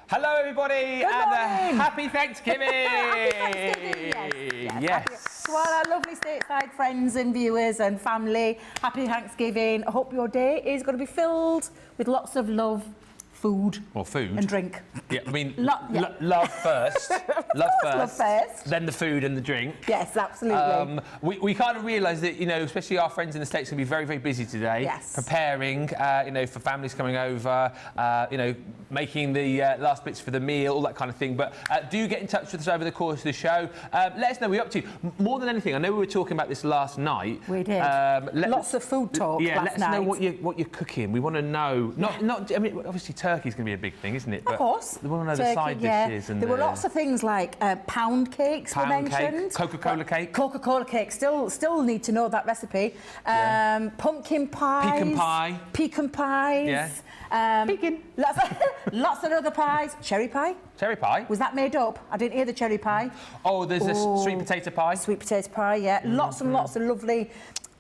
Hello, everybody, Good and morning. happy Thanksgiving! Happy Thanksgiving, Yes. To all our lovely stateside friends and viewers and family, happy Thanksgiving. I hope your day is going to be filled with lots of love, food, and drink. Yeah, I mean, love first. Love first. Then the food and the drink. Yes, absolutely. We kind of realise that, you know, especially our friends in the States are going to be very, very busy today. Yes. Preparing, you know, for families coming over, you know, making the last bits for the meal, all that kind of thing. But do get in touch with us over the course of the show. Let us know what you're up to. More than anything, I know we were talking about this last night. We did. Lots of food talk last night. Let us know what you're cooking. We want to know. I mean, obviously turkey's going to be a big thing, isn't it? But of course. We want to know the side dishes. And there were lots of things like pound cakes were mentioned. Coca-Cola cake. Coca-Cola cake. Still need to know that recipe. Pumpkin pies. Pecan pies. Yeah. Pecan. Lots of other pies. Cherry pie. Cherry pie? Was that made up? I didn't hear the cherry pie. Oh, there's this sweet potato pie. Sweet potato pie, yeah. Lots and lots of lovely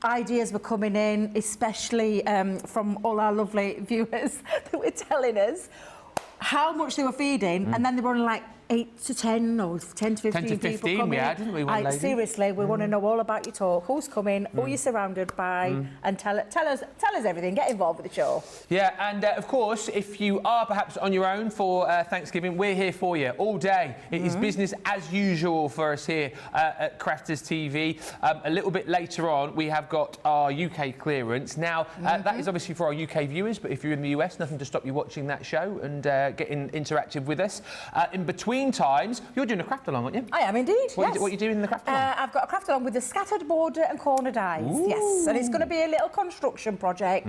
ideas were coming in, especially from all our lovely viewers that were telling us how much they were feeding, and then they were only like 8 to 10 or 10 to 15 10 to 15 people coming. we had, didn't we, one lady? Seriously, we want to know all about your talk, who's coming, who you're surrounded by, and tell us everything. Get involved with the show. Yeah, and of course, if you are perhaps on your own for Thanksgiving, we're here for you all day. It is business as usual for us here at Crafters TV. A little bit later on, we have got our UK clearance. Now, that is obviously for our UK viewers, but if you're in the US, nothing to stop you watching that show and getting interactive with us. In between times, you're doing a craft along, aren't you? I am indeed, What are you doing in the craft along? I've got a craft along with the scattered border and corner dies. Ooh. Yes, and it's going to be a little construction project,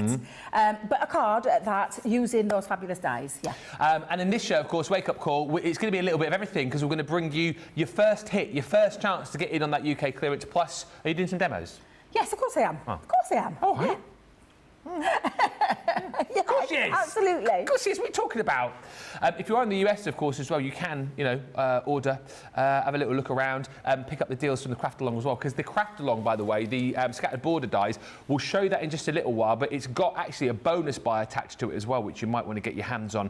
but a card at that using those fabulous dies. Yeah. And in this show, of course, Wake Up Call, it's going to be a little bit of everything because we're going to bring you your first hit, your first chance to get in on that UK clearance. Plus, are you doing some demos? Yes, of course I am. Oh. Of course I am. Oh, yeah. Of course she is. Absolutely. Of course she is. What are you talking about? If you are in the US, of course, as well, you can, you know, order, have a little look around, pick up the deals from the craft along as well. Because the craft along, by the way, the scattered border dies, we'll show you that in just a little while. But it's got actually a bonus buy attached to it as well, which you might want to get your hands on.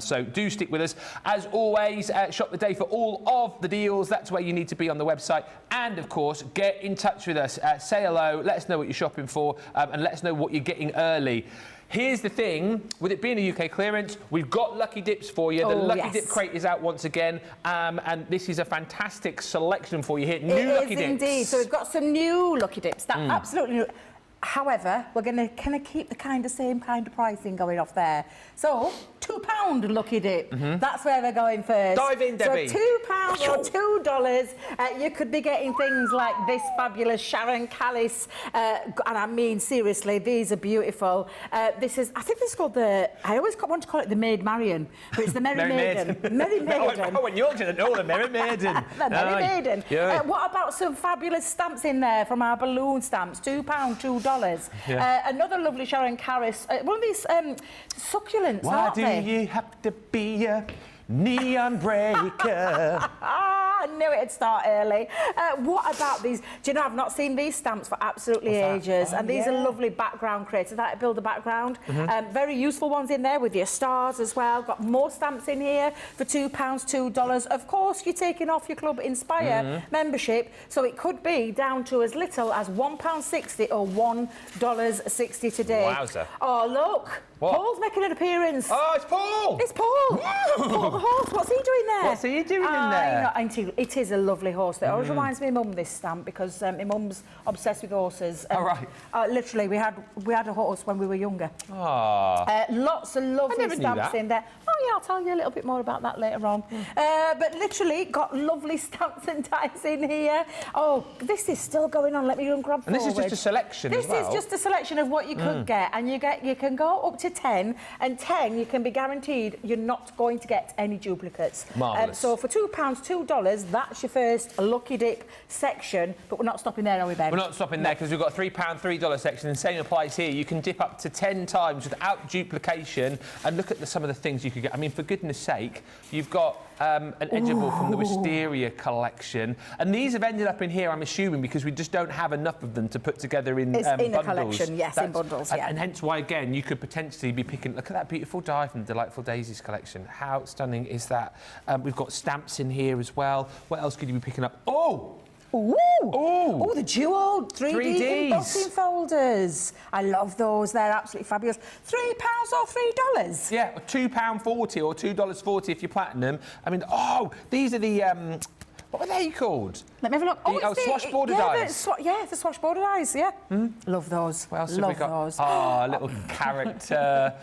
So do stick with us. As always, shop the day for all of the deals. That's where you need to be on the website. And of course, get in touch with us. Say hello. Let us know what you're shopping for, and let us know what you're getting early. Here's the thing, with it being a UK clearance, we've got Lucky Dips for you. The Lucky Dip crate is out once again, and this is a fantastic selection for you here. New Lucky Dips. It is indeed. So we've got some new Lucky Dips. That absolutely new. However, we're going to kind of keep the same kind of pricing going off there. So, £2 Lucky Dip. That's where we're going first. Dive in, Debbie. So £2 or $2, you could be getting things like this fabulous Sharon Callis, and I mean seriously, these are beautiful. This is, I think this is called I always want to call it the Maid Marian, but it's the Merry Maiden. Merry Maiden. Oh, when you're to the Merry Maiden. The Merry Maiden. Yeah. What about some fabulous stamps in there from our balloon stamps? £2, $2. Yeah. Another lovely Sharon Callis, one of these succulents, Why aren't do they? you have to be a neon breaker? I knew it'd start early. What about these? Do you know, I've not seen these stamps for absolutely ages. And these are lovely background creators. That build a background. Very useful ones in there with your stars as well. Got more stamps in here for £2, $2. Of course, you're taking off your Club Inspire membership, so it could be down to as little as £1.60 or $1.60 today. Wowza. Oh, look. What? Paul's making an appearance. Oh, it's Paul! It's Paul! Paul the horse, what's he doing there? What's he doing in there? It is a lovely horse. It always reminds me of Mum, this stamp, because my mum's obsessed with horses. Oh, right. Literally, we had a horse when we were younger. Oh. Lots of lovely stamps in there. Oh, yeah, I'll tell you a little bit more about that later on. But literally, got lovely stamps and dies in here. Oh, this is still going on. Let me go and grab forward. And this is just a selection as well. This is just a selection of what you could get, and you can go up to 10, and 10 you can be guaranteed you're not going to get any duplicates. Marvellous. So for £2, $2, that's your first Lucky Dip section, but we're not stopping there, are we, Ben? We're not stopping there because we've got a £3, $3 section, and same applies here. You can dip up to 10 times without duplication, and look at some of the things you could you get. I mean, for goodness sake, you've got an edible from the Wisteria collection. And these have ended up in here, I'm assuming, because we just don't have enough of them to put together in it's in bundles. a collection, yes, in bundles, yeah. And hence why, again, you could potentially be picking... Look at that beautiful die from the Delightful Daisies collection. How stunning is that? We've got stamps in here as well. What else could you be picking up? Oh! Ooh! Oh, the dual 3D embossing folders. I love those. They're absolutely fabulous. £3 or $3? Yeah, £2.40 or $2.40 if you're platinum. I mean, these are the... what were they called? Let me have a look. Swashborder dies. The swashborder dies, yeah. Love those. What else have we got? Those. Oh, little character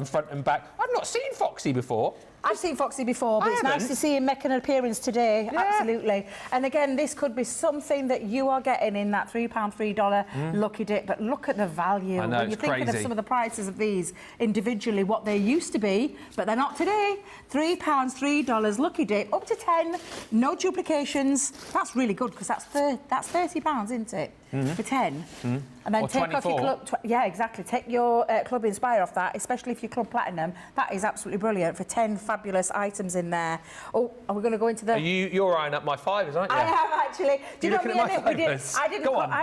front and back. I've not seen Foxy before. I've seen Foxy before, but it's nice to see him make an appearance today. Yeah. Absolutely. And again, this could be something that you are getting in that £3, $3 Lucky Dip. But look at the value. I know, when you're thinking of some of the prices of these individually, what they used to be, but they're not today. £3, $3 Lucky Dip, up to 10, no duplications. That's really good because that's £30, isn't it? For 10. And then or take 24. off your club. Yeah, exactly. Take your Club Inspire off that, especially if you're Club Platinum. That is absolutely brilliant for 10 fabulous items in there. Oh, are we going to go into the... You're eyeing up my fivers, aren't you? I am actually. Do you know looking at my fivers? I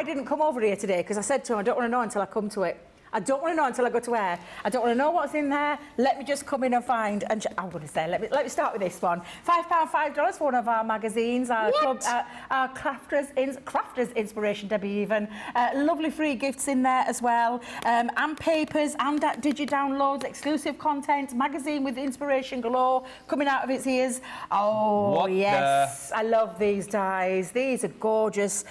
didn't come over here today because I said to him, I don't want to know until I come to it. I don't want to know until I go to air. I don't want to know what's in there. Let me just come in and find. And I'm going to say, let me start with this one. £5, $5 for one of our magazines, our club, our crafters inspiration, Debbie even. Lovely free gifts in there as well, and papers and digi-downloads, exclusive content, magazine with inspiration galore coming out of its ears. Oh yes, I love these dies. These are gorgeous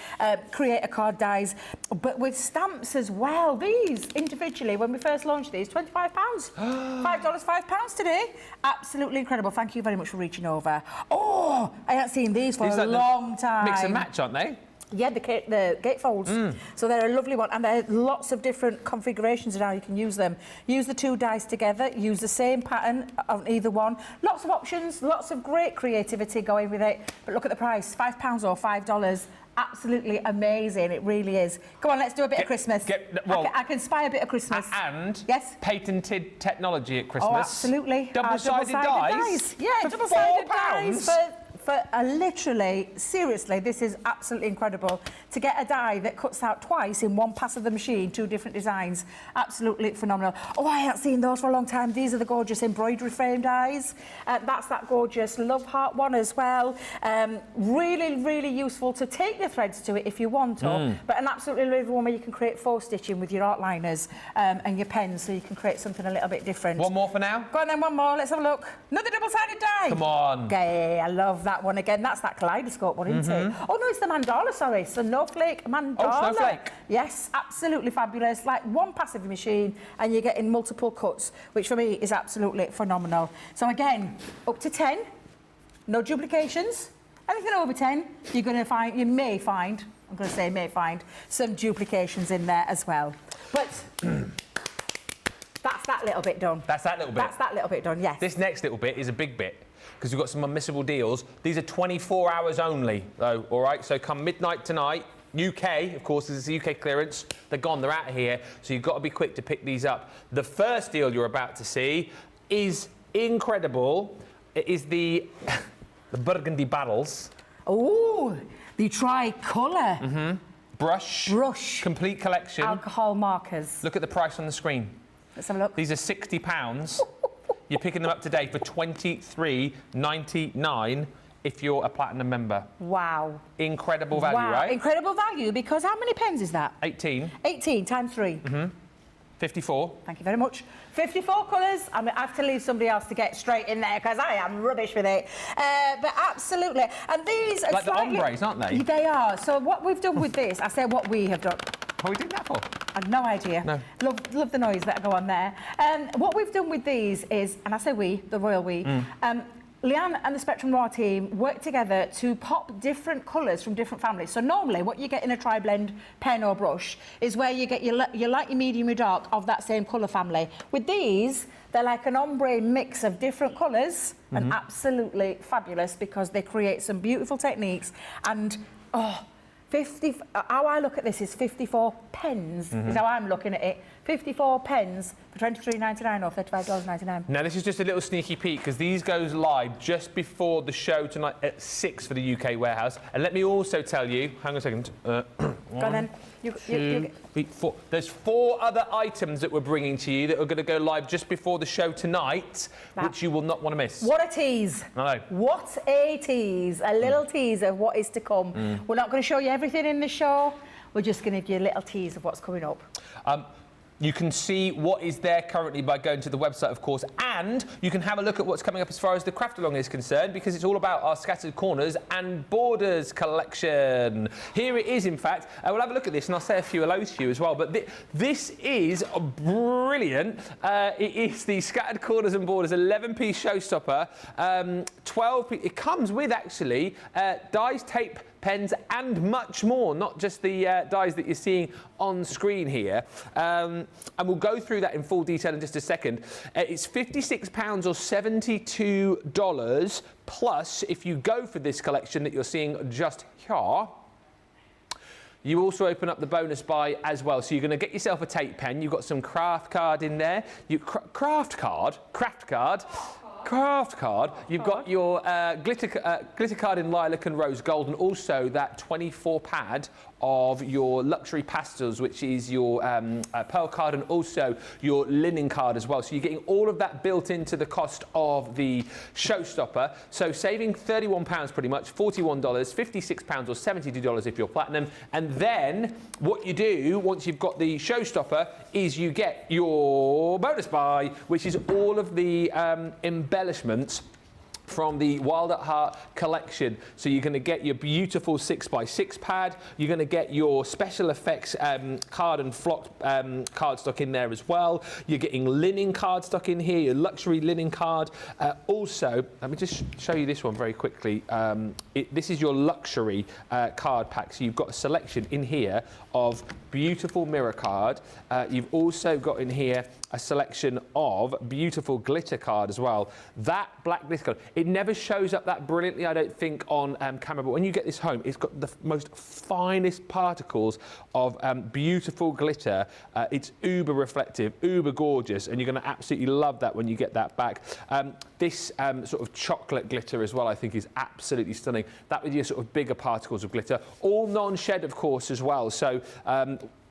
creator card dies, but with stamps as well. These individually, when we first launched these, £25. $5, £5 today. Absolutely incredible. Thank you very much for reaching over. Oh, I haven't seen these for a long time. Mix and match, aren't they? Yeah, the gatefolds. So they're a lovely one, and there are lots of different configurations of how you can use them. Use the two dies together, use the same pattern on either one. Lots of options, lots of great creativity going with it. But look at the price, £5 or $5. Absolutely amazing, it really is. Come on, let's do a bit of Christmas. I can spy a bit of Christmas. And yes, patented technology at Christmas. Oh, absolutely. Double-sided dies. Yeah, double-sided dies for literally, seriously, this is absolutely incredible. To get a die that cuts out twice in one pass of the machine, two different designs, absolutely phenomenal. Oh, I haven't seen those for a long time. These are the gorgeous embroidery frame dies. That's that gorgeous love heart one as well. Really, really useful to take the threads to it if you want to, but an absolutely lovely one where you can create faux stitching with your art liners and your pens, so you can create something a little bit different. One more for now? Go on then, one more. Let's have a look. Another double-sided die. Come on. Okay, I love that one again. That's that kaleidoscope one, isn't it? Oh no, it's the mandala, sorry. Snowflake mandala. Oh, snowflake. Yes, absolutely fabulous. Like one pass of the machine and you're getting multiple cuts, which for me is absolutely phenomenal. So again, up to 10, no duplications. Anything over 10, you may find, I'm going to say may find, some duplications in there as well. But that's that little bit done. That's that little bit. That's that little bit done, yes. This next little bit is a big bit, because we've got some unmissable deals. These are 24 hours only, though, all right? So come midnight tonight, UK, of course, this is the UK clearance. They're gone, they're out of here, so you've got to be quick to pick these up. The first deal you're about to see is incredible. It is the Burgundy Battles. Oh, the tricolour. Brush. Complete collection. Alcohol markers. Look at the price on the screen. Let's have a look. These are £60. You're picking them up today for $23.99 if you're a platinum member. Wow. Incredible value, right? Incredible value, because how many pens is that? 18. 18 times 3. 54. Thank you very much. 54 colours. I mean, I have to leave somebody else to get straight in there because I am rubbish with it. But absolutely. And these are like slightly... the ombres, aren't they? They are. So what we've done with this, I say what we have done. What are we doing that for? I have no idea. No. Love the noise that go on there. What we've done with these is, and I say we, the royal we, Leanne and the Spectrum Noir team work together to pop different colours from different families. So normally what you get in a tri-blend pen or brush is where you get your light, your medium, your dark of that same colour family. With these, they're like an ombre mix of different colours and absolutely fabulous because they create some beautiful techniques and, How I look at this is 54 pence, is how I'm looking at it. 54 pence for $23.99 or $35.99. Now, this is just a little sneaky peek because these goes live just before the show tonight at 6 for the UK warehouse. And let me also tell you, hang on a second. Go on then. Two, three, four. There's 4 other items that we're bringing to you that are going to go live just before the show tonight, which you will not want to miss. What a tease. I know. What a tease. A little tease of what is to come. We're not going to show you everything in the show. We're just going to give you a little tease of what's coming up. You can see what is there currently by going to the website, of course, and you can have a look at what's coming up as far as the craft along is concerned, because it's all about our scattered corners and borders collection. Here it is, in fact. We'll have a look at this, and I'll say a few hellos to you as well. But this is brilliant. It is the scattered corners and borders 11-piece showstopper, 12. It comes with actually dies, tape, pens and much more, not just the dies that you're seeing on screen here. And we'll go through that in full detail in just a second. It's £56 or $72 plus if you go for this collection that you're seeing just here. You also open up the bonus buy as well. So you're going to get yourself a tape pen. You've got some craft card in there. Craft card. You've got your glitter card in lilac and rose gold, and also that 24 pad of your luxury pastels, which is your pearl card and also your linen card as well. So you're getting all of that built into the cost of the showstopper. So saving £31 pretty much, $41, £56 or $72 if you're platinum. And then what you do once you've got the showstopper is you get your bonus buy, which is all of the embellishments from the Wild at Heart collection. So you're going to get your beautiful 6x6 pad, you're going to get your special effects card and flocked cardstock in there as well. You're getting linen cardstock in here, your luxury linen card. Also, let me just show you this one very quickly. This is your luxury card pack. So you've got a selection in here of beautiful mirror card. You've also got in here a selection of beautiful glitter card as well. That black glitter card, it never shows up that brilliantly, I don't think, on camera, but when you get this home, it's got the most finest particles of beautiful glitter. It's uber reflective, uber gorgeous, and you're going to absolutely love that when you get that back. This sort of chocolate glitter as well, I think, is absolutely stunning. That with your sort of bigger particles of glitter, all non-shed, of course, as well. So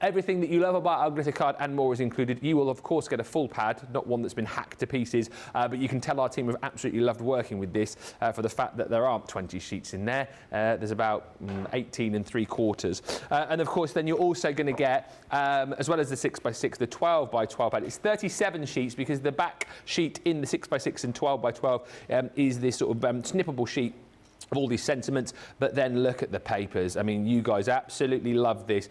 everything that you love about our glitter card and more is included. You will, of course, get a full pad, not one that's been hacked to pieces, but you can tell our team have absolutely loved working with this for the fact that there aren't 20 sheets in there. There's about 18 3/4. And, of course, then you're also going to get, as well as the 6x6, the 12x12 pad. It's 37 sheets because the back sheet in the 6x6 and 12x12 is this sort of snippable sheet of all these sentiments, but then look at the papers. I mean, you guys absolutely love this.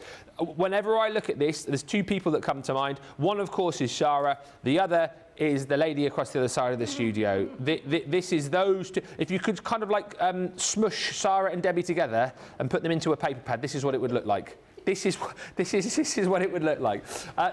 Whenever I look at this, there's 2 people that come to mind. One, of course, is Shara. The other is the lady across the other side of the studio. This is those 2. If you could kind of like smush Sarah and Debbie together and put them into a paper pad, this is what it would look like. This is what it would look like.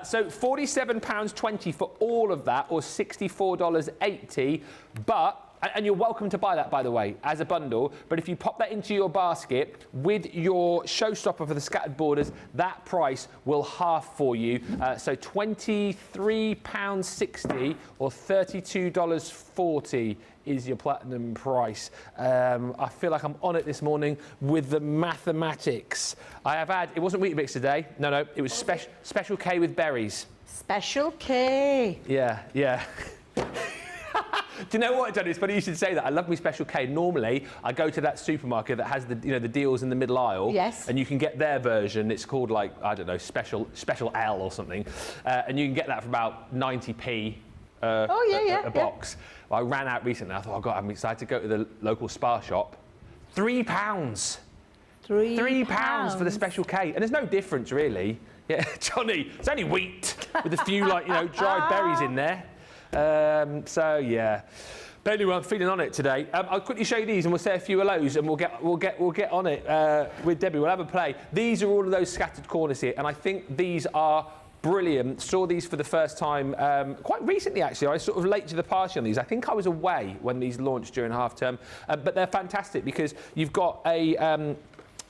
So £47.20 for all of that, or $64.80. But and you're welcome to buy that, by the way, as a bundle. But if you pop that into your basket with your showstopper for the scattered borders, that price will half for you. So £23.60 or $32.40 is your platinum price. I feel like I'm on it this morning with the mathematics. I have had, it wasn't Weetabix today. No, it was Special K with berries. Special K. Yeah. Do you know what, Johnny? It's funny you should say that. I love my Special K. Normally, I go to that supermarket that has the deals in the middle aisle. Yes. And you can get their version. It's called, like, I don't know, Special L or something. And you can get that for about 90p a box. Well, I ran out recently. I thought, oh, God, I'm excited to go to the local Spar shop. £3. £3 for the Special K. And there's no difference, really. Yeah, Johnny, it's only wheat with a few, like, dried berries in there. So yeah, but anyway, I'm feeling on it today. I'll quickly show you these, and we'll say a few hellos, and we'll get on it with Debbie. We'll have a play. These are all of those scattered corners here, and I think these are brilliant. Saw these for the first time quite recently, actually. I was sort of late to the party on these. I think I was away when these launched during half term, but they're fantastic because you've got a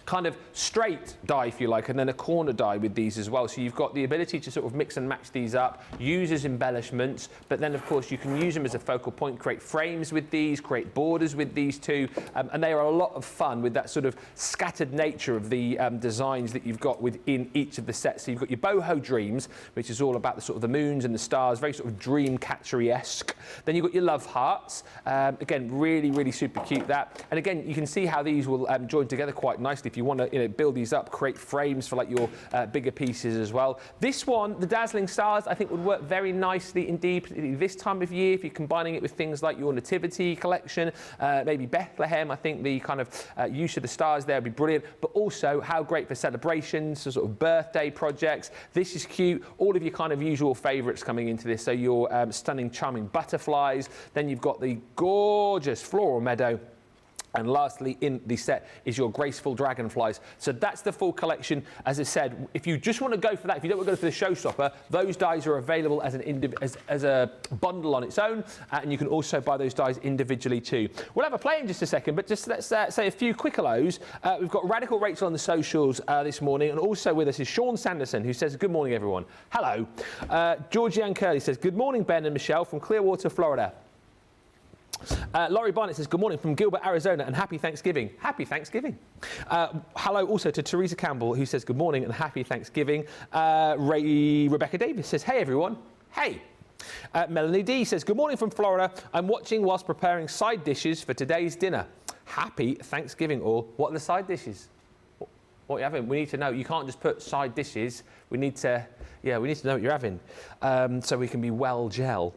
kind of straight die, if you like, and then a corner die with these as well. So you've got the ability to sort of mix and match these up, use as embellishments, but then of course you can use them as a focal point, create frames with these, create borders with these too, and they are a lot of fun with that sort of scattered nature of the designs that you've got within each of the sets. So you've got your boho dreams, which is all about the sort of the moons and the stars, very sort of dream catchery-esque. Then you've got your love hearts, again, really, really super cute that. And again, you can see how these will join together quite nicely if you want to build these up, create frames for like your bigger pieces as well. This one, the dazzling stars, I think would work very nicely indeed, particularly this time of year if you're combining it with things like your nativity collection, maybe Bethlehem. I think the kind of use of the stars there would be brilliant, but also how great for celebrations, so sort of birthday projects. This is cute. All of your kind of usual favourites coming into this. So your stunning, charming butterflies. Then you've got the gorgeous floral meadow. And lastly in the set is your graceful dragonflies. So that's the full collection. As I said, if you just want to go for that, if you don't want to go for the showstopper, those dies are available as a bundle on its own, and you can also buy those dies individually too. We'll have a play in just a second, but just let's say a few quick hellos. We've got Radical Rachel on the socials this morning, and also with us is Sean Sanderson, who says, good morning, everyone. Hello. Georgianne Curley says, good morning, Ben and Michelle from Clearwater, Florida. Laurie Barnett says, good morning from Gilbert, Arizona, and happy Thanksgiving. Happy Thanksgiving. Hello also to Teresa Campbell, who says, good morning and happy Thanksgiving. Rebecca Davis says, hey, everyone. Hey. Melanie D says, good morning from Florida. I'm watching whilst preparing side dishes for today's dinner. Happy Thanksgiving all. What are the side dishes? What are you having? We need to know. You can't just put side dishes. We need to know what you're having, so we can be well gel.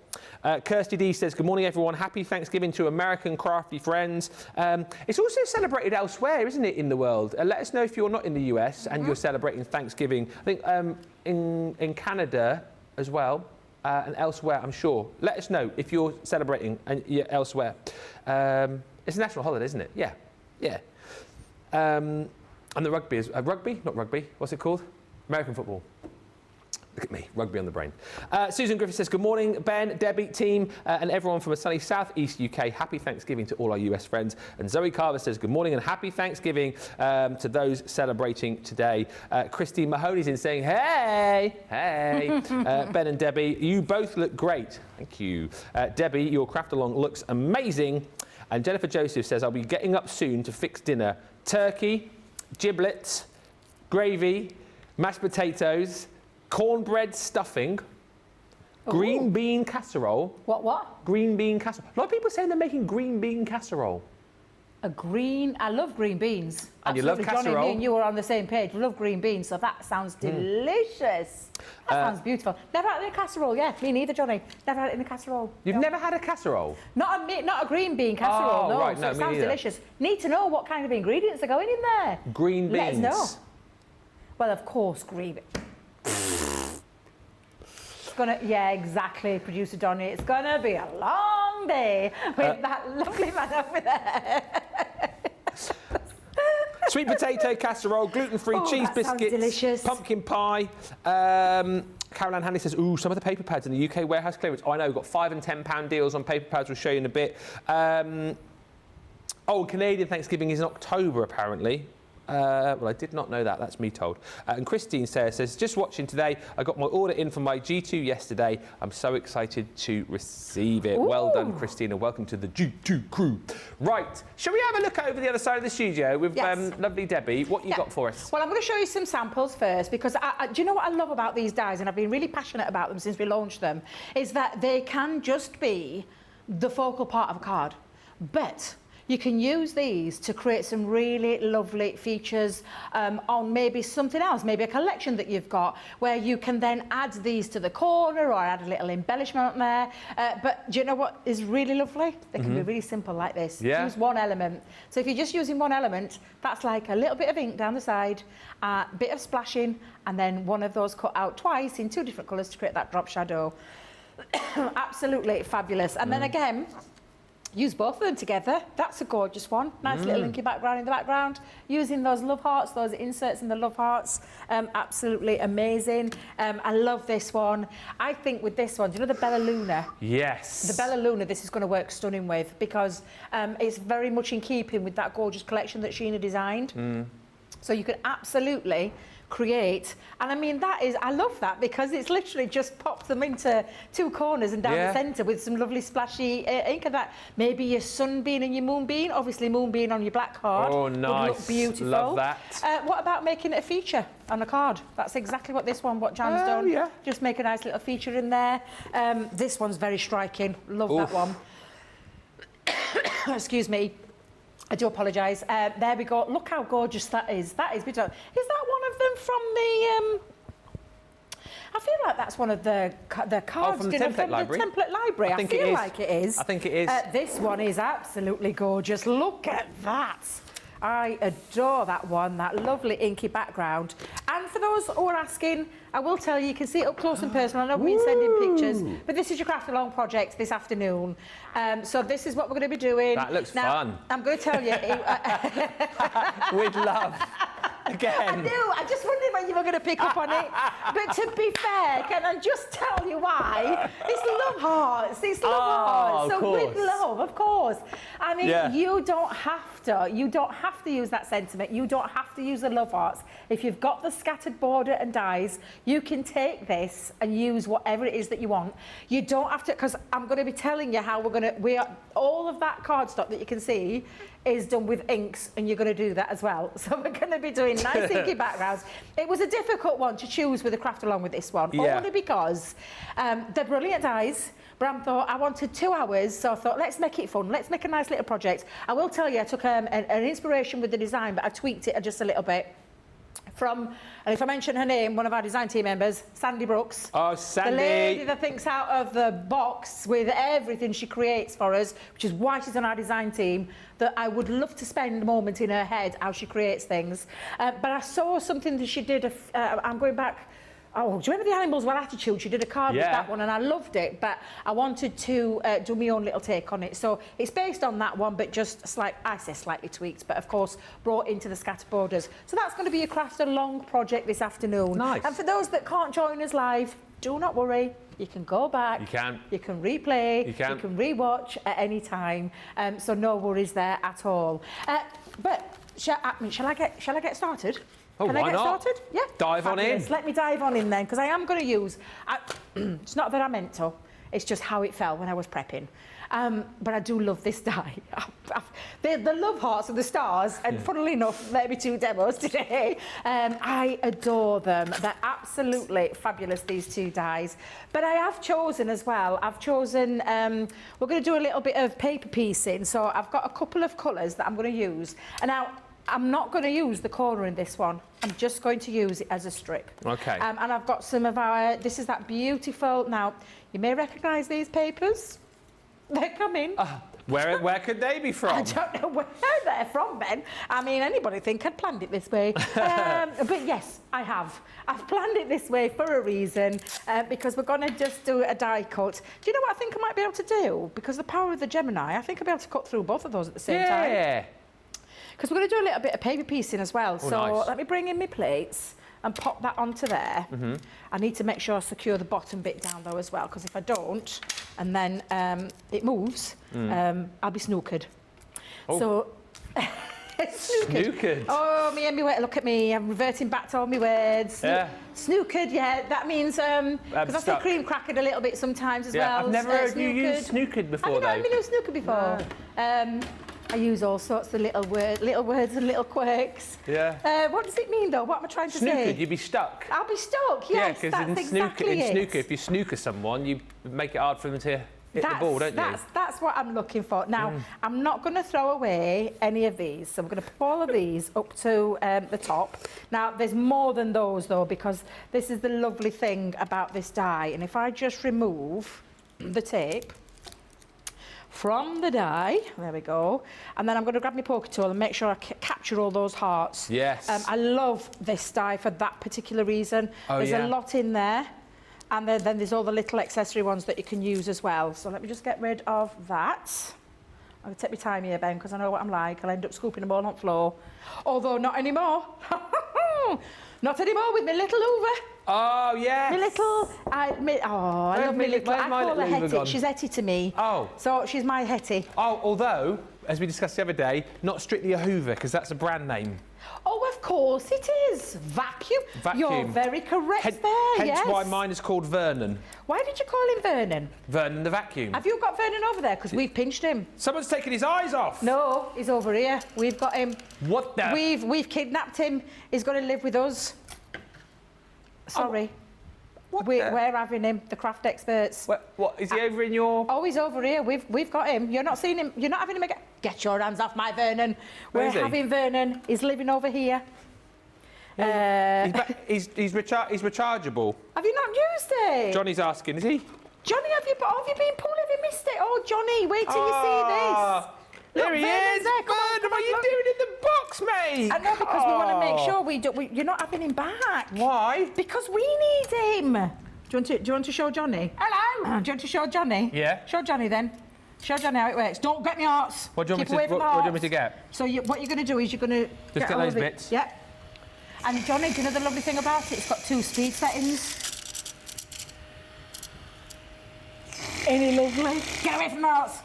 Kirsty D says, good morning, everyone. Happy Thanksgiving to American crafty friends. It's also celebrated elsewhere, isn't it, in the world? Let us know if you're not in the US and you're celebrating Thanksgiving. I think in Canada as well, and elsewhere, I'm sure. Let us know if you're celebrating and you're elsewhere. It's a national holiday, isn't it? Yeah, yeah. And the rugby is not rugby. What's it called? American football. Look at me, rugby on the brain. Susan Griffith says, good morning, Ben, Debbie, team, and everyone from a sunny southeast UK. Happy Thanksgiving to all our US friends. And Zoe Carver says, good morning and happy Thanksgiving to those celebrating today. Christine Mahoney's in saying, hey, hey. Ben and Debbie, you both look great. Thank you. Debbie, your craft along looks amazing. And Jennifer Joseph says, I'll be getting up soon to fix dinner. Turkey, giblets, gravy, mashed potatoes, cornbread stuffing, green bean casserole. What? Green bean casserole. A lot of people saying they're making green bean casserole. I love green beans. And absolutely. you love casserole. Johnny, me and you were on the same page. We love green beans, so that sounds delicious. That sounds beautiful. Never had it in a casserole, yeah. Me neither, Johnny. Never had it in a casserole. You've never had a casserole? Not a green bean casserole, no. Right, so no, it sounds delicious. Need to know what kind of ingredients are going in there. Green beans. Let us know. Well, of course, green. Yeah, exactly, producer Donny. It's gonna be a long day with that lovely man over there. Sweet potato casserole, gluten-free cheese biscuits, delicious. Pumpkin pie. Caroline Hanley says, ooh, some of the paper pads in the UK warehouse clearance. Oh, I know, we've got £5 and £10 deals on paper pads. We'll show you in a bit. Canadian Thanksgiving is in October, apparently. Well, I did not know that. That's me told. And Christine says, just watching today. I got my order in for my G2 yesterday. I'm so excited to receive it. Ooh. Well done, Christina. Welcome to the G2 crew. Right. Shall we have a look over the other side of the studio with lovely Debbie? What you got for us? Well, I'm going to show you some samples first because do you know what I love about these dies, and I've been really passionate about them since we launched them, is that they can just be the focal part of a card. But you can use these to create some really lovely features on maybe something else, maybe a collection that you've got, where you can then add these to the corner or add a little embellishment on there. But do you know what is really lovely? They can be really simple like this. Yeah. Use one element. So if you're just using one element, that's like a little bit of ink down the side, a bit of splashing, and then one of those cut out twice in two different colours to create that drop shadow. Absolutely fabulous. And then again, use both of them together. That's a gorgeous one. Nice little inky background in the background. Using those love hearts, those inserts in the love hearts. Absolutely amazing. I love this one. I think with this one, do you know the Bella Luna? Yes. The Bella Luna, this is going to work stunning with because it's very much in keeping with that gorgeous collection that Sheena designed. So you can absolutely create, and I mean I love that because it's literally just popped them into 2 corners and down the centre with some lovely splashy ink of that. Maybe your sunbeam and your moonbeam, obviously moonbeam on your black card. Oh, nice. Would look beautiful. Love that. What about making it a feature on a card? That's exactly what what Jan's done. Yeah. Just make a nice little feature in there. This one's very striking. Love that one. Excuse me. I do apologise. There we go. Look how gorgeous that is. That is beautiful. Is that one of them from the... I feel like that's one of the cards from the template library? The template library. I feel like it is. I think it is. This one is absolutely gorgeous. Look at that. I adore that one, that lovely inky background. And for those who are asking, I will tell you, you can see it up close and personal. I know we've been sending pictures, but this is your craft along project this afternoon. So this is what we're going to be doing. That looks fun. I'm going to tell you. With love. Again. I knew. I just wondered when you were going to pick up on it. But to be fair, can I just tell you why? It's love hearts. It's love hearts. So with love, of course. I mean, you don't have to. You don't have to use that sentiment. You don't have to use the love hearts. If you've got the scattered border and dies, you can take this and use whatever it is that you want. You don't have to, because I'm going to be telling you how we're going to. All of that cardstock that you can see is done with inks, and you're going to do that as well. So we're going to be doing nice inky backgrounds. It was a difficult one to choose with the craft along with this one, only because they're brilliant dies. But I thought I wanted 2 hours, so I thought let's make it fun. Let's make a nice little project. I will tell you, I took an inspiration with the design, but I tweaked it just a little bit. From, and if I mention her name, one of our design team members, Sandy Brooks. Oh, Sandy. The lady that thinks out of the box with everything she creates for us, which is why she's on our design team, that I would love to spend a moment in her head how she creates things. But I saw something that she did, I'm going back, oh, do you remember the Animals with Attitude? She did a card with that one and I loved it, but I wanted to do my own little take on it. So it's based on that one, but just I say slightly tweaked, but of course brought into the scatter borders. So that's going to be a craft along project this afternoon. Nice. And for those that can't join us live, do not worry. You can go back. You can. You can replay. You can. You can rewatch at any time. So no worries there at all. But shall I get started? Oh, Can I get not? started? Yeah. Dive on in. Let me dive on in then, because I am going to use... it's not that I meant to, it's just how it fell when I was prepping. But I do love this die. The love hearts and the stars, and funnily enough, there be 2 demos today. I adore them. They're absolutely fabulous, these 2 dies. But I have chosen as well, we're going to do a little bit of paper piecing. So I've got a couple of colours that I'm going to use. And now, I'm not going to use the corner in this one. I'm just going to use it as a strip. Okay. And I've got some of this is that beautiful, now, you may recognise these papers. They're coming. Where could they be from? I don't know where they're from, Ben. I mean, anybody think I'd planned it this way. But yes, I have. I've planned it this way for a reason, because we're going to just do a die cut. Do you know what I think I might be able to do? Because the power of the Gemini, I think I'll be able to cut through both of those at the same time. Yeah. Because we're going to do a little bit of paper piecing as well. Oh, so nice. let me bring in my plates and pop that onto there. I need to make sure I secure the bottom bit down though as well, because if I don't, and then it moves, I'll be snookered. Oh. So, Snookered. Oh, me and me, look at me, I'm reverting back to all my words. Yeah. Snookered, yeah, that means, because I say cream crackered a little bit sometimes as well. I've never heard you use snookered before, though. Have you not used snookered before? No. I use all sorts of little words and little quirks. Yeah. What does it mean, though? What am I trying to say? Snookered, you'd be stuck. I'll be stuck, yes, yeah, that's exactly in it. snooker, if you snooker someone, you make it hard for them to hit the ball, don't you? That's what I'm looking for. Now, I'm not going to throw away any of these, so I'm going to put all of these up to the top. Now, there's more than those, though, because this is the lovely thing about this die. And if I just remove the tape from the die, there we go, and then I'm going to grab my poker tool and make sure I capture all those hearts. Yes. I love this die for that particular reason. Oh, there's yeah. a lot in there, and then there's all the little accessory ones that you can use as well. So let me just get rid of that. I'm going to take my time here, Ben, because I know what I'm like. I'll end up scooping them all on the floor. Although not anymore. Not anymore with my little Hoover. Oh, yes. My little, I love my little, I call her Hetty. She's Hetty to me. Oh. So she's my Hetty. Oh, although, as we discussed the other day, not strictly a Hoover, because that's a brand name. Oh, of Of course it is. Vacuum. You're very correct there, hence yes. why mine is called Vernon. Why did you call him Vernon? Vernon the vacuum. Have you got Vernon over there? Because we've pinched him. Someone's taken his eyes off. No, he's over here. We've got him. What the? We've kidnapped him. He's going to live with us. Sorry. We're having him, the craft experts. What is he over in your... Oh, he's over here. We've got him. You're not seeing him. You're not having him again. Get your hands off my Vernon. Where is he? We're having Vernon. He's living over here. He's rechargeable. Have you not used it? Johnny's asking, is he? Johnny, have you been pulled? Have you missed it? Oh, Johnny, wait till you see this. There he is. There. Come on, what are you doing in the box, mate? I know, because we want to make sure you're not having him back. Why? Because we need him. Do you want to show Johnny? Hello. Do you want to show Johnny? Yeah. Show Johnny then. Show Johnny how it works. Don't get me hearts. What do you want me to get? So what you're going to do is you're going to just get those bits. Yeah. And Johnny, do you know the lovely thing about it? It's got 2 speed settings. Ain't he lovely? Get away from the hearts.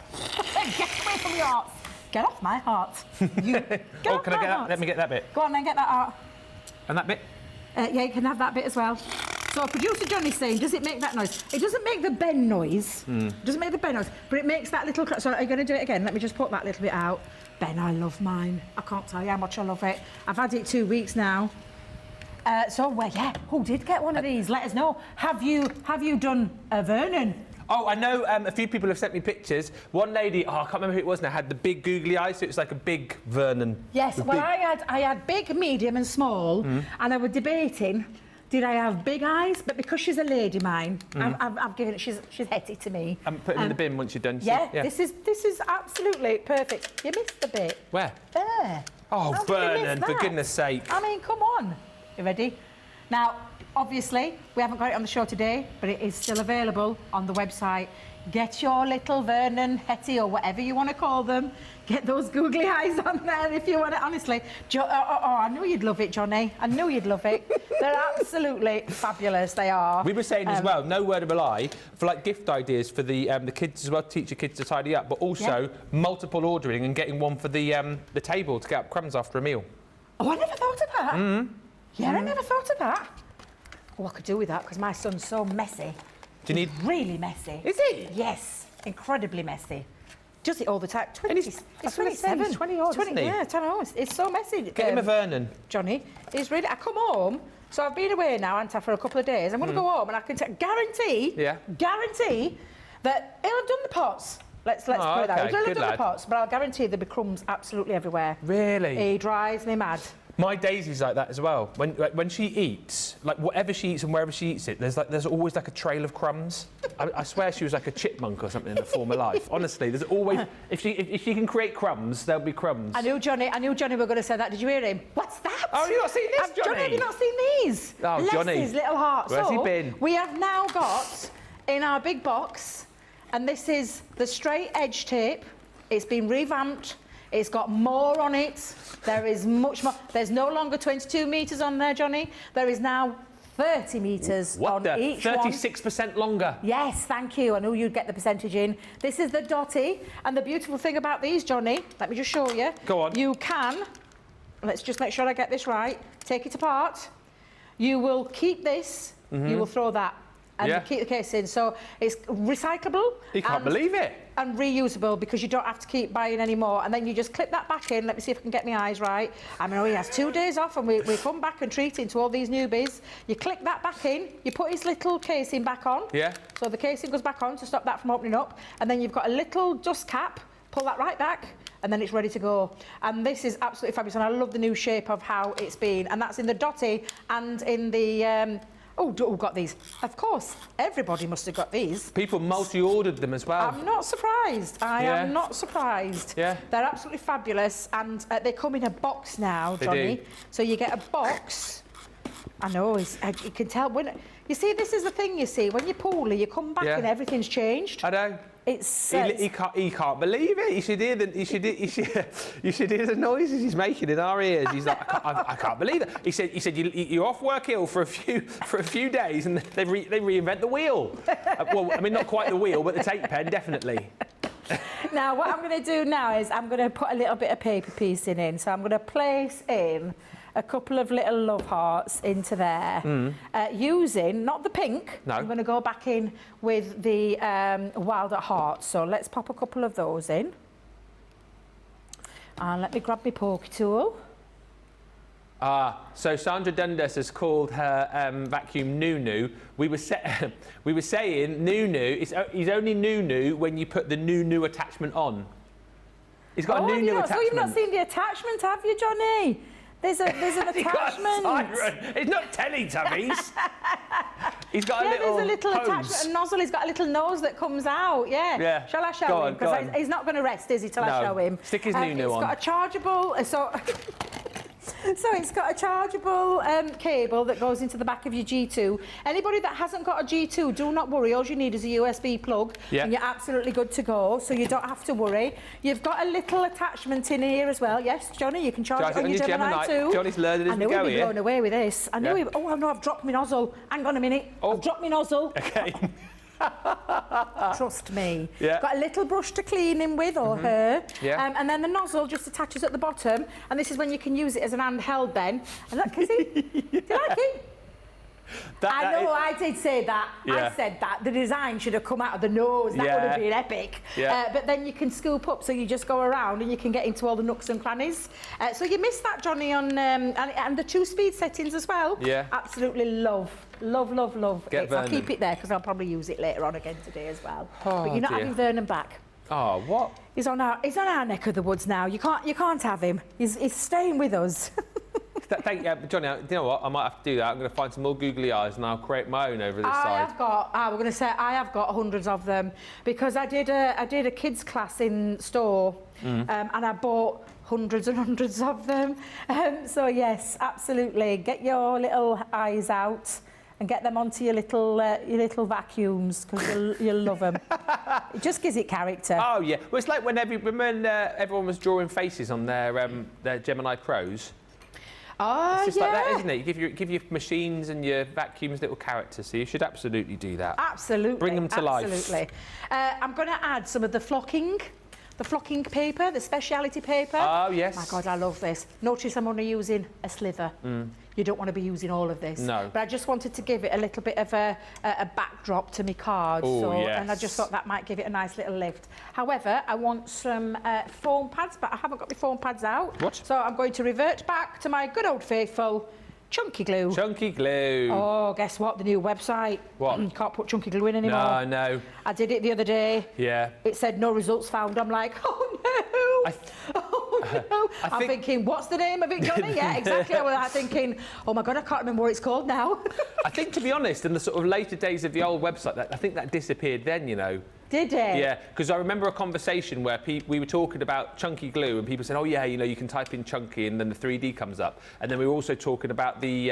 Get away from the hearts. Get off my heart. Let me get that bit. Go on then, get that heart. And that bit? Yeah, you can have that bit as well. So producer Johnny's saying, does it make that noise? It doesn't make the bend noise. It doesn't make the bend noise, but it makes that little... So are you going to do it again? Let me just put that little bit out. Ben, I love mine. I can't tell you how much I love it. I've had it 2 weeks now. Who did get one of these? Let us know. Have you done a Vernon? Oh, I know a few people have sent me pictures. One lady, I can't remember who it was now, had the big googly eyes, so it's like a big Vernon. Yes, well, I had big, medium and small, and I was debating, did I have big eyes? But because she's a lady, mine, I've given it, she's hetty to me. And put them in the bin once you're done. Yeah, this is absolutely perfect. You missed the bit. Where? There. Oh, How did you miss Vernon, for that? goodness sake. I mean, come on. You ready? Now, obviously, we haven't got it on the show today, but it is still available on the website. Get your little Vernon, Hetty, or whatever you want to call them. Get those googly eyes on there if you want it, honestly. I knew you'd love it, Johnny. I knew you'd love it. They're absolutely fabulous, they are. We were saying as well, no word of a lie, for like gift ideas for the kids as well, teach your kids to tidy up, but also multiple ordering and getting one for the table to get up crumbs after a meal. Oh, I never thought of that. Yeah, I never thought of that. Oh, I could do with that because my son's so messy. Do you need... Really messy. Is he? Yes, incredibly messy. Does it all the time. He's 27. He's 20 odd, isn't he? Yeah, 10 hours. It's so messy. Get him a Vernon. Johnny, he's really... I come home, so I've been away now, haven't I, for a couple of days. I'm going to go home and I can guarantee that he'll have done the pots. Let's put it that way. He'll have done the pots, but I'll guarantee there'll be crumbs absolutely everywhere. Really? He drives me mad. My Daisy's like that as well. When she eats, like whatever she eats and wherever she eats it, there's always like a trail of crumbs. I swear she was like a chipmunk or something in a former life. Honestly, there's always if she can create crumbs, there'll be crumbs. I knew Johnny were going to say that. Did you hear him? What's that? Oh, you not seen this, Johnny? Johnny, have you not seen these? Oh, Bless Johnny. his little heart. Where's he been? We have now got in our big box, and this is the straight edge tape. It's been revamped. It's got more on it. There is much more. There's no longer 22 metres on there, Johnny. There is now 30 metres on each one. 36% longer. Yes, thank you. I knew you'd get the percentage in. This is the Dotty. And the beautiful thing about these, Johnny, let me just show you. Go on. You can, let's just make sure I get this right, take it apart. You will keep this, you will throw that. And keep the case in. So it's recyclable. You can't believe it. And reusable, because you don't have to keep buying any more. And then you just clip that back in. Let me see if I can get my eyes right. I mean, he has 2 days off, and we come back and treat him to all these newbies. You click that back in. You put his little casing back on. Yeah. So the casing goes back on to stop that from opening up. And then you've got a little dust cap. Pull that right back, and then it's ready to go. And this is absolutely fabulous. And I love the new shape of how it's been. And that's in the Dotty and in the... Oh, got these. Of course, everybody must have got these. People multi-ordered them as well. I'm not surprised. I am not surprised. Yeah. They're absolutely fabulous, and they come in a box now, Johnny. They do. So you get a box. I know, you can tell when... You see, this is the thing, you see. When you're poorly, you come back and everything's changed. I know. It's... He can't believe it. You should hear the noises he's making in our ears. He's like, I can't believe it. He said you're off work ill for a few days, and they reinvent the wheel. Well, I mean, not quite the wheel, but the tape pen definitely. Now, what I'm going to do now is I'm going to put a little bit of paper piecing in. So I'm going to place in a couple of little love hearts into there. Using, not the pink, No. I'm going to go back in with the Wild at Heart. So let's pop a couple of those in. And let me grab my pokey tool. So Sandra Dundas has called her vacuum Nunu. We were saying Nunu, he's only Nunu when you put the Nunu attachment on. He's got a Nunu attachment. So you've not seen the attachment, have you, Johnny? There's an attachment. It's not Teletubbies. He's got a little there's a little hose. attachment, a nozzle. He's got a little nose that comes out. Yeah. Shall I show him? Because he's not going to rest, is he, till I show him? Stick his Nunu on. It's got a chargeable. So it's got a chargeable cable that goes into the back of your G2. Anybody that hasn't got a G2, do not worry. All you need is a USB plug, and you're absolutely good to go. So you don't have to worry. You've got a little attachment in here as well. Yes, Johnny, you can charge it on your Gemini too. Johnny's learning as we go here. I knew he'd be blown away with this. I knew Oh, no, I've dropped my nozzle. Hang on a minute. I've dropped my nozzle. Okay. Trust me. Yeah. Got a little brush to clean him with, or her. Yeah. And then the nozzle just attaches at the bottom, and this is when you can use it as an handheld then. And look, can see? Do you like it? I did say that. Yeah. I said that. The design should have come out of the nose. That would have been epic. Yeah. But then you can scoop up, so you just go around and you can get into all the nooks and crannies. So you missed that, Johnny, on and the 2-speed settings as well. Yeah. Absolutely love. Love. Get I'll keep it there because I'll probably use it later on again today as well. Oh, but you're not having Vernon back. Oh, what? He's on our neck of the woods now. You can't have him. He's staying with us. Thank you, Johnny. You know what? I might have to do that. I'm going to find some more googly eyes and I'll create my own over this side. I have got hundreds of them because I did a kids class in store and I bought hundreds and hundreds of them. So yes, absolutely. Get your little eyes out and get them onto your little vacuums because you'll love them. It just gives it character. Oh yeah. Well, it's like when everyone was drawing faces on their Gemini Pros. Oh, it's just like that, isn't it? You give your machines and your vacuums little characters, so you should absolutely do that. Absolutely. Bring them to life. Absolutely. I'm going to add some of the flocking paper, the speciality paper. Oh, yes. My God, I love this. Notice I'm only using a sliver. You don't want to be using all of this. No. But I just wanted to give it a little bit of a backdrop to my card. Oh, yes. And I just thought that might give it a nice little lift. However, I want some foam pads, but I haven't got my foam pads out. What? So I'm going to revert back to my good old faithful chunky glue. Chunky glue. Oh, guess what? The new website. What? Can't put chunky glue in anymore. No. I did it the other day. Yeah. It said no results found. I'm like, oh no. I'm thinking, what's the name of it, Johnny? Yeah, exactly. I was thinking, oh my God, I can't remember what it's called now. I think, to be honest, in the sort of later days of the old website, I think that disappeared then, you know. Did it? Yeah, because I remember a conversation where we were talking about chunky glue and people said, oh yeah, you know, you can type in chunky and then the 3D comes up. And then we were also talking about the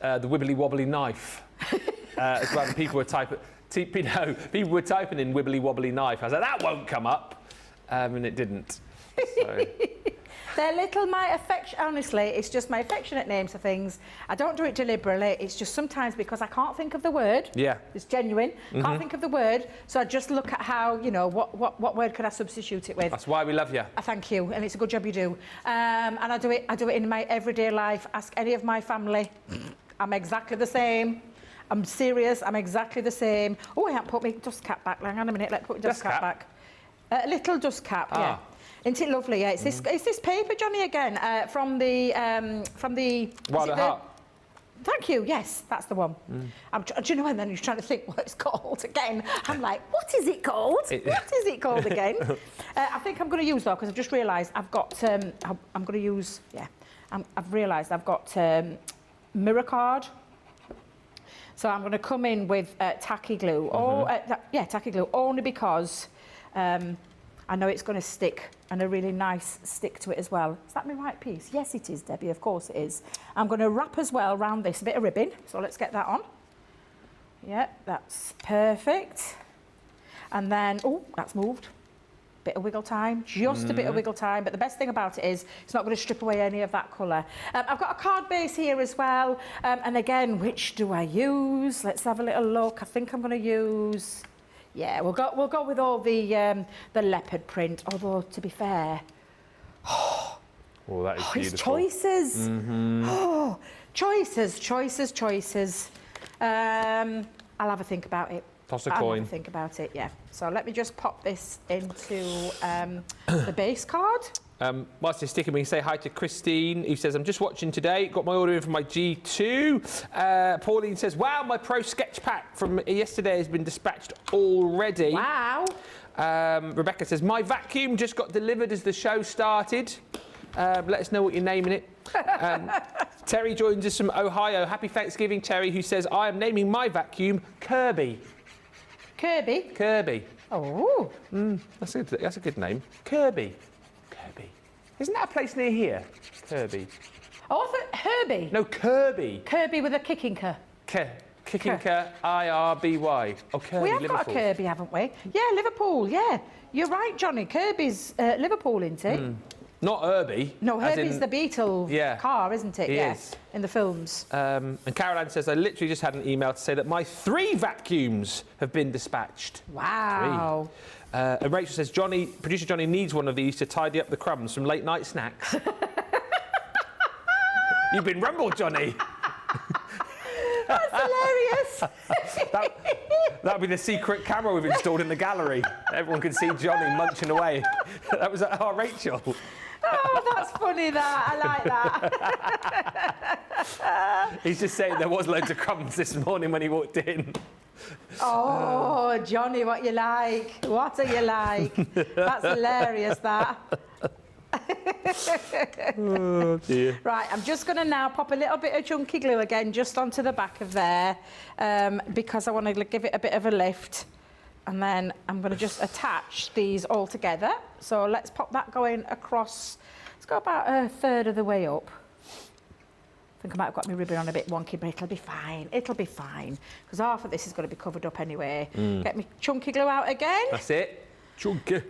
wibbly wobbly knife as well. People were typing in wibbly wobbly knife. I was like, that won't come up. And it didn't. So. They're honestly, it's just my affectionate names for things. I don't do it deliberately. It's just sometimes because I can't think of the word. Yeah. It's genuine. Can't think of the word. So I just look at how, you know, what word could I substitute it with. That's why we love you. Thank you. And it's a good job you do. And I do it in my everyday life. Ask any of my family. I'm exactly the same. I'm serious. I'm exactly the same. Oh, I haven't put my dust cap back. Hang on a minute. Let's put my dust cap back. A little dust cap, yeah. Isn't it lovely? Yeah, it's this paper, Johnny, again, from the Wild at Heart. Thank you. Yes, that's the one. Do you know? And then you're trying to think what it's called again. I'm like, what is it called? What is it called again? I think I'm going to use though because I've just realised I've got. I'm going to use. Yeah, I've realised I've got mirror card. So I'm going to come in with tacky glue. Tacky glue only because. I know it's going to stick and a really nice stick to it as well. Is that my right piece? Yes, it is, Debbie. Of course it is. I'm going to wrap as well around this, a bit of ribbon. So let's get that on. Yeah, that's perfect. And then, oh, that's moved. Bit of wiggle time, just a bit of wiggle time. But the best thing about it is it's not going to strip away any of that colour. I've got a card base here as well. And again, which do I use? Let's have a little look. I think I'm going to use... Yeah, we'll go with all the leopard print. Although, to be fair, Oh, that is It's beautiful. choices. Oh, choices. I'll have a think about it. Toss a I'll coin. have a think about it, yeah. So let me just pop this into the base card. Whilst you're sticking, we can say hi to Christine, who says, I'm just watching today, got my order in for my G2. Pauline says, wow, my Pro Sketch Pack from yesterday has been dispatched already. Wow. Rebecca says, my vacuum just got delivered as the show started. Let us know what you're naming it. Terry joins us from Ohio. Happy Thanksgiving, Terry, who says, I am naming my vacuum Kirby. Kirby? Kirby. Oh. That's a good name. Kirby. Isn't that a place near here? Kirby. Oh, I thought Herbie. No, Kirby. Kirby with a kicking K. Kicking I-R-B-Y. Oh, Kirby, We have Liverpool. got a Kirby, haven't we? Yeah, Liverpool, yeah. You're right, Johnny. Kirby's Liverpool, isn't it? Not Herbie. No, as Herbie's in- the Beetle car, isn't it? He Yeah, is. in the films. And Caroline says, I literally just had an email to say that my 3 vacuums have been dispatched. Wow. And Rachel says, producer Johnny needs one of these to tidy up the crumbs from late night snacks. You've been rumbled, Johnny. That's hilarious. That'll be the secret camera we've installed in the gallery. Everyone can see Johnny munching away. That was our Rachel. Oh, that's funny, that. I like that. He's just saying there was loads of crumbs this morning when he walked in. Oh, Johnny, what you like? What are you like? That's hilarious, that. Oh, dear. Right, I'm just going to now pop a little bit of chunky glue again just onto the back of there because I want to give it a bit of a lift. And then I'm going to just attach these all together. So let's pop that going across. Let's go about a third of the way up. I think I might have got my ribbon on a bit wonky, but it'll be fine. It'll be fine. Because half of this is going to be covered up anyway. Get my chunky glue out again. That's it. Chunky.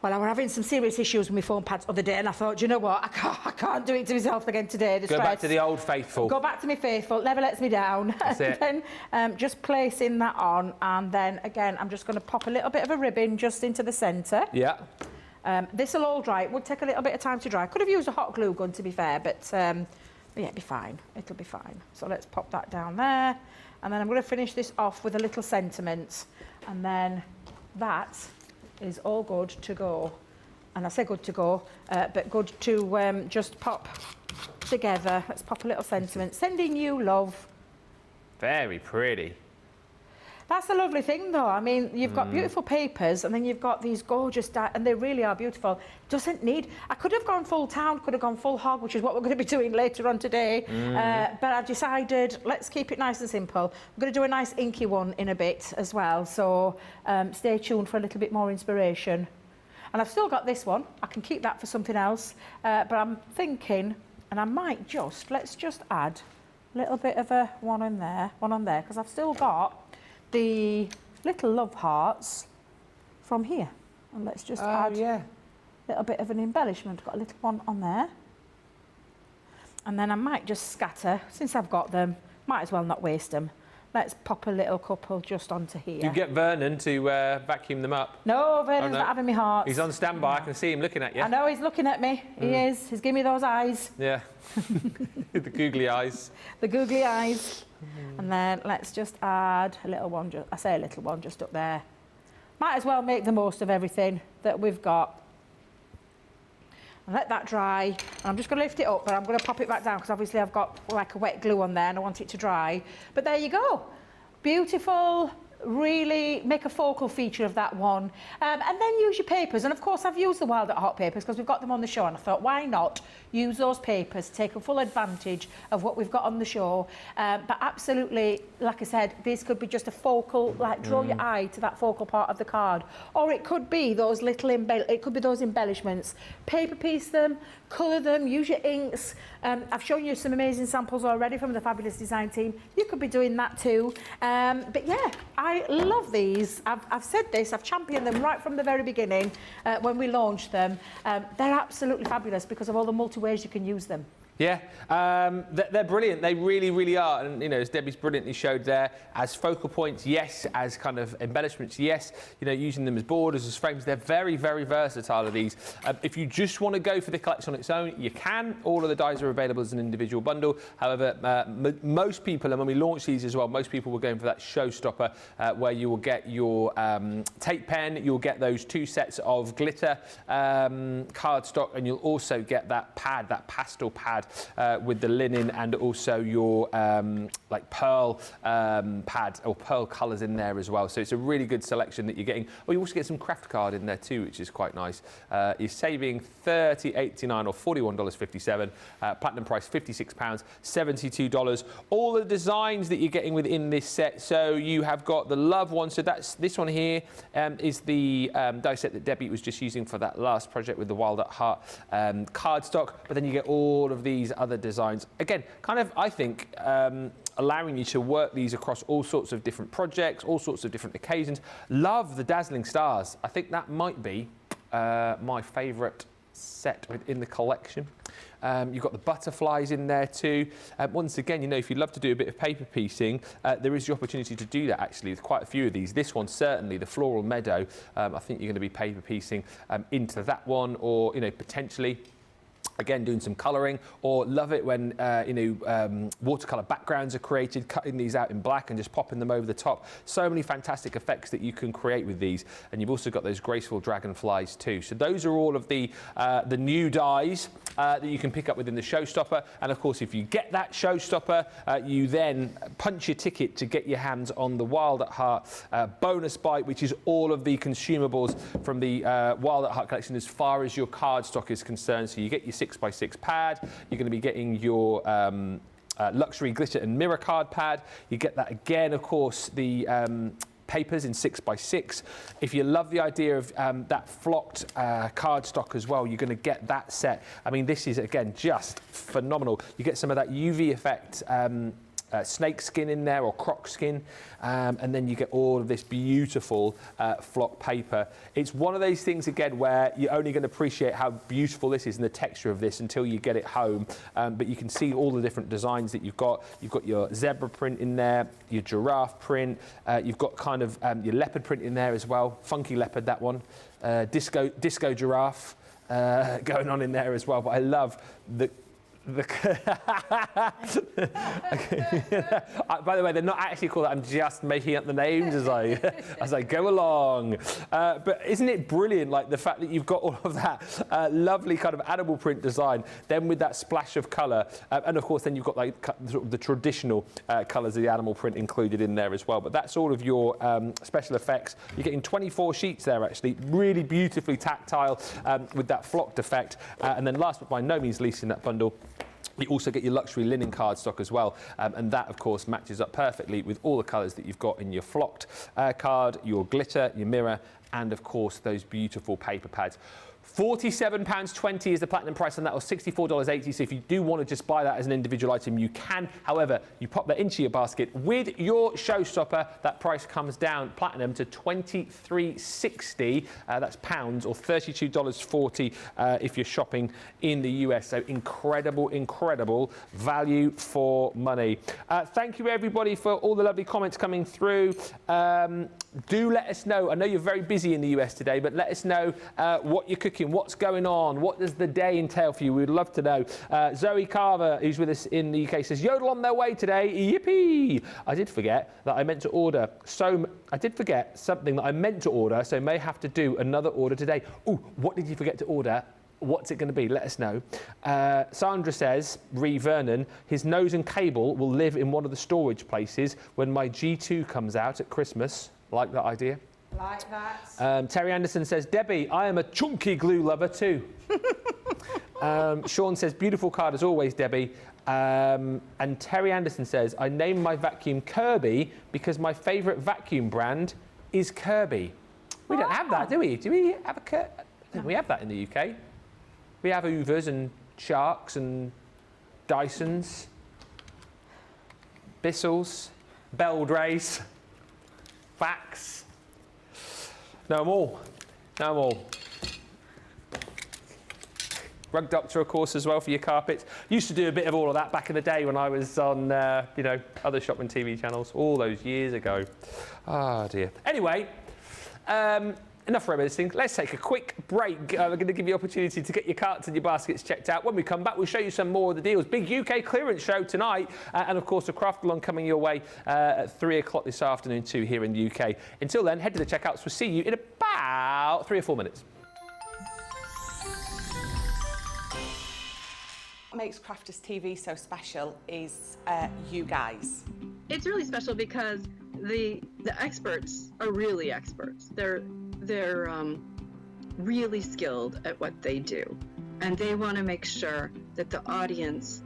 Well, I was having some serious issues with my foam pads the other day, and I thought, do you know what? I can't do it to myself again today. Go back to the old faithful. Go back to me faithful. Never lets me down. That's it. And then just placing that on, and then again, I'm just going to pop a little bit of a ribbon just into the centre. Yeah. This will all dry. It would take a little bit of time to dry. Could have used a hot glue gun, to be fair, but yeah, it'll be fine. It'll be fine. So let's pop that down there, and then I'm going to finish this off with a little sentiment, and then that is all good to go. And I say good to go, but good to just pop together. Let's pop a little sentiment. Sending you love. Very pretty. That's the lovely thing, though. I mean, you've got beautiful papers, and then you've got these gorgeous, and they really are beautiful. Doesn't need. I could have gone full town, could have gone full hog, which is what we're going to be doing later on today. But I decided, let's keep it nice and simple. I'm going to do a nice inky one in a bit as well. So stay tuned for a little bit more inspiration. And I've still got this one. I can keep that for something else. But I'm thinking, and I might let's just add a little bit of a one on there, because I've still got the little love hearts from here. And let's just add a little bit of an embellishment. Got a little one on there. And then I might just scatter, since I've got them, might as well not waste them. Let's pop a little couple just onto here. You get Vernon to vacuum them up. No, Vernon's not having me hearts. He's on standby. I can see him looking at you. I know, he's looking at me. He is. He's giving me those eyes. Yeah. The googly eyes. The googly eyes. And then let's just add a little one. I say a little one just up there. Might as well make the most of everything that we've got. And let that dry. And I'm just going to lift it up, but I'm going to pop it back down because obviously I've got like a wet glue on there and I want it to dry. But there you go. Beautiful. Really make a focal feature of that one. And then use your papers. And of course, I've used the Wild at Hot papers because we've got them on the show. And I thought, why not use those papers, take a full advantage of what we've got on the show. But absolutely, like I said, this could be just a focal, like draw your eye to that focal part of the card. Or it could be those little, those embellishments. Paper piece them, colour them, use your inks. I've shown you some amazing samples already from the fabulous design team. You could be doing that too. But yeah, I love these. I've said this, I've championed them right from the very beginning when we launched them. They're absolutely fabulous because of all the multi ways you can use them. Yeah, they're brilliant. They really, really are. And, you know, as Debbie's brilliantly showed there, as focal points, yes. As kind of embellishments, yes. You know, using them as borders, as frames, they're very, very versatile of these. If you just want to go for the collection on its own, you can. All of the dies are available as an individual bundle. However, most people, and when we launch these as well, most people were going for that showstopper where you will get your tape pen, you'll get those 2 sets of glitter cardstock, and you'll also get that pad, that pastel pad with the linen, and also your like pearl pad or pearl colours in there as well. So it's a really good selection that you're getting. Oh, you also get some craft card in there too, which is quite nice. You're saving $30.89 or $41.57. Platinum price £56, $72. All the designs that you're getting within this set. So you have got the Love one. So that's this one here is the die set that Debbie was just using for that last project with the Wild at Heart cardstock. But then you get all of these other designs. Again, kind of, I think, allowing you to work these across all sorts of different projects, all sorts of different occasions. Love the Dazzling Stars. I think that might be my favourite set within the collection. You've got the butterflies in there too. Once again, you know, if you'd love to do a bit of paper piecing, there is the opportunity to do that actually with quite a few of these. This one certainly, the Floral Meadow, I think you're going to be paper piecing into that one, or, you know, potentially again doing some colouring, or love it when watercolour backgrounds are created, cutting these out in black and just popping them over the top. So many fantastic effects that you can create with these, and you've also got those graceful dragonflies too. So those are all of the new dies that you can pick up within the showstopper. And of course, if you get that showstopper, you then punch your ticket to get your hands on the Wild at Heart bonus bite, which is all of the consumables from the Wild at Heart collection as far as your cardstock is concerned. So you get your 6x6 pad, you're going to be getting your luxury glitter and mirror card pad. You get that again, of course, the papers in 6x6. If you love the idea of that flocked cardstock as well, you're going to get that set. I mean, this is, again, just phenomenal. You get some of that UV effect snake skin in there, or croc skin, and then you get all of this beautiful flock paper. It's one of those things, again, where you're only going to appreciate how beautiful this is and the texture of this until you get it home. But you can see all the different designs that you've got. You've got your zebra print in there, your giraffe print, you've got kind of your leopard print in there as well. Funky leopard, that one. Disco giraffe going on in there as well. But I love the by the way, they're not actually called that. I'm just making up the names as I go along. But isn't it brilliant, like the fact that you've got all of that lovely kind of animal print design, then with that splash of colour, and of course then you've got like the traditional colours of the animal print included in there as well. But that's all of your special effects. You're getting 24 sheets there, actually, really beautifully tactile with that flocked effect. And then last but by no means least in that bundle, you also get your luxury linen cardstock as well, and that, of course, matches up perfectly with all the colours that you've got in your flocked card, your glitter, your mirror, and, of course, those beautiful paper pads. £47.20 is the platinum price on that, or $64.80. So if you do want to just buy that as an individual item, you can. However, you pop that into your basket with your showstopper, that price comes down platinum to $23.60. That's pounds, or $32.40 if you're shopping in the US. So incredible, incredible value for money. Thank you, everybody, for all the lovely comments coming through. Do let us know. I know you're very busy in the US today, but let us know what you're cooking, what's going on, what does the day entail for you. We'd love to know. Zoe Carver, who's with us in the UK, says Yodel on their way today. Yippee! I did forget that I meant to order. So I did forget something that I meant to order, so may have to do another order today. Ooh, what did you forget to order? What's it going to be? Let us know. Sandra says, Ree Vernon, his nose and cable will live in one of the storage places when my G2 comes out at Christmas. Like that idea? Like that. Terry Anderson says, Debbie, I am a chunky glue lover too. Sean says, beautiful card as always, Debbie. And Terry Anderson says, I named my vacuum Kirby because my favourite vacuum brand is Kirby. We don't have that, do we? Do we have a Kirby? I think we have that in the UK. We have Hoovers and Sharks and Dysons, Bissell's, Beldrays, Fax. No more. No more. Rug Doctor, of course, as well for your carpets. Used to do a bit of all of that back in the day when I was on, you know, other Shopman TV channels all those years ago. Ah, dear. Anyway, enough reminiscing. Let's take a quick break. We're going to give you the opportunity to get your carts and your baskets checked out. When we come back, we'll show you some more of the deals. Big UK clearance show tonight, and of course a craft along coming your way at 3 o'clock this afternoon too here in the UK. Until then, head to the checkouts. We'll see you in about 3 or 4 minutes. What makes Crafters TV so special is you guys. It's really special because the experts are really experts. They're really skilled at what they do, and they want to make sure that the audience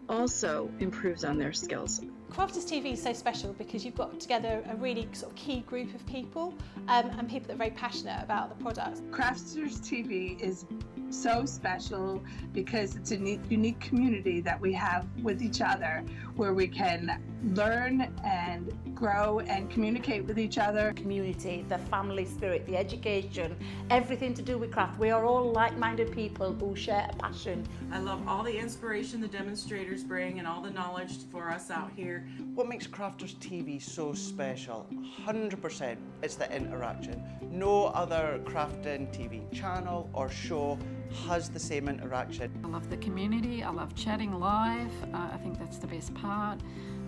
also improves on their skills. Crafters TV is so special because you've got together a really sort of key group of people and people that are very passionate about the products. Crafters TV is so special because it's a unique community that we have with each other where we can learn and grow and communicate with each other. Community, the family spirit, the education, everything to do with craft. We are all like-minded people who share a passion. I love all the inspiration the demonstrators bring and all the knowledge for us out here. What makes Crafters TV so special, 100%, it's the interaction. No other crafting TV channel or show has the same interaction. I love the community, I love chatting live, I think that's the best part.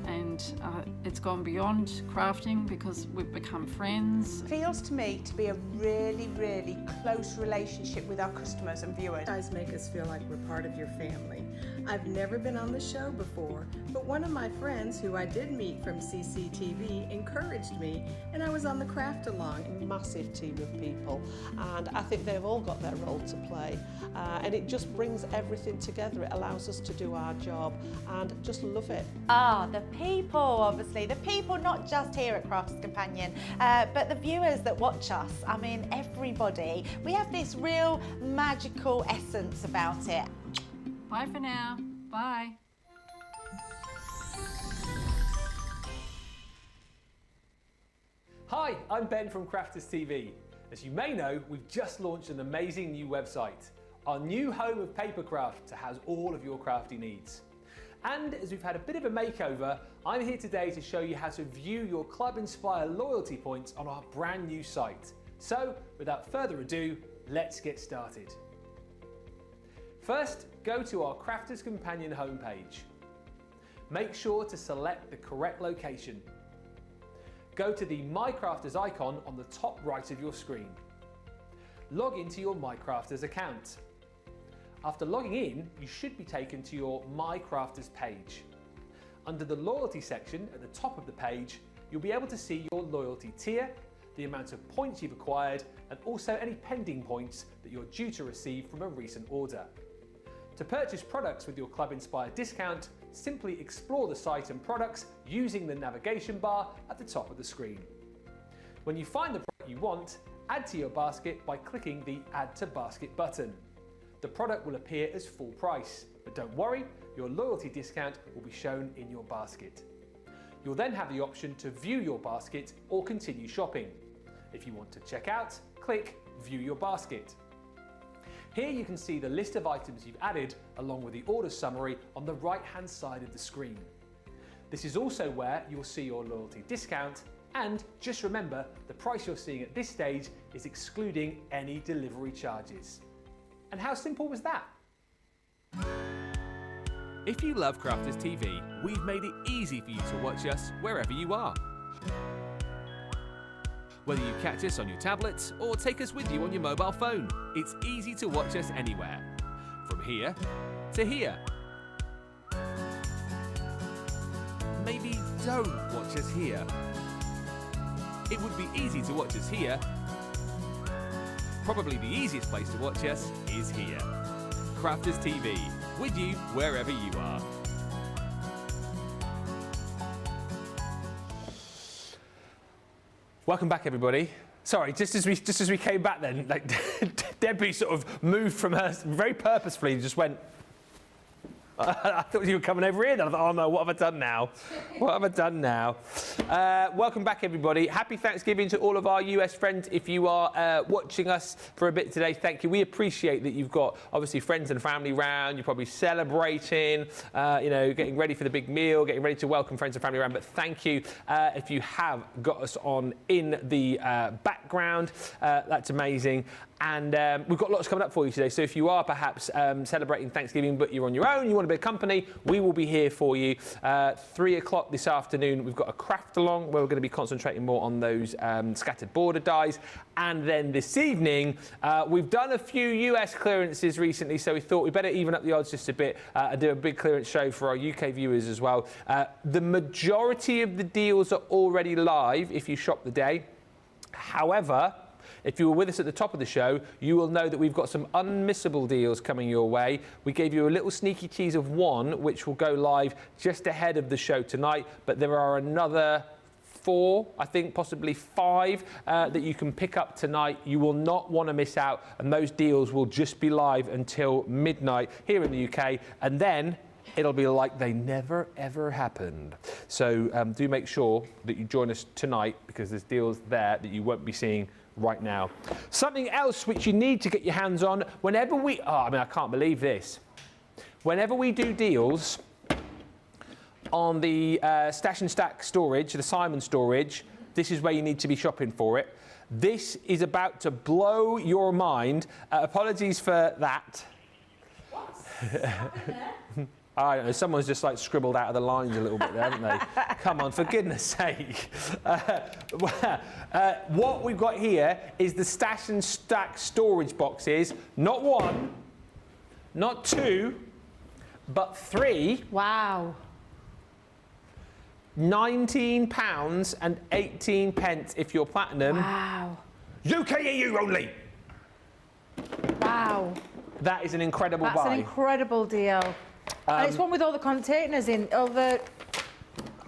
And it's gone beyond crafting because we've become friends. It feels to me to be a really, really close relationship with our customers and viewers. You guys make us feel like we're part of your family. I've never been on the show before, but one of my friends who I did meet from CCTV encouraged me, and I was on the craft along. Massive team of people, and I think they've all got their role to play, and it just brings everything together. It allows us to do our job and just love it. The people, obviously, the people not just here at Crafts Companion, but the viewers that watch us. I mean, everybody. We have this real magical essence about it. Bye for now. Bye. Hi, I'm Ben from Crafters TV. As you may know, we've just launched an amazing new website, our new home of papercraft to house all of your crafty needs. And as we've had a bit of a makeover, I'm here today to show you how to view your Club Inspire loyalty points on our brand new site. So, without further ado, let's get started. First, go to our Crafters Companion homepage. Make sure to select the correct location. Go to the My Crafters icon on the top right of your screen. Log into your My Crafters account. After logging in, you should be taken to your My Crafters page. Under the Loyalty section at the top of the page, you'll be able to see your loyalty tier, the amount of points you've acquired, and also any pending points that you're due to receive from a recent order. To purchase products with your Club Inspire discount, simply explore the site and products using the navigation bar at the top of the screen. When you find the product you want, add to your basket by clicking the Add to Basket button. The product will appear as full price, but don't worry, your loyalty discount will be shown in your basket. You'll then have the option to view your basket or continue shopping. If you want to check out, click View Your Basket. Here you can see the list of items you've added along with the order summary on the right-hand side of the screen. This is also where you'll see your loyalty discount, and just remember the price you're seeing at this stage is excluding any delivery charges. And how simple was that? If you love Crafters TV, we've made it easy for you to watch us wherever you are. Whether you catch us on your tablets or take us with you on your mobile phone, it's easy to watch us anywhere. From here to here. Maybe don't watch us here. It would be easy to watch us here. Probably the easiest place to watch us is here. Crafters TV, with you wherever you are. Welcome back, everybody. Sorry, just as we came back then, like Debbie sort of moved from her very purposefully and just went I thought you were coming over here. Then I thought, oh no, what have I done now? What have I done now? Welcome back, everybody. Happy Thanksgiving to all of our US friends. If you are watching us for a bit today, thank you. We appreciate that you've got, obviously, friends and family round. You're probably celebrating, you know, getting ready for the big meal, getting ready to welcome friends and family around. But thank you if you have got us on in the background. That's amazing. And we've got lots coming up for you today. So if you are perhaps celebrating Thanksgiving, but you're on your own, you want a bit of company, we will be here for you. 3 o'clock this afternoon, we've got a craft along where we're going to be concentrating more on those scattered border dies. And then this evening, we've done a few US clearances recently, so we thought we'd better even up the odds just a bit and do a big clearance show for our UK viewers as well. The majority of the deals are already live if you shop the day. However, if you were with us at the top of the show, you will know that we've got some unmissable deals coming your way. We gave you a little sneaky tease of one, which will go live just ahead of the show tonight, but there are another 4, I think possibly 5 that you can pick up tonight. You will not want to miss out, and those deals will just be live until midnight here in the UK, and then it'll be like they never ever happened. So do make sure that you join us tonight, because there's deals there that you won't be seeing right now. Something else which you need to get your hands on whenever we, I can't believe this. Whenever we do deals on the Stash and Stack storage, the Simon storage, this is where you need to be shopping for it. This is about to blow your mind. Apologies for that. I don't know, someone's just like scribbled out of the lines a little bit there, haven't they? Come on, for goodness sake. What we've got here is the Stash and Stack storage boxes. Not 1, not 2, but 3. Wow. £19.18 if you're platinum. Wow. UK EU only. Wow. That is an incredible buy. That's an incredible deal. And it's one with all the containers in, all the...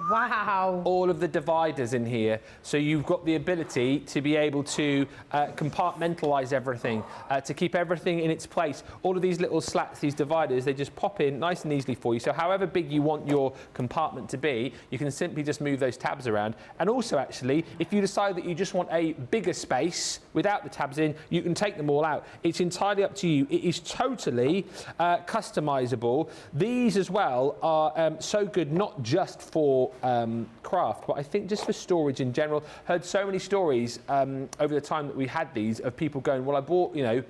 Wow. All of the dividers in here. So you've got the ability to be able to compartmentalise everything, to keep everything in its place. All of these little slats, these dividers, they just pop in nice and easily for you. So however big you want your compartment to be, you can simply just move those tabs around. And also, actually, if you decide that you just want a bigger space without the tabs in, you can take them all out. It's entirely up to you. It is totally customisable. These as well are so good, not just for craft, but I think just for storage in general. Heard so many stories over the time that we had these of people going, well, I bought, you know,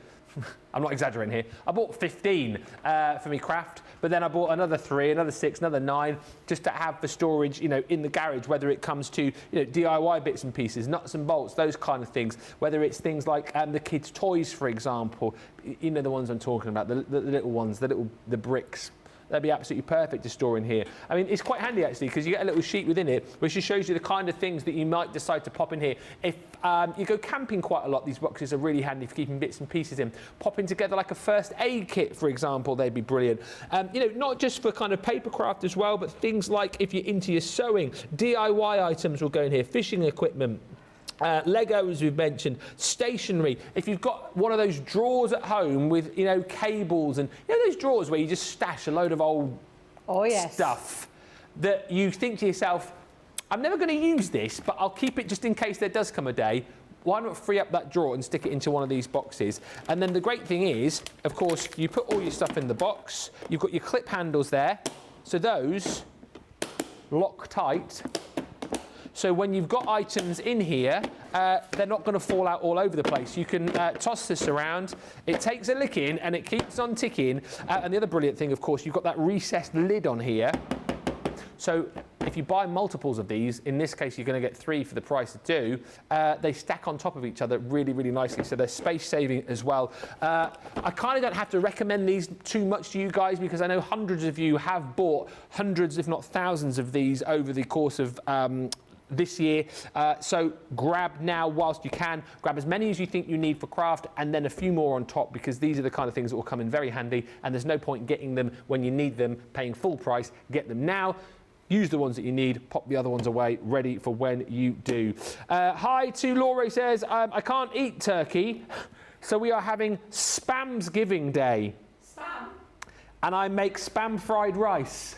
I'm not exaggerating here, I bought 15 for me craft, but then I bought another 3, another 6, another 9, just to have for storage, you know, in the garage, whether it comes to, you know, DIY bits and pieces, nuts and bolts, those kind of things, whether it's things like the kids' toys, for example, you know, the ones I'm talking about, the little ones, the bricks. That'd be absolutely perfect to store in here. I mean, it's quite handy, actually, because you get a little sheet within it, which just shows you the kind of things that you might decide to pop in here. If you go camping quite a lot, these boxes are really handy for keeping bits and pieces in. Popping together like a first aid kit, for example, they'd be brilliant. You know, not just for kind of paper craft as well, but things like if you're into your sewing, DIY items will go in here, fishing equipment. Lego, as we've mentioned, stationery. If you've got one of those drawers at home with, you know, cables and, you know, those drawers where you just stash a load of old stuff that you think to yourself, I'm never going to use this, but I'll keep it just in case there does come a day. Why not free up that drawer and stick it into one of these boxes? And then the great thing is, of course, you put all your stuff in the box. You've got your clip handles there. So those lock tight. So when you've got items in here, they're not going to fall out all over the place. You can toss this around. It takes a licking and it keeps on ticking. And the other brilliant thing, of course, you've got that recessed lid on here. So if you buy multiples of these, in this case, you're going to get 3 for the price of 2. They stack on top of each other really, really nicely. So they're space saving as well. I kind of don't have to recommend these too much to you guys, because I know hundreds of you have bought hundreds, if not thousands of these over the course of this year. So grab now whilst you can. Grab as many as you think you need for craft, and then a few more on top, because these are the kind of things that will come in very handy, and there's no point getting them when you need them, paying full price. Get them now. Use the ones that you need, pop the other ones away, ready for when you do. Hi to Laura, says, I can't eat turkey, so we are having Spam's Giving Day. Spam? And I make spam fried rice.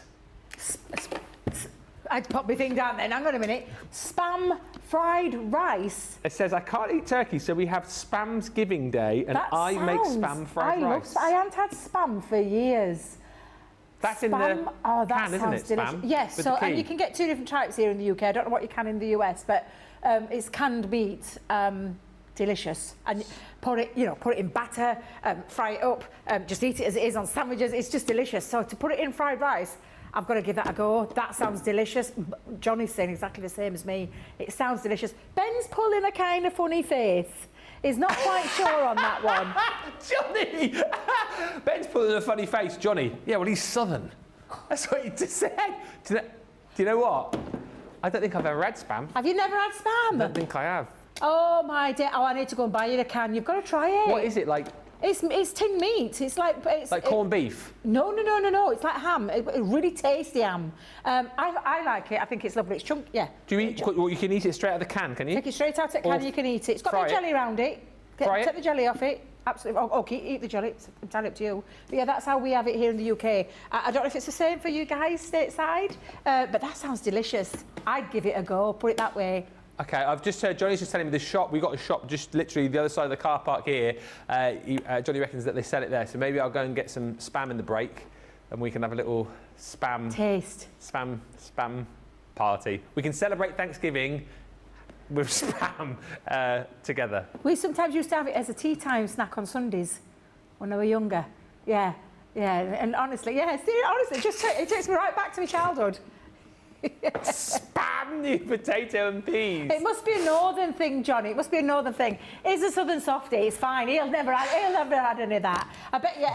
I'd pop my thing down then. Hang on a minute. Spam fried rice. It says I can't eat turkey, so we have Spam's Giving Day, and I make spam fried rice. I haven't had spam for years. That's in the can, isn't it? Spam. Yes. So and you can get 2 different types here in the UK. I don't know what you can in the US, but it's canned meat. Delicious, and put it in batter, fry it up, just eat it as it is on sandwiches. It's just delicious. So to put it in fried rice, I've got to give that a go. That sounds delicious. Johnny's saying exactly the same as me. It sounds delicious. Ben's pulling a kind of funny face. He's not quite sure on that one. Johnny! Ben's pulling a funny face. Johnny, yeah, well, he's Southern. That's what you just said. Do you know what? I don't think I've ever had spam. Have you never had spam? I don't think I have. Oh, my dear. Oh, I need to go and buy you a can. You've got to try it. What is it like? It's tinned meat. It's like corned beef. No. It's like ham. Really tasty ham. I like it. I think it's lovely. It's chunky. Yeah. Do you eat? Well, you can eat it straight out of the can, can you? Take it straight out of the can. You can eat it. It's got the jelly around it. Take the jelly off it. Absolutely. Okay, eat the jelly. It's entirely up to you. But yeah, that's how we have it here in the UK. I don't know if it's the same for you guys stateside, but that sounds delicious. I'd give it a go. Put it that way. Okay, I've just heard Johnny's just telling me the shop. We've got a shop just literally the other side of the car park here. Johnny reckons that they sell it there, so maybe I'll go and get some spam in the break, and we can have a little spam taste. Spam party. We can celebrate Thanksgiving with spam together. We sometimes used to have it as a tea time snack on Sundays when I was younger. Yeah, and honestly, it takes me right back to my childhood. Spam new potato and peas. It must be a northern thing, Johnny. It must be a northern thing. He's a southern softie. It's fine. He'll never had any of that. I bet you.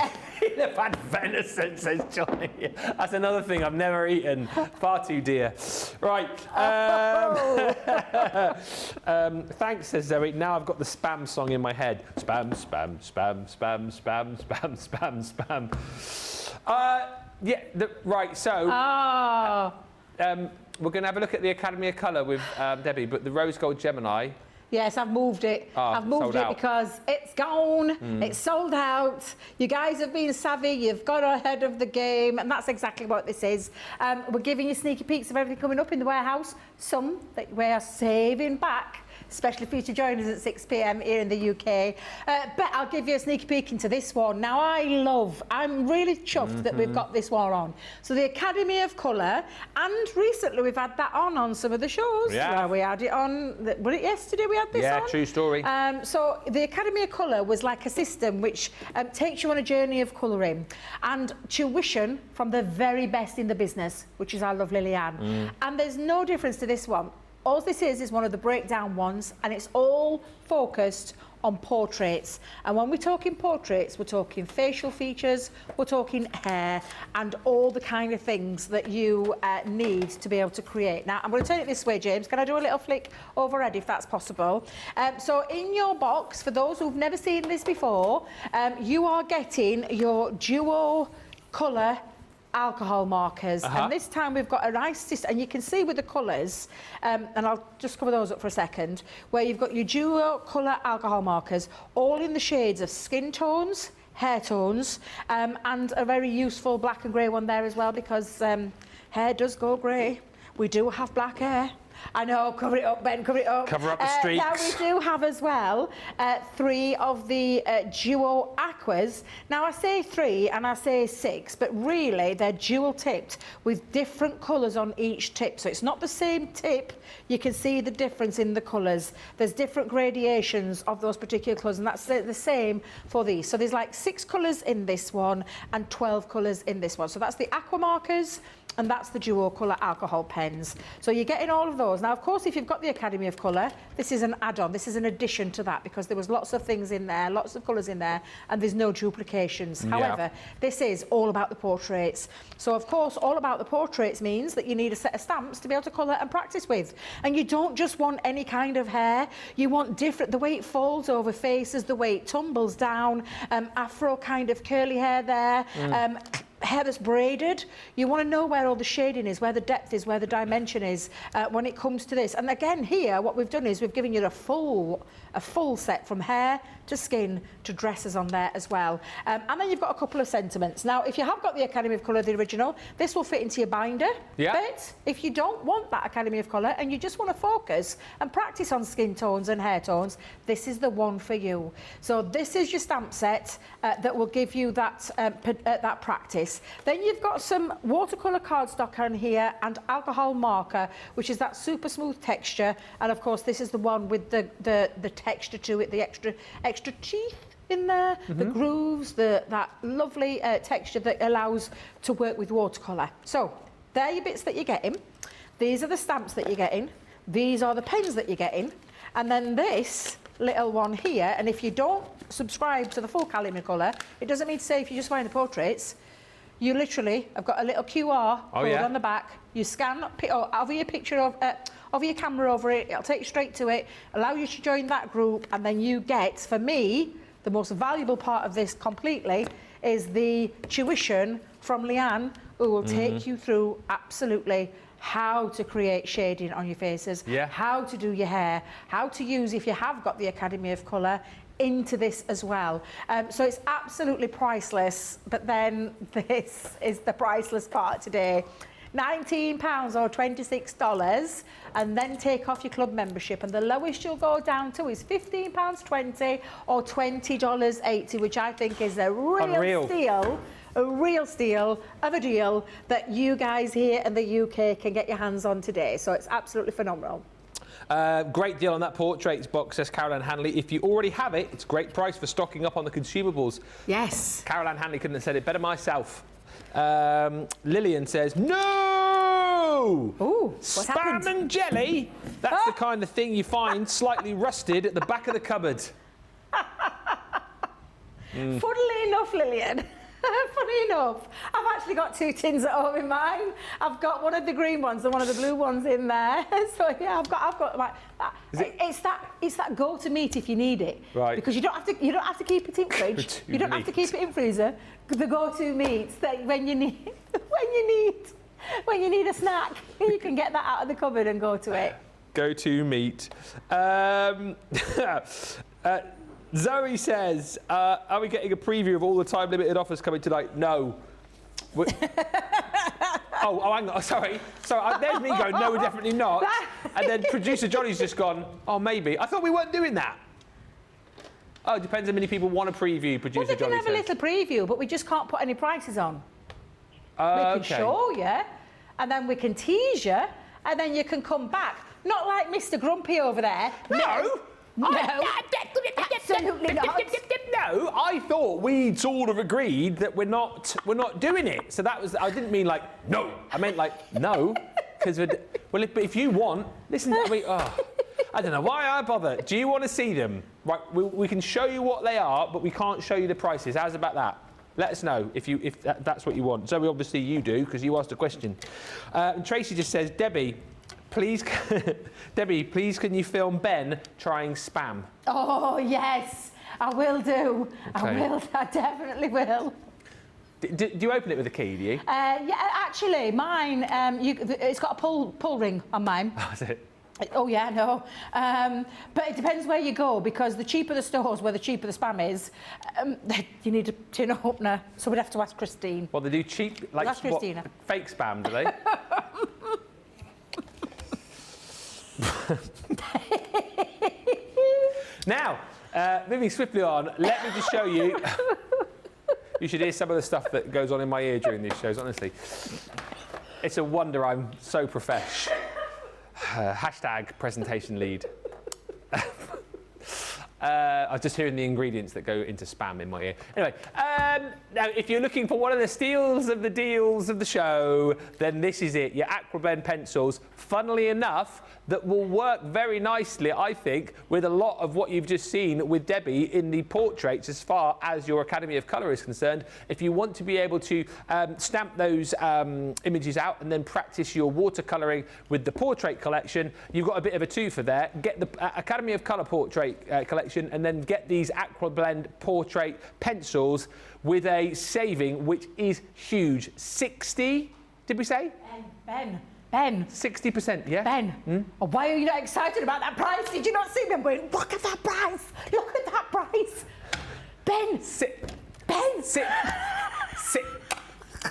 He'll have had venison, says Johnny. That's another thing I've never eaten. Far too dear. Right. Thanks, says Zoe. Now I've got the spam song in my head. Spam, spam, spam, spam, spam, spam, spam, spam. Right. So. We're going to have a look at the Academy of Colour with Debbie, but the Rose Gold Gemini. Yes, I've moved it. I've moved it because it's gone. It's sold out. You guys have been savvy. You've got ahead of the game, and that's exactly what this is. We're giving you sneaky peeks of everything coming up in the warehouse. Some that we are saving back, especially for you to join us at 6 p.m. here in the UK. But I'll give you a sneaky peek into this one. Now, I'm really chuffed that we've got this one on. So the Academy of Colour, and recently we've had that on some of the shows. Yeah. We had it on, was it yesterday we had this on? Yeah, true story. So the Academy of Colour was like a system which takes you on a journey of colouring and tuition from the very best in the business, which is our lovely Leanne. And there's no difference to this one. All this is one of the breakdown ones, and it's all focused on portraits. And when we're talking portraits, we're talking facial features, we're talking hair, and all the kind of things that you need to be able to create. Now, I'm going to turn it this way, James. Can I do a little flick overhead, if that's possible? So in your box, for those who've never seen this before, you are getting your duo colour alcohol markers, and this time we've got a nice system, and you can see with the colours, and I'll just cover those up for a second, where you've got your duo colour alcohol markers, all in the shades of skin tones, hair tones, and a very useful black and grey one there as well, because hair does go grey. We do have black hair. I know, cover it up, Ben, cover it up. Cover up the streaks. Now, we do have as well 3 of the duo aquas. Now, I say 3 and I say 6, but really they're dual tipped with different colours on each tip. So it's not the same tip. You can see the difference in the colours. There's different gradations of those particular colours, and that's the same for these. So there's like 6 colours in this one and 12 colours in this one. So that's the aqua markers, and that's the duo colour alcohol pens. So you're getting all of those. Now, of course, if you've got the Academy of Colour, this is an add-on, this is an addition to that, because there was lots of things in there, lots of colours in there, and there's no duplications. Yeah. However, this is all about the portraits. So, of course, all about the portraits means that you need a set of stamps to be able to colour and practice with. And you don't just want any kind of hair, you want different, the way it folds over faces, the way it tumbles down, afro kind of curly hair there, hair that's braided. You want to know where all the shading is, where the depth is, where the dimension is when it comes to this. And again, here, what we've done is we've given you a full set from hair to skin to dresses on there as well. And then you've got a couple of sentiments. Now, if you have got the Academy of Colour, the original, this will fit into your binder bit. If you don't want that Academy of Colour and you just want to focus and practice on skin tones and hair tones, this is the one for you. So this is your stamp set that will give you that, that practice. Then you've got some watercolour cardstock on here and alcohol marker, which is that super smooth texture. And of course, this is the one with the texture to it, the extra teeth in there, the grooves, that lovely texture that allows to work with watercolour. So they're your bits that you're getting. These are the stamps that you're getting. These are the pens that you're getting. And then this little one here, and if you don't subscribe to the full Academy of Colour, it doesn't mean to say if you're just buying the portraits, you literally have got a little QR code on the back. You scan over your picture of your camera over it, it'll take you straight to it, allow you to join that group, and then you get, for me, the most valuable part of this completely is the tuition from Leanne, who will take you through absolutely how to create shading on your faces, how to do your hair, how to use, if you have got the Academy of Colour, into this as well. So it's absolutely priceless, but then this is the priceless part today. £19 or $26, and then take off your club membership, and the lowest you'll go down to is £15.20 or $20.80, which I think is a real steal of a deal that you guys here in the UK can get your hands on today. So it's absolutely phenomenal. Great deal on that portraits box, says Caroline Hanley. If you already have it, it's a great price for stocking up on the consumables. Yes. Caroline Hanley couldn't have said it better myself. Lillian says, no! Ooh, Spam and jelly? That's the kind of thing you find slightly rusted at the back of the cupboard. Funnily enough, Lillian, funny enough, I've actually got 2 tins at home in mine. I've got one of the green ones and one of the blue ones in there. So yeah, I've got my. It's that go-to meat if you need it, right? Because you don't have to keep it in fridge. You don't have to keep it in freezer. The go-to meats that when you need a snack, you can get that out of the cupboard and go to it. Go-to meat. Zoe says, are we getting a preview of all the time-limited offers coming tonight? No. Oh, hang on, sorry. There's me going, no, we're definitely not. And then producer Johnny's just gone, oh, maybe. I thought we weren't doing that. Oh, it depends how many people want a preview, producer Johnny says. Well, they can have a little preview, but we just can't put any prices on. We can show you, and then we can tease you, and then you can come back. Not like Mr. Grumpy over there. No. No, absolutely not. No, I thought we'd sort of agreed that we're not doing it. So that was, I didn't mean like no. I meant like no, because but if you want, listen. I don't know why I bother. Do you want to see them? Right, we can show you what they are, but we can't show you the prices. How's about that? Let us know if that's what you want. Zoe, obviously you do because you asked a question. And Tracy just says, Debbie, please, can you film Ben trying spam? Oh, yes, I will do. Okay. I definitely will. Do you open it with a key, do you? Yeah, actually, mine, it's got a pull ring on mine. Oh, is it? Oh, yeah, no. But it depends where you go, because the cheaper the stores, where the cheaper the spam is, you need a tin opener. So we'd have to ask Christine. Well, they do cheap, like Ask Christina. Fake spam, do they? Now, moving swiftly on, let me just show you. You should hear some of the stuff that goes on in my ear during these shows, honestly. It's a wonder I'm so profesh. Hashtag presentation lead. I was just hearing the ingredients that go into spam in my ear. Anyway, now if you're looking for one of the steals of the deals of the show, then this is it, your Aquablend pencils. Funnily enough, that will work very nicely, I think, with a lot of what you've just seen with Debbie in the portraits as far as your Academy of Colour is concerned. If you want to be able to stamp those images out and then practice your watercolouring with the portrait collection, you've got a bit of a twofer there. Get the Academy of Colour portrait collection and then get these Aquablend portrait pencils. with a saving which is huge. 60, did we say? Ben. 60%, yeah? Ben, why are you not excited about that price? Did you not see me? I'm going, look at that price. Look at that price. Ben. Ben.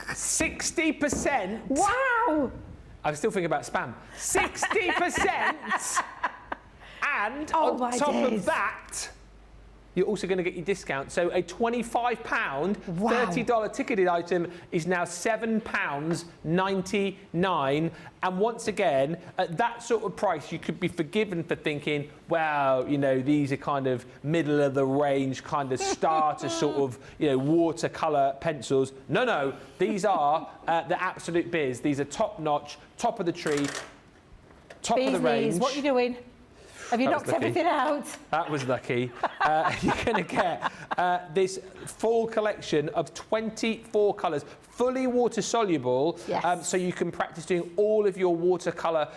60%. Wow. I'm still thinking about spam. 60%. And on top of that, you're also going to get your discount. So a £25, $30 ticketed item is now £7.99. And once again, at that sort of price, you could be forgiven for thinking, well, you know, these are kind of middle of the range, kind of starter sort of, you know, watercolour pencils. No, these are the absolute biz. These are top notch, top of the tree, top of the range. What are you doing? Have you knocked everything out? That was lucky. You're going to get this full collection of 24 colours, fully water soluble, so you can practice doing all of your watercolour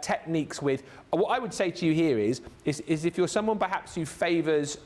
techniques with. What I would say to you here is if you're someone perhaps who favours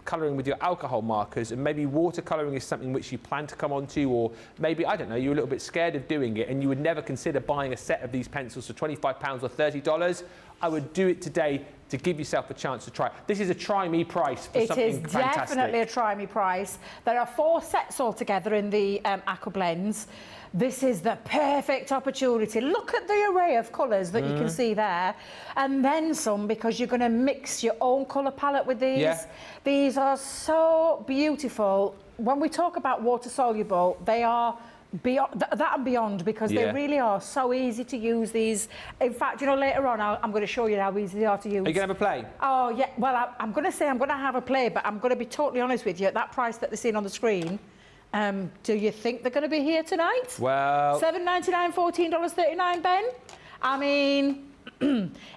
colouring with your alcohol markers, and maybe watercolouring is something which you plan to come onto, or maybe, I don't know, you're a little bit scared of doing it and you would never consider buying a set of these pencils for £25 or $30, I would do it today to give yourself a chance to try. This is a try me price for something fantastic. It is definitely a try me price. There are 4 sets altogether in the Aqua Blends. This is the perfect opportunity. Look at the array of colours that you can see there, and then some, because you're going to mix your own colour palette with these. Yeah. These are so beautiful. When we talk about water soluble, they are beyond that and beyond, because they really are so easy to use. These, in fact, you know, later on I'm going to show you how easy they are to use. Are you going to have a play? Oh yeah, well I'm going to say I'm going to have a play, but I'm going to be totally honest with you. At that price that they're seeing on the screen, do you think they're going to be here tonight? Well, $7.99, $14.39, Ben. I mean,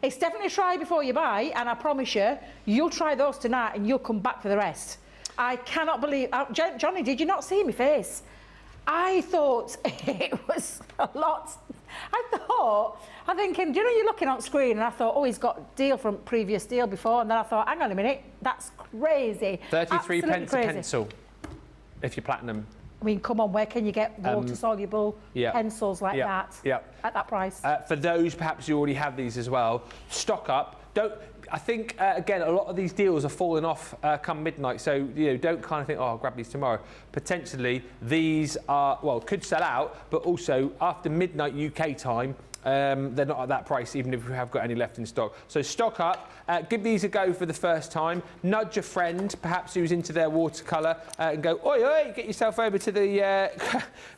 it's definitely a try before you buy, and I promise you, you'll try those tonight and you'll come back for the rest. I cannot believe, Johnny, did you not see my face? I thought it was a lot. I'm thinking, do you know, you're looking on screen, and I thought, oh, he's got deal from previous deal before, and then I thought, hang on a minute, that's crazy. 33 Absolutely pence crazy. a pencil, if you're platinum. I mean, come on, where can you get water-soluble pencils like that at that price? For those perhaps who already have these as well, stock up. I think, again, a lot of these deals are falling off come midnight, so, you know, don't kind of think, oh, I'll grab these tomorrow. Potentially, these are, well, could sell out, but also after midnight UK time, they're not at that price, even if we have got any left in stock. So stock up, give these a go for the first time, nudge a friend, perhaps who's into their watercolour, and go, oi, oi, get yourself over to the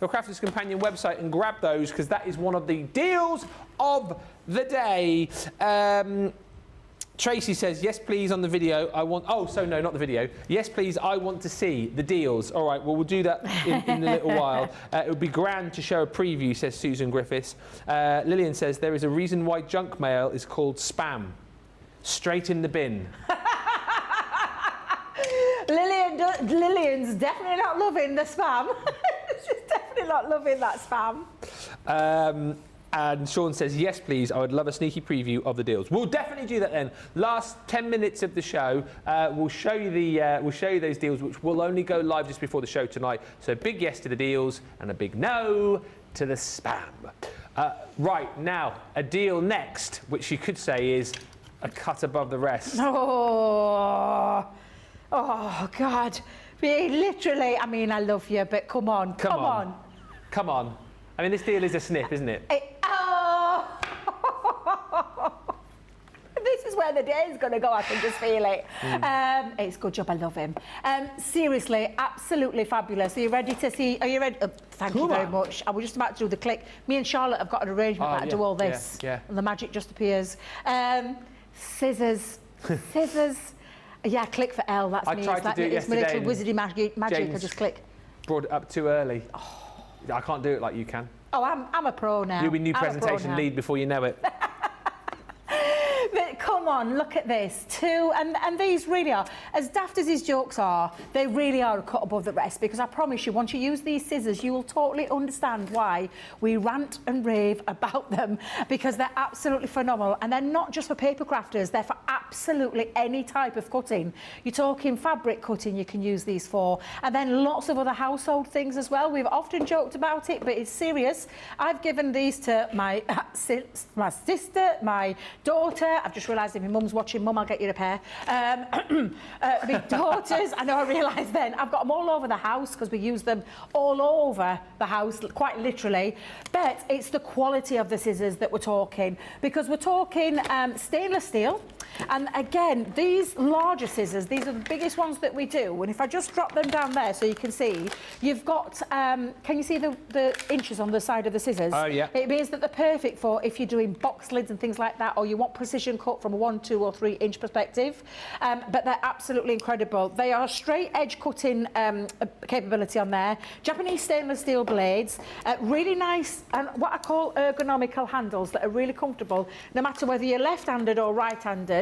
Crafter's Companion website and grab those, because that is one of the deals of the day. Tracy says, yes, please, on the video. I want... Oh, so no, not the video. Yes, please, I want to see the deals. All right, well, we'll do that in a little while. It would be grand to show a preview, says Susan Griffiths. Lillian says, there is a reason why junk mail is called spam. Straight in the bin. Lillian's definitely not loving the spam. She's definitely not loving that spam. And Sean says, yes, please, I would love a sneaky preview of the deals. We'll definitely do that then. Last 10 minutes of the show, we'll show you those deals, which will only go live just before the show tonight. So big yes to the deals and a big no to the spam. Right, now, a deal next, which you could say is a cut above the rest. Oh, God. Literally, I mean, I love you, but come on. Come on. I mean, this deal is a snip, isn't it? This is where the day is going to go, I can just feel it. It's a good job, I love him. Seriously, absolutely fabulous. Are you ready to see? Are you ready? Thank you very much. I was just about to do the click. Me and Charlotte have got an arrangement about to do all this. And the magic just appears. Scissors. Yeah, click for L, that's me. I tried to do it yesterday. It's my little wizardy magic. I just click. Brought it up too early. I can't do it like you can. Oh, I'm a pro now. You'll be new presentation lead before you know it. The colour Come on, look at this. 2, and these really are, as daft as his jokes are, they really are a cut above the rest, because I promise you, once you use these scissors, you will totally understand why we rant and rave about them, because they're absolutely phenomenal. And they're not just for paper crafters, they're for absolutely any type of cutting. You're talking fabric cutting, you can use these for, and then lots of other household things as well. We've often joked about it, but it's serious. I've given these to my sister, my daughter. I've just realised if my mum's watching, Mum, I'll get you a pair. My daughters, I know I realised then, I've got them all over the house because we use them all over the house, quite literally. But it's the quality of the scissors that we're talking, because we're talking stainless steel. And again, these larger scissors, these are the biggest ones that we do. And if I just drop them down there so you can see, you've got, can you see the inches on the side of the scissors? Oh, yeah. It means that they're perfect for if you're doing box lids and things like that, or you want precision cut from a 1, 2 or 3 inch perspective. But they're absolutely incredible. They are straight edge cutting capability on there. Japanese stainless steel blades, really nice, and what I call ergonomical handles that are really comfortable, no matter whether you're left-handed or right-handed.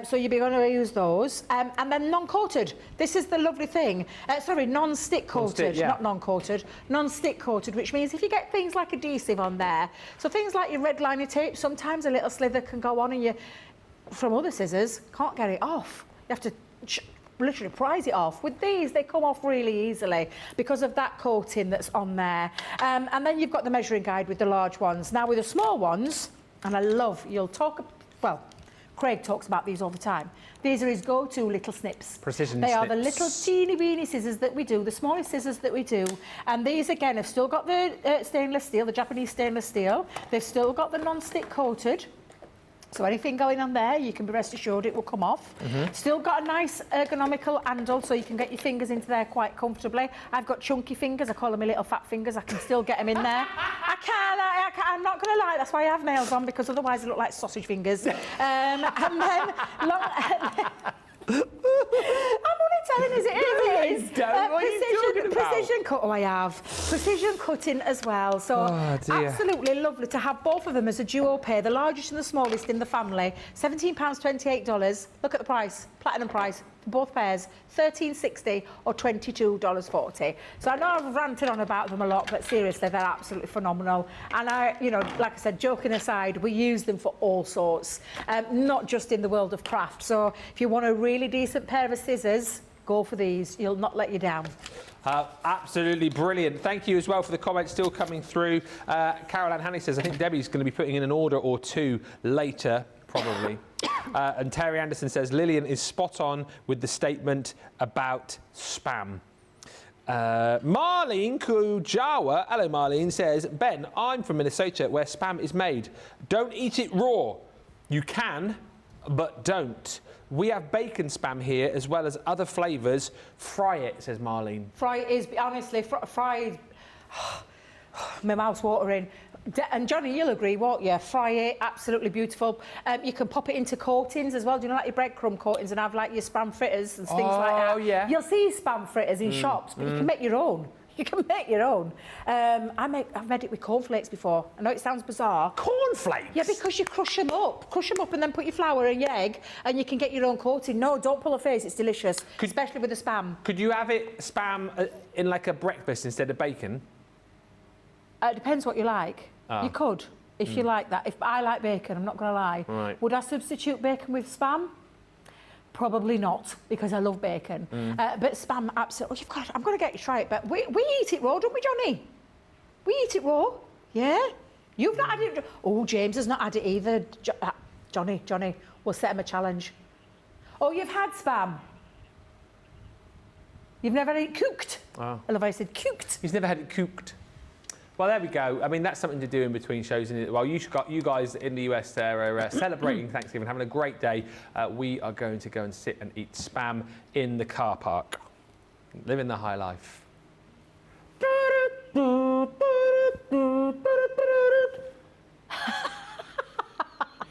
So you'll be going to use those. And then non-coated. This is the lovely thing. Sorry, non-stick coated, yeah. not non-coated. Non-stick coated, which means if you get things like adhesive on there, so things like your red liner tape, sometimes a little slither can go on and you, from other scissors, can't get it off. You have to literally prise it off. With these, they come off really easily because of that coating that's on there. And then you've got the measuring guide with the large ones. Now with the small ones, and I love, well, Craig talks about these all the time. These are his go-to little snips. Precision They snips. are the little teeny weeny scissors that we do, the smallest scissors that we do. And these, again, have still got the stainless steel, the Japanese stainless steel. They've still got the non-stick coated. So anything going on there, you can be rest assured it will come off. Still got a nice ergonomical handle, so you can get your fingers into there quite comfortably. I've got chunky fingers, I call them my little fat fingers. I can still get them in there. I can't, I'm not going to lie, that's why I have nails on, because otherwise they look like sausage fingers. And then I'm only telling us it is. Precision cut. Oh, I have precision cutting as well. So absolutely lovely to have both of them as a duo pair, the largest and the smallest in the family. £17.28. Look at the price, platinum price for both pairs. $13.60 or $22.40. So I know I've ranted on about them a lot, but seriously, they're absolutely phenomenal. And I, you know, like I said, joking aside, we use them for all sorts, not just in the world of craft. So if you want a really decent pair of scissors, go for these. You'll not let you down. Absolutely brilliant. Thank you as well for the comments still coming through. Carol Ann Hanley says, I think Debbie's going to be putting in an order or two later, probably. And Terry Anderson says, Lillian is spot on with the statement about spam. Marlene Kujawa, hello Marlene, says, Ben, I'm from Minnesota where spam is made. Don't eat it raw. You can, but don't. We have bacon spam here as well as other flavours. Fry it, says Marlene. Fry it is, honestly, fried. My mouth's watering. And Johnny, you'll agree, won't you? Fry it, absolutely beautiful. You can pop it into coatings as well. Do you know, like your breadcrumb coatings and have like your spam fritters and things like that? Oh, yeah. You'll see spam fritters in shops, but you can make your own. You can make your own. I've made it with cornflakes before. I know it sounds bizarre. Cornflakes? Yeah, because you crush them up. Crush them up and then put your flour and your egg and you can get your own coating. No, don't pull a face, it's delicious, especially with the spam. Could you have it spam in like a breakfast instead of bacon? It depends what you like. You could, if you like that. If I like bacon, I'm not going to lie. Right. Would I substitute bacon with spam? Probably not, because I love bacon. But spam, absolutely. I'm going to get you to try it. But we eat it raw, don't we, Johnny? We eat it raw. Yeah. You've not had it. Oh, James has not had it either. Johnny, we'll set him a challenge. Oh, you've had spam. You've never had it cooked. Oh. I love how I said cooked. He's never had it cooked. Well, there we go. I mean, that's something to do in between shows. While you guys in the US there are celebrating Thanksgiving, having a great day, we are going to go and sit and eat spam in the car park. Living the high life.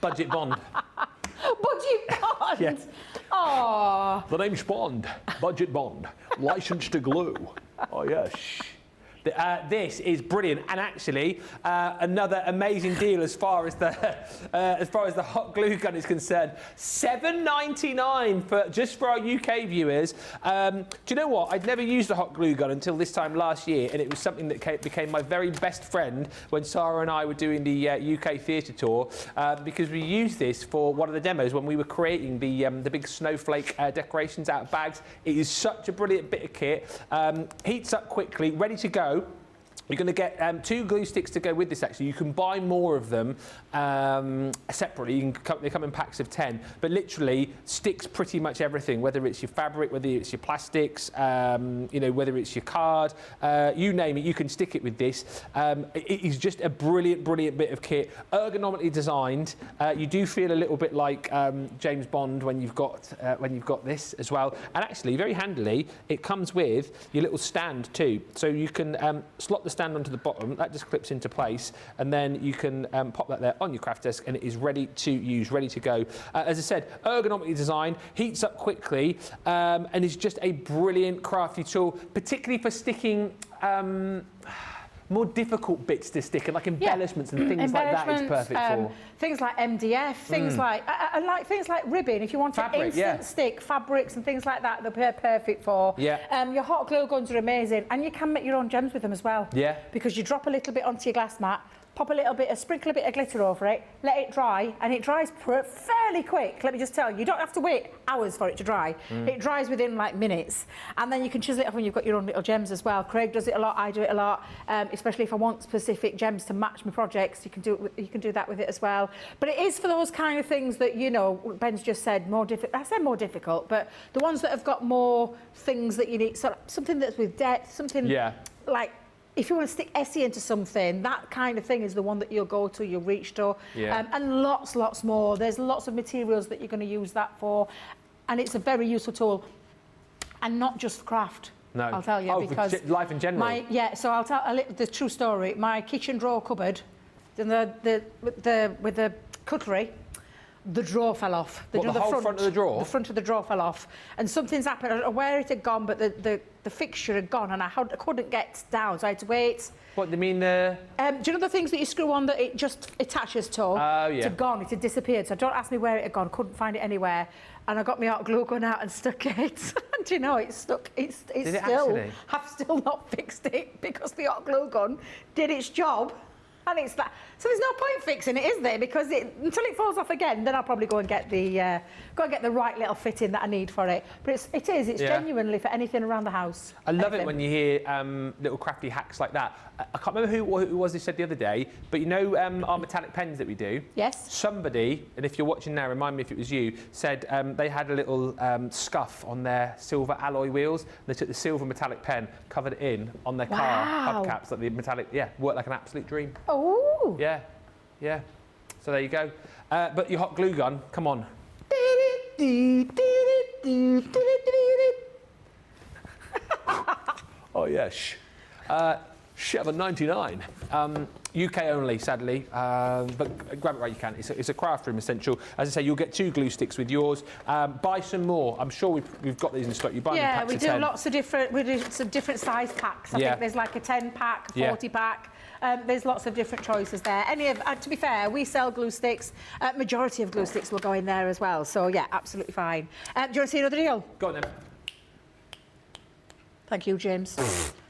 Budget Bond. Budget Bond? Yeah. Aww. The name's Bond. Budget Bond. Licensed to glue. Oh, yes. This is brilliant, and actually another amazing deal as far as the hot glue gun is concerned. $7.99 just for our UK viewers. Do you know what? I'd never used a hot glue gun until this time last year, and it was something that became my very best friend when Sarah and I were doing the UK theatre tour, because we used this for one of the demos when we were creating the big snowflake decorations out of bags. It is such a brilliant bit of kit. Heats up quickly, ready to go. You're going to get 2 glue sticks to go with this, actually. You can buy more of them separately. They come in packs of 10. But literally, sticks pretty much everything, whether it's your fabric, whether it's your plastics, whether it's your card, you name it, you can stick it with this. It is just a brilliant, brilliant bit of kit. Ergonomically designed. You do feel a little bit like James Bond when you've got this as well. And actually, very handily, it comes with your little stand too. So you can slot the stand onto the bottom, that just clips into place, and then you can pop that there on your craft desk, and it is ready to use, ready to go. As I said, ergonomically designed, heats up quickly, and is just a brilliant crafty tool, particularly for sticking more difficult bits to stick, and like embellishments and things like that. It's perfect for things like MDF, things like things like ribbon. If you want to instant stick fabrics and things like that, they're perfect for. Your hot glue guns are amazing, and you can make your own gems with them as well. Because you drop a little bit onto your glass mat, sprinkle a bit of glitter over it, let it dry, and it dries fairly quick. Let me just tell you, you don't have to wait hours for it to dry. It dries within like minutes, and then you can chisel it off when you've got your own little gems as well. Craig does it a lot, I do it a lot, especially if I want specific gems to match my projects. You can do that with it as well. But it is for those kind of things that, you know, Ben's just said more difficult. I said more difficult, but the ones that have got more things that you need, so something that's with depth, something like. If you want to stick Essie into something, that kind of thing is the one that you'll go to, you'll reach to. And lots more. There's lots of materials that you're going to use that for. And it's a very useful tool. And not just craft, I'll tell you. Because for life in general. So I'll tell the true story. My kitchen drawer cupboard, with the cutlery, the drawer fell off. The whole front of the drawer? The front of the drawer fell off. And something's happened. I don't know where it had gone, but the fixture had gone, and I couldn't get down, so I had to wait. What, do you mean the... do you know the things that you screw on that it just attaches to? Oh, yeah. It had gone, it had disappeared. So don't ask me where it had gone, couldn't find it anywhere. And I got my hot glue gun out and stuck it. And you know, it's stuck. It's Did it still... actually? I've still not fixed it because the hot glue gun did its job. And it's that. So there's no point fixing it, is there? Because until it falls off again, then I'll probably go and get the right little fitting that I need for it. But it's genuinely for anything around the house. I love it when you hear little crafty hacks like that. I can't remember who it was who said the other day, but you know our metallic pens that we do? Yes. Somebody, and if you're watching now, remind me if it was you, said they had a little scuff on their silver alloy wheels. They took the silver metallic pen, covered it in on their car hubcaps, like the metallic, worked like an absolute dream. Oh. Yeah. So there you go. But your hot glue gun, come on. Oh yeah, $7.99. UK only, sadly, but grab it right you can. It's a craft room essential. As I say, you'll get 2 glue sticks with yours. Buy some more. I'm sure we've got these in stock. You buy them in packs of 10. Yeah, we do lots of different. We do some different size packs. I think there's like a 10-pack, 40-pack. There's lots of different choices there. To be fair, we sell glue sticks. Majority of glue sticks will go in there as well. So yeah, absolutely fine. Do you want to see another deal? Go on then. Thank you, James.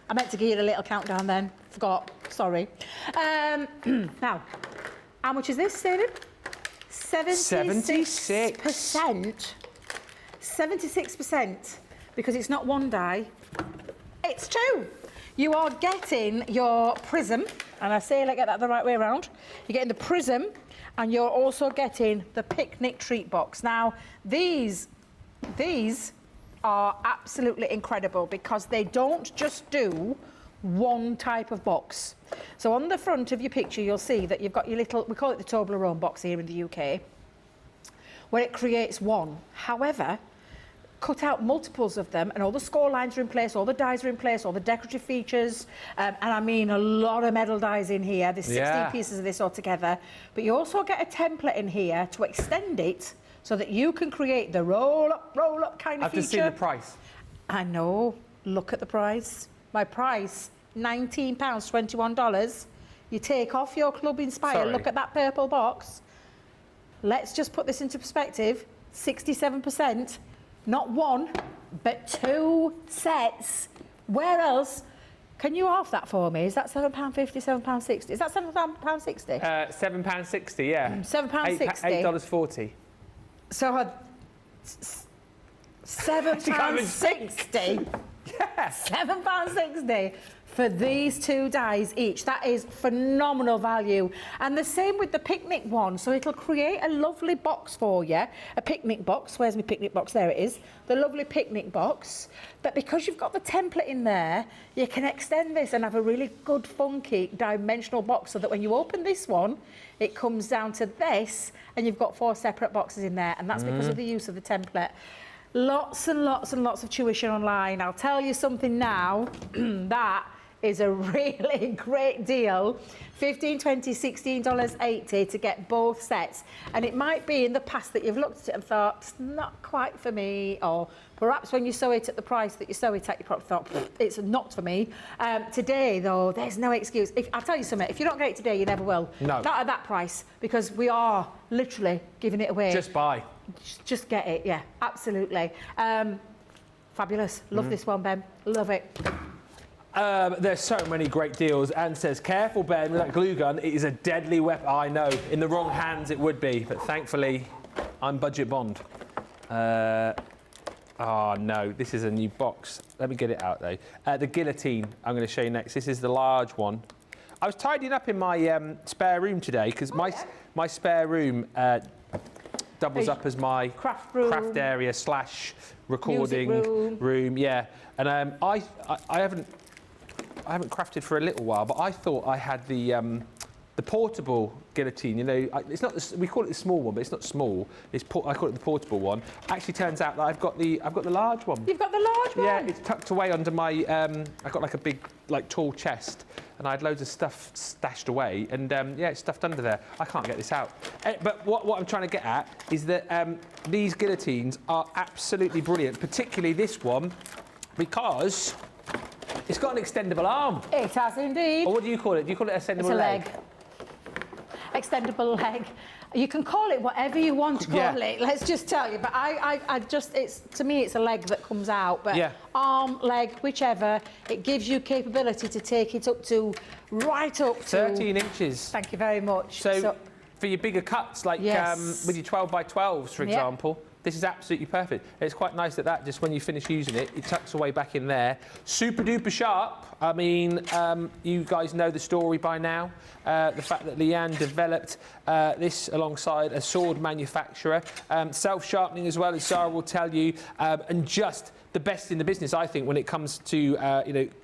I meant to give you a little countdown then. Forgot. Sorry. Now, how much is this, David? 76%. 76%. Because it's not 1 die, it's 2. You are getting your prism, and I say get that the right way around. You're getting the prism, and you're also getting the picnic treat box. Now, these are absolutely incredible because they don't just do one type of box. So on the front of your picture, you'll see that you've got your little, we call it the Toblerone box here in the UK, where it creates one. However, cut out multiples of them, and all the score lines are in place, all the dies are in place, all the decorative features, and I mean a lot of metal dies in here. There's 16 pieces of this all together. But you also get a template in here to extend it so that you can create the roll-up kind of feature. I've just seen the price. I know. Look at the price. My price £19, $21. You take off your Club Inspire, Sorry. look at that purple box. Let's just put this into perspective. 67%, not one, but 2 sets. Where else? Can you half that for me? Is that £7.50, £7.60? Is that £7.60? £7.60, yeah. £7.60. $8.40. So £7.60. Yeah. £7.60 for these 2 dies each. That is phenomenal value. And the same with the picnic one. So it'll create a lovely box for you. A picnic box. Where's my picnic box? There it is. The lovely picnic box. But because you've got the template in there, you can extend this and have a really good, funky, dimensional box so that when you open this one, it comes down to this and you've got 4 separate boxes in there. And that's because of the use of the template. Lots and lots and lots of tuition online. I'll tell you something now, that is a really great deal. $15, $20, $16.80 to get both sets. And it might be in the past that you've looked at it and thought, it's not quite for me, or perhaps when you saw it at the price that you saw it at, you probably thought, it's not for me. Today, though, there's no excuse. I'll tell you something, if you don't get it today, you never will. No. Not at that price, because we are literally giving it away. Just buy. Just get it, yeah, absolutely. Fabulous. Love this one, Ben. Love it. There's so many great deals. Anne says, careful, Ben, with that glue gun. It is a deadly weapon. I know. In the wrong hands, it would be. But thankfully, I'm budget Bond. Oh, no. This is a new box. Let me get it out, though. The guillotine I'm going to show you next. This is the large one. I was tidying up in my spare room today because my spare room doubles up as my craft area / recording room. Yeah. And I haven't crafted for a little while, but I thought I had the portable guillotine. You know, it's not we call it the small one, but it's not small. I call it the portable one. Actually, turns out that I've got the large one. You've got the large one. Yeah, it's tucked away under my. I've got like a big, tall chest, and I had loads of stuff stashed away, and yeah, it's stuffed under there. I can't get this out. But what I'm trying to get at is that these guillotines are absolutely brilliant, particularly this one, because it's got an extendable arm. It has indeed. Or what do you call it? Do you call it extendable It's a leg? Extendable leg. You can call it whatever you want to call it. Let's just tell you. But to me, it's a leg that comes out. But arm, leg, whichever, it gives you capability to take it up to right up to 13 inches. Thank you very much. So for your bigger cuts, like with your 12 by 12s, for example. This is absolutely perfect. It's quite nice that just when you finish using it, it tucks away back in there. Super duper sharp. I mean, you guys know the story by now. The fact that Leanne developed this alongside a sword manufacturer. Self-sharpening as well, as Sarah will tell you. And just the best in the business, I think, when it comes to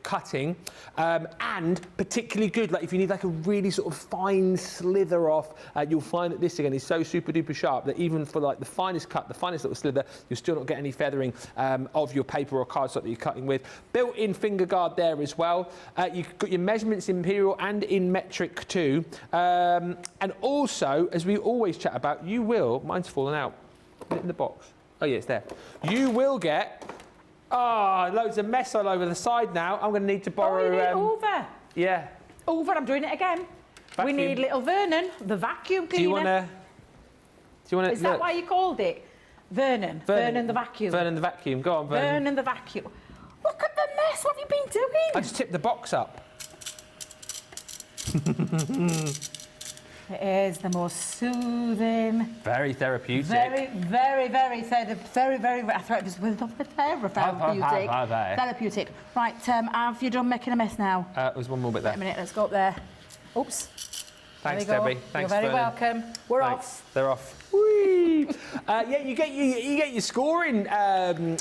cutting, and particularly good. Like if you need like a really sort of fine slither off, you'll find that this again is so super duper sharp that even for like the finest cut, the finest little slither, you'll still not get any feathering of your paper or cardstock that you're cutting with. Built-in finger guard there as well. You've got your measurements in imperial and in metric too, and also, as we always chat about, you will. Mine's fallen out. Put it in the box. Oh yeah, it's there. You will get. Loads of mess all over the side now. I'm going to need to borrow... Over. Yeah. Over, I'm doing it again. Vacuum. We need little Vernon, the vacuum cleaner. Do you want to... Is that why you called it? Vernon. Vernon the vacuum. Vernon the vacuum. Go on, Vernon. Vernon the vacuum. Look at the mess. What have you been doing? I just tipped the box up. It is the most soothing. Very therapeutic. Very, very, very, I thought it was with therapeutic. Therapeutic. Right, have you done making a mess now? There's one more bit there. Wait a minute, let's go up there. Oops. Thanks, Debbie. Thanks, You're very Vernon. welcome. We're off. They're off. Whee! Yeah, you get your scoring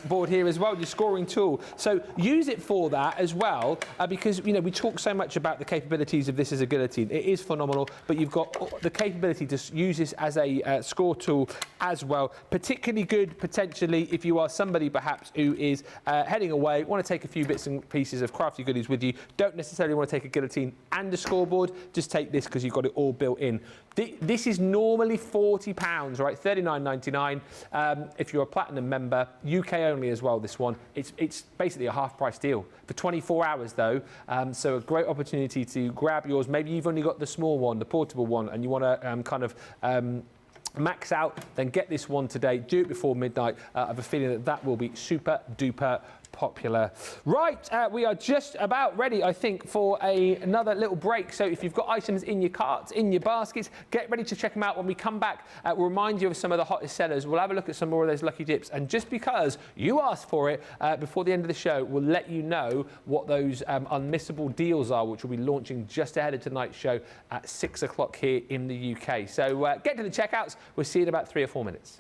board here as well, your scoring tool. So use it for that as well, because we talk so much about the capabilities of this as a guillotine. It is phenomenal, but you've got the capability to use this as a score tool as well. Particularly good, potentially, if you are somebody perhaps who is heading away, want to take a few bits and pieces of crafty goodies with you, don't necessarily want to take a guillotine and a scoreboard, just take this because you've got it all built in. This is normally £40, right? 39 $29.99. If you're a Platinum member, UK only as well, this one. It's basically a half-price deal for 24 hours, though. So a great opportunity to grab yours. Maybe you've only got the small one, the portable one, and you want to max out, then get this one today. Do it before midnight. I have a feeling that will be super duper popular. Right, we are just about ready, I think, for another little break. So if you've got items in your carts, in your baskets, get ready to check them out. When we come back, we'll remind you of some of the hottest sellers. We'll have a look at some more of those lucky dips. And just because you asked for it, before the end of the show, we'll let you know what those unmissable deals are, which will be launching just ahead of tonight's show at 6 o'clock here in the UK. So get to the checkouts. We'll see you in about 3 or 4 minutes.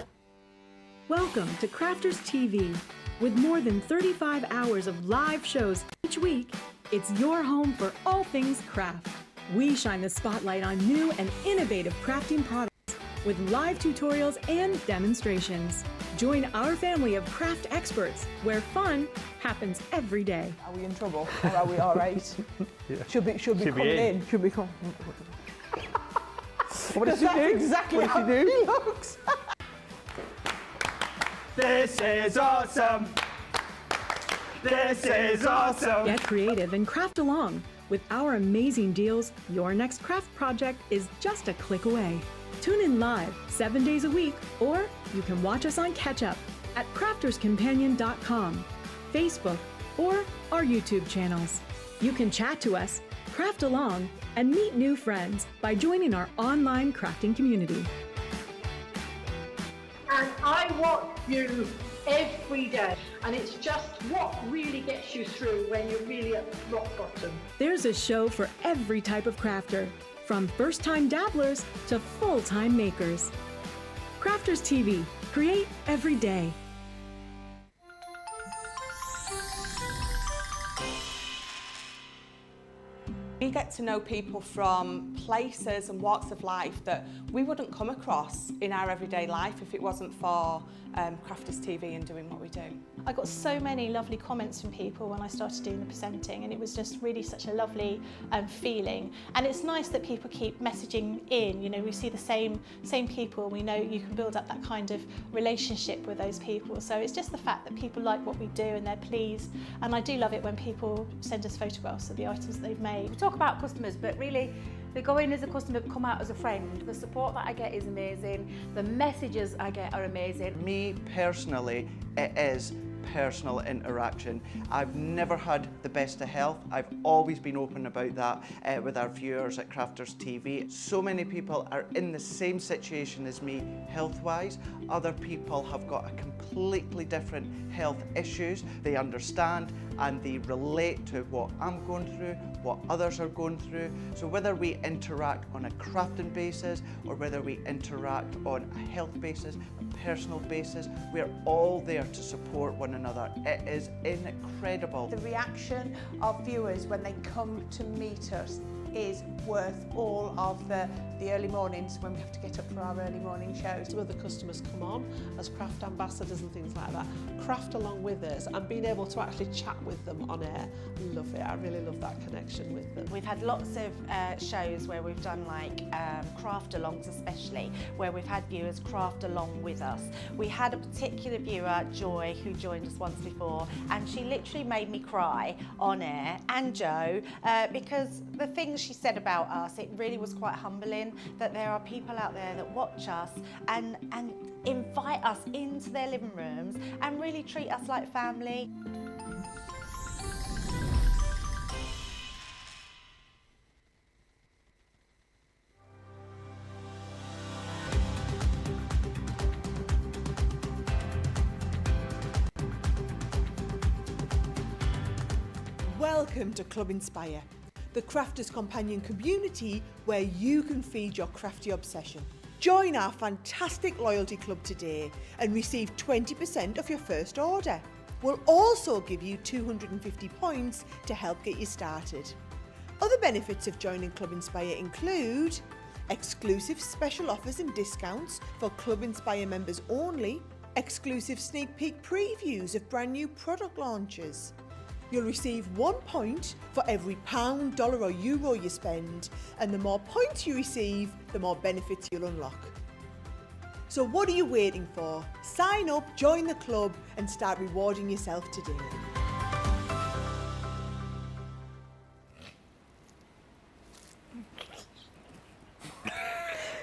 Welcome to Crafters TV. With more than 35 hours of live shows each week, it's your home for all things craft. We shine the spotlight on new and innovative crafting products with live tutorials and demonstrations. Join our family of craft experts where fun happens every day. Are we in trouble or are we all right? Yeah. Should be coming in. Should be coming. What does she do? Exactly what how does she do? he looks. This is awesome! This is awesome! Get creative and craft along. With our amazing deals, your next craft project is just a click away. Tune in live 7 days a week, or you can watch us on Catch Up at crafterscompanion.com, Facebook, or our YouTube channels. You can chat to us, craft along, and meet new friends by joining our online crafting community. And I watch you every day, and it's just what really gets you through when you're really at rock bottom. There's a show for every type of crafter, from first-time dabblers to full-time makers. Crafters TV, create every day. We get to know people from places and walks of life that we wouldn't come across in our everyday life if it wasn't for Crafters TV and doing what we do. I got so many lovely comments from people when I started doing the presenting, and it was just really such a lovely feeling. And it's nice that people keep messaging in. You know, we see the same people. We know you can build up that kind of relationship with those people. So it's just the fact that people like what we do and they're pleased. And I do love it when people send us photographs of the items that they've made. We talk about customers, but really they go in as a customer, come out as a friend. The support that I get is amazing. The messages I get are amazing. Me personally, it is personal interaction. I've never had the best of health. I've always been open about that with our viewers at Crafters TV. So many people are in the same situation as me health-wise. Other people have got a completely different health issues. They understand and they relate to what I'm going through, what others are going through. So whether we interact on a crafting basis or whether we interact on a health basis, a personal basis, we're all there to support one another. It is incredible. The reaction of viewers when they come to meet us is worth all of the early mornings when we have to get up for our early morning shows. Some of the customers come on as craft ambassadors and things like that, craft along with us, and being able to actually chat with them on air. Love it. I really love that connection with them. We've had lots of shows where we've done like craft alongs, especially where we've had viewers craft along with us. We had a particular viewer, Joy, who joined us once before, and she literally made me cry on air, and Joe, because the things she said about us, it really was quite humbling that there are people out there that watch us and invite us into their living rooms and really treat us like family. Welcome to Club Inspire, the Crafters Companion community where you can feed your crafty obsession. Join our fantastic loyalty club today and receive 20% off your first order. We'll also give you 250 points to help get you started. Other benefits of joining Club Inspire include exclusive special offers and discounts for Club Inspire members only, exclusive sneak peek previews of brand new product launches. You'll receive 1 point for every pound, dollar or euro you spend, and the more points you receive, the more benefits you'll unlock. So what are you waiting for? Sign up, join the club and start rewarding yourself today.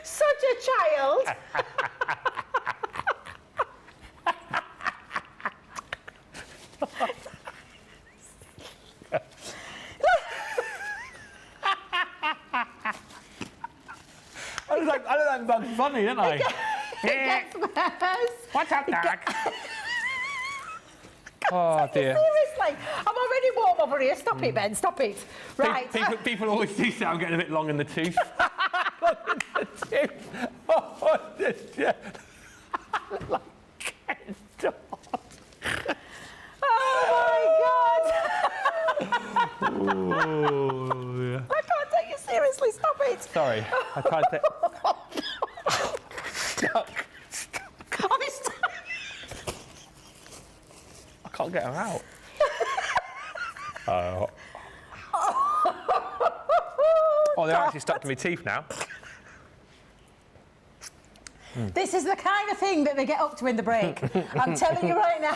Such a child. I look like Bugs Bunny, don't I? It gets worse. What's up, Doc? Oh dear. Seriously, I'm already warm over here. Stop it, Ben. Stop it. Right. People always do say I'm getting a bit long in the tooth. Long in the tooth. Oh, dear. I look like Ken Dodd. Oh my God. Oh, yeah. I can't take you seriously. Stop it. Sorry, I tried to. Stuck. I'm stuck. I can't get her out. Oh. Oh, they're actually stuck to my teeth now. This is the kind of thing that they get up to in the break. I'm telling you right now.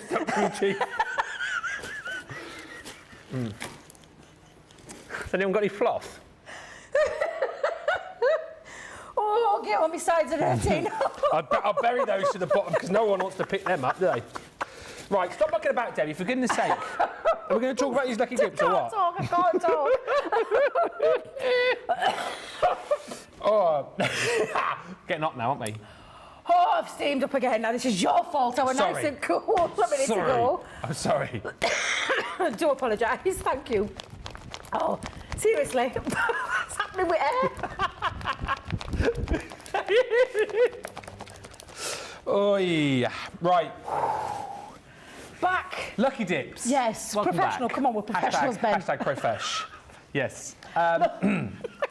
Stuck to my teeth. Has anyone got any floss? Oh, get on my sides and hurting. I'll bury those to the bottom because no one wants to pick them up, do they? Right, stop mucking about, Debbie, for goodness sake. Are we going to talk about these lucky dips or what? I can't talk. Oh, getting up now, aren't we? Oh, I've steamed up again. Now, this is your fault. I was nice and cool a minute ago. I'm sorry. I do apologise. Thank you. Oh, seriously. What's happening with air? Oh, yeah. Right. Back. Lucky dips. Yes, Welcome professional. back. Come on, we're professionals, Ben. Hashtag profesh. Yes.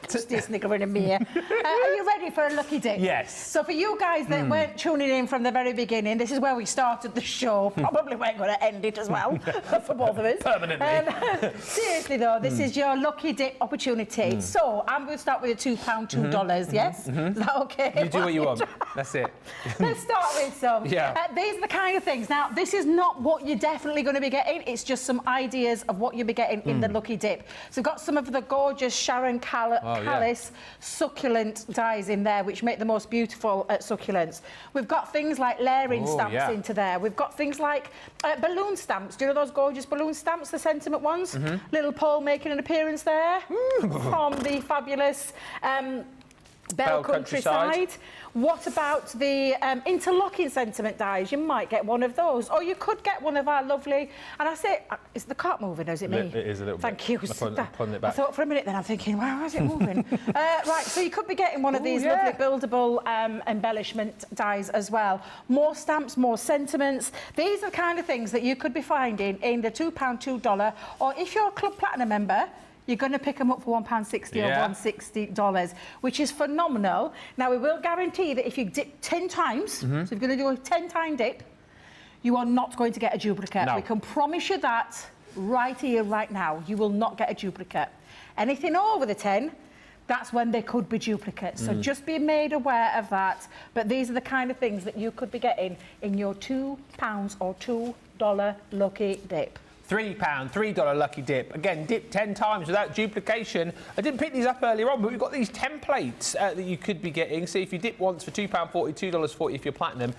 Just sniggering in me here. Are you ready for a lucky dip? Yes. So for you guys that weren't tuning in from the very beginning, this is where we started the show. Probably we're going to end it as well, for both of us. Permanently. Seriously though, this is your lucky dip opportunity. So I'm going to start with a £2, $2, yes? Is that okay? You do what you want. That's it. Let's start with some. Yeah. These are the kind of things. Now, this is not what you're definitely going to be getting. It's just some ideas of what you'll be getting in the lucky dip. So we've got some of the gorgeous Sharon Callis succulent dies in there, which make the most beautiful succulents. We've got things like layering stamps into there. We've got things like balloon stamps. Do you know those gorgeous balloon stamps, the sentiment ones? Little Paul making an appearance there from the fabulous Bell Countryside. What about the interlocking sentiment dies? You might get one of those, or you could get one of our lovely. And I say, is the cart moving, or is it me? It is a little Thank bit. you. Pulling it back. I thought for a minute then I'm thinking, why is it moving? Right, so you could be getting one of these lovely buildable embellishment dies as well. More stamps, more sentiments. These are the kind of things that you could be finding in the £2, $2, or if you're a Club Platinum member, you're going to pick them up for £1.60 or $160, which is phenomenal. Now, we will guarantee that if you dip 10 times, so if you're going to do a 10-time dip, you are not going to get a duplicate. No. We can promise you that right here, right now. You will not get a duplicate. Anything over the 10, that's when they could be duplicates. So just be made aware of that. But these are the kind of things that you could be getting in your £2 or $2 lucky dip. £3, $3 lucky dip. Again, dip 10 times without duplication. I didn't pick these up earlier on, but we've got these templates that you could be getting. So if you dip once for £2.40, $2.40 if you're platinum,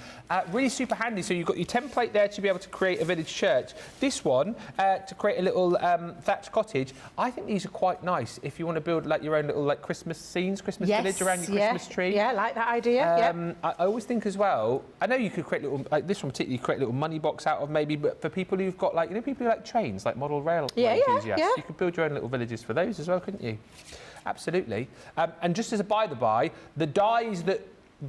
really super handy. So you've got your template there to be able to create a village church. This one, to create a little thatched cottage. I think these are quite nice if you want to build like your own little like Christmas scenes, Christmas village around your Christmas tree. Yeah, I like that idea. I always think as well, I know you could create little, like this one particularly, create a little money box out of maybe, but for people who've got like, you know, people who like trains, like model rail enthusiasts, you could build your own little villages for those as well, couldn't you? Absolutely. And just as a by-the-by, the dies that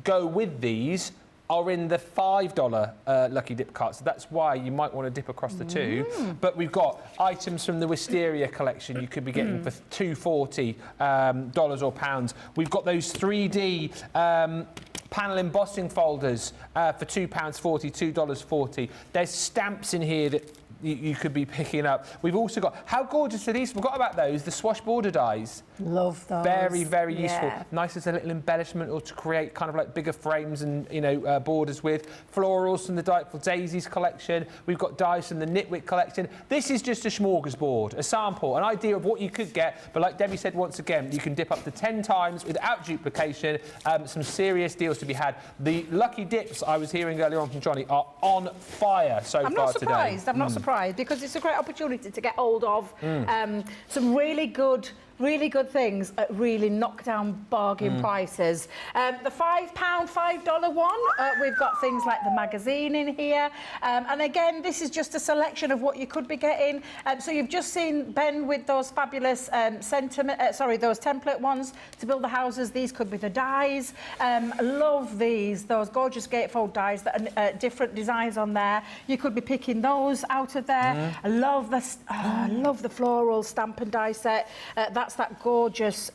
go with these are in the $5 lucky dip cart, so that's why you might want to dip across the two. But we've got items from the Wisteria collection you could be getting for $2.40 dollars or pounds. We've got those 3D panel embossing folders for £2.40, $2.40. There's stamps in here that you could be picking up. We've also got, how gorgeous are these? Forgot about those, the swash border dies. Love those. Very, very useful. Yeah. Nice as a little embellishment or to create kind of like bigger frames and, you know, borders with. Florals from the Delightful Daisies collection. We've got dies from the Knitwick collection. This is just a smorgasbord, a sample, an idea of what you could get. But like Debbie said once again, you can dip up to 10 times without duplication. Some serious deals to be had. The lucky dips I was hearing earlier on from Johnny are on fire so far today. I'm not surprised because it's a great opportunity to get hold of some really good things at really knockdown bargain prices. The £5, $5 one, we've got things like the magazine in here. And again, this is just a selection of what you could be getting. So you've just seen Ben with those fabulous those template ones to build the houses. These could be the dies. Love these, those gorgeous gatefold dies that are different designs on there. You could be picking those out of there. I love the floral stamp and die set. That's that gorgeous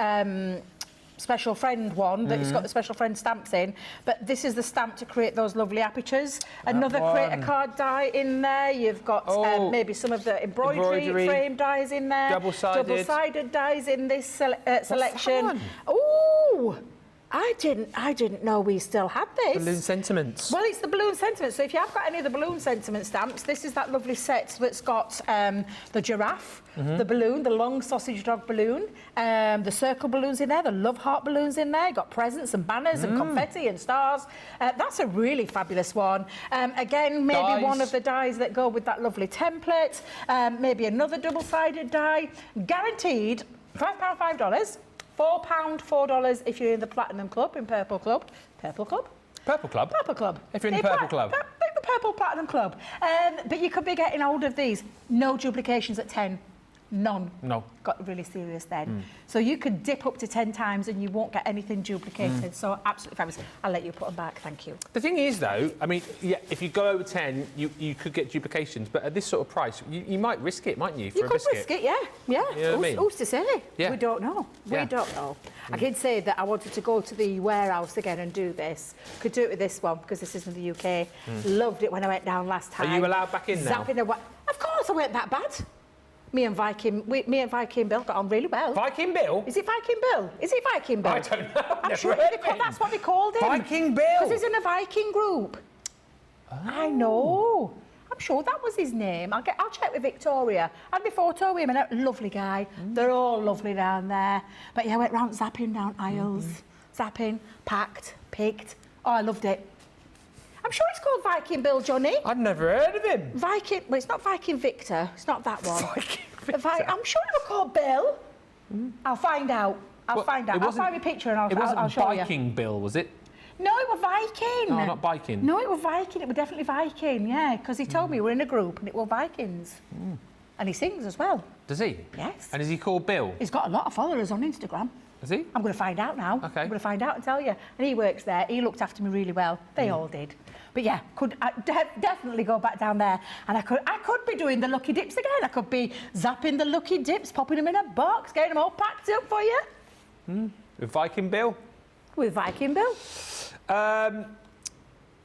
special friend one that's got the special friend stamps in, but this is the stamp to create those lovely apertures. Another create a card die in there. You've got maybe some of the embroidery frame dies in there. Double-sided dies in this selection. Oh, I didn't know we still had this. Balloon sentiments. Well, it's the balloon sentiments. So if you have got any of the balloon sentiment stamps, this is that lovely set that's got the giraffe, the balloon, the long sausage dog balloon, the circle balloons in there, the love heart balloons in there. Got presents and banners and confetti and stars. That's a really fabulous one. Again, maybe one of the dies that go with that lovely template. Maybe another double-sided die. Guaranteed £5, $5. £4, $4 if you're in the Platinum Club, in Purple Club. Purple Club? Purple Club? Purple Club. If you're in the Purple Club. The Purple Platinum Club. But you could be getting hold of these. No duplications at 10. None. No. Got really serious then. So you could dip up to 10 times and you won't get anything duplicated. So absolutely fabulous. I'll let you put them back, thank you. The thing is, though, I mean, yeah, if you go over 10, you could get duplications, but at this sort of price, you might risk it, mightn't you, for a biscuit? You could risk it, yeah. You know what I mean? Who's to say? Yeah. We don't know. We don't know. I did say that I wanted to go to the warehouse again and do this. Could do it with this one, because this is in the UK. Loved it when I went down last time. Are you allowed back in now? Of course, I weren't that bad. Me and Viking Bill got on really well. Viking Bill? Is it Viking Bill? Is it Viking Bill? I don't know. I'm sure that's what they called him. Viking Bill? Because he's in a Viking group. Oh. I know. I'm sure that was his name. I'll check with Victoria. I had my photo with him, and a lovely guy. They're all lovely down there. But yeah, I went round zapping down aisles. Zapping, packed, picked. Oh, I loved it. I'm sure it's called Viking Bill, Johnny. I've never heard of him. Viking, well, it's not Viking Victor. It's not that one. Viking Victor. I'm sure it was called Bill. I'll find out. I'll find out. I'll find me a picture and I'll show you. It wasn't Viking Bill, was it? No, it was Viking. No, not Viking. No, it was Viking. It was definitely Viking, yeah, because he told me we're in a group and it was Vikings. And he sings as well. Does he? Yes. And is he called Bill? He's got a lot of followers on Instagram. Is he? I'm going to find out now. Okay. I'm going to find out and tell you. And he works there. He looked after me really well. They all did. But yeah, could definitely go back down there. And I could be doing the lucky dips again. I could be zapping the lucky dips, popping them in a box, getting them all packed up for you. With Viking Bill? With Viking Bill.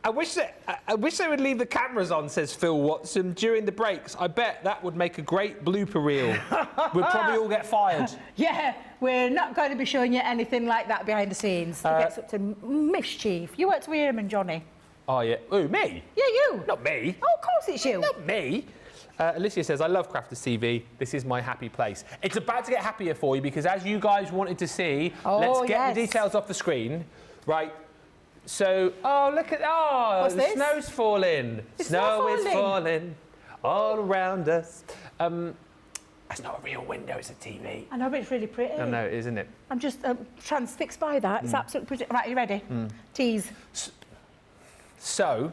I wish they would leave the cameras on, says Phil Watson, during the breaks. I bet that would make a great blooper reel. We'd probably all get fired. Yeah, we're not going to be showing you anything like that behind the scenes. He gets up to mischief. You worked with him and Johnny. Oh, yeah. Who, me? Yeah, you. Not me. Oh, of course it's you. Not me. Alicia says, I love Crafters TV. This is my happy place. It's about to get happier for you because as you guys wanted to see, let's get the details off the screen. Right. So, look at, What's the this? snow's falling. Snow is falling all around us. That's not a real window, it's a TV. I know, but it's really pretty. I know, isn't it? I'm just transfixed by that. It's absolutely pretty. Right, you ready? Tease. So,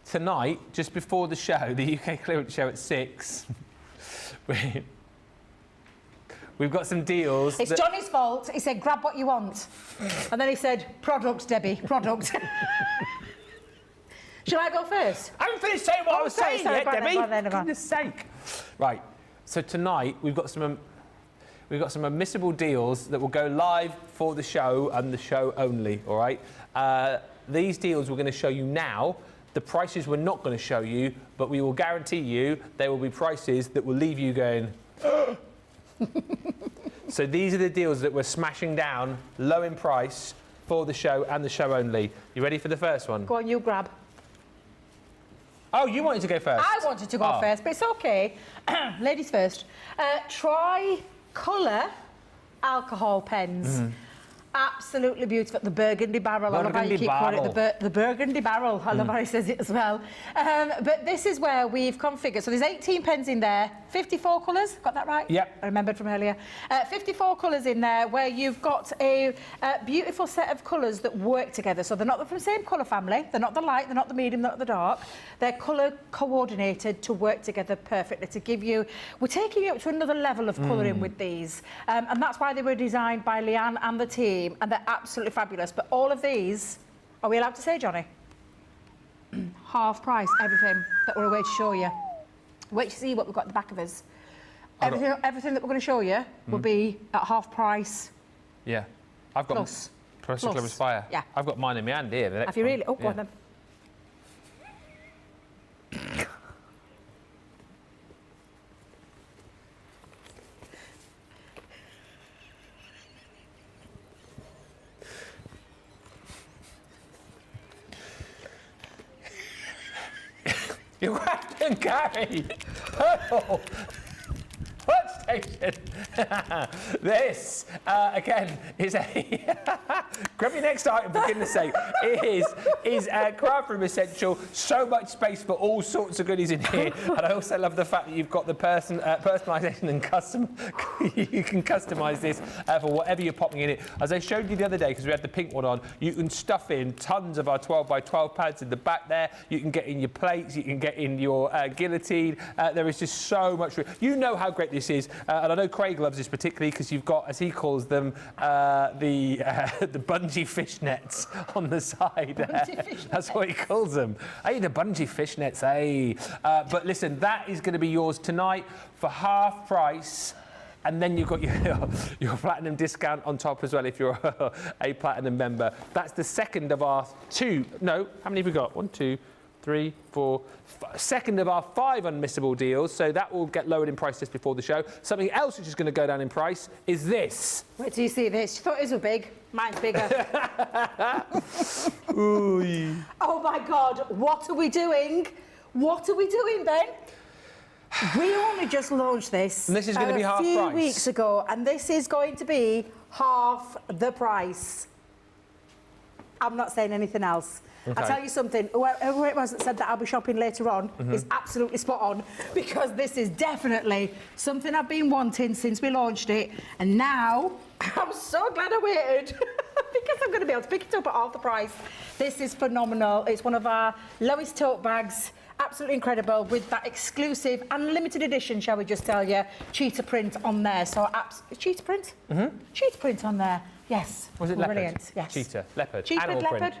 tonight, just before the show, the UK clearance show at 6, we've got some deals. It's Johnny's fault. He said, grab what you want. And then he said, product, Debbie, product. Shall I go first? I haven't finished saying what I was saying yet, Debbie. Go on. For goodness sake. Right, so tonight we've got some unmissable deals that will go live for the show and the show only, all right? These deals we're going to show you now, the prices we're not going to show you, but we will guarantee you they will be prices that will leave you going, So these are the deals that we're smashing down, low in price, for the show and the show only. You ready for the first one? Go on, you grab. Oh, you wanted to go first? I wanted to go first, but it's okay. Ladies first. Try colour alcohol pens. Absolutely beautiful. The burgundy barrel. I love how you keep calling it the burgundy barrel. I love how he says it as well. But this is where we've configured. So there's 18 pens in there, 54 colours. Got that right? Yep. I remembered from earlier. 54 colours in there where you've got a beautiful set of colours that work together. So they're not from the same colour family. They're not the light, they're not the medium, they're not the dark. They're colour coordinated to work together perfectly to give you... We're taking you up to another level of colouring with these. And that's why they were designed by Leanne and the team. And they're absolutely fabulous. But all of these, are we allowed to say, Johnny? Half price, everything that we're away to show you. Wait to see what we've got at the back of us. Everything that we're going to show you will be at half price. Yeah. I've got Plus. Club Aspire. Yeah. I've got mine in my hand here. The next Have you one. really? Oh, go on then. You have to carry purple workstation. This, again, is a... Grab your next item, for goodness sake. It is a craft room essential. So much space for all sorts of goodies in here. And I also love the fact that you've got the personalisation and custom... You can customise this for whatever you're popping in it. As I showed you the other day, because we had the pink one on, you can stuff in tons of our 12 by 12 pads in the back there. You can get in your plates. You can get in your guillotine. There is just so much room. You know how great this is. And I know Craig loves this particularly because you've got, as he calls them, the bungee fishnets on the side. That's what he calls them. Hey, the bungee fishnets, hey. But listen, that is going to be yours tonight for half price. And then you've got your platinum discount on top as well if you're a platinum member. That's the second of our how many have we got? 1, 2, 3, 4, second of our 5 unmissable deals. So that will get lowered in price just before the show. Something else which is going to go down in price is this. Wait till you see this. You thought his were big. Mine's bigger. Ooh. Oh my God, what are we doing? What are we doing, Ben? We only just launched this. And this is going to be half price. A few weeks ago, and this is going to be half the price. I'm not saying anything else. Okay. I'll tell you something, whoever it was that said that I'll be shopping later on is absolutely spot on, because this is definitely something I've been wanting since we launched it, and now I'm so glad I waited because I'm going to be able to pick it up at half the price. This is phenomenal. It's one of our lowest tote bags. Absolutely incredible, with that exclusive and limited edition, shall we just tell you, cheetah print on there. So, cheetah print? Cheetah print on there, yes. Was it leopard? Brilliant, yes. Cheetah, leopard, Cheetah, animal leopard. print.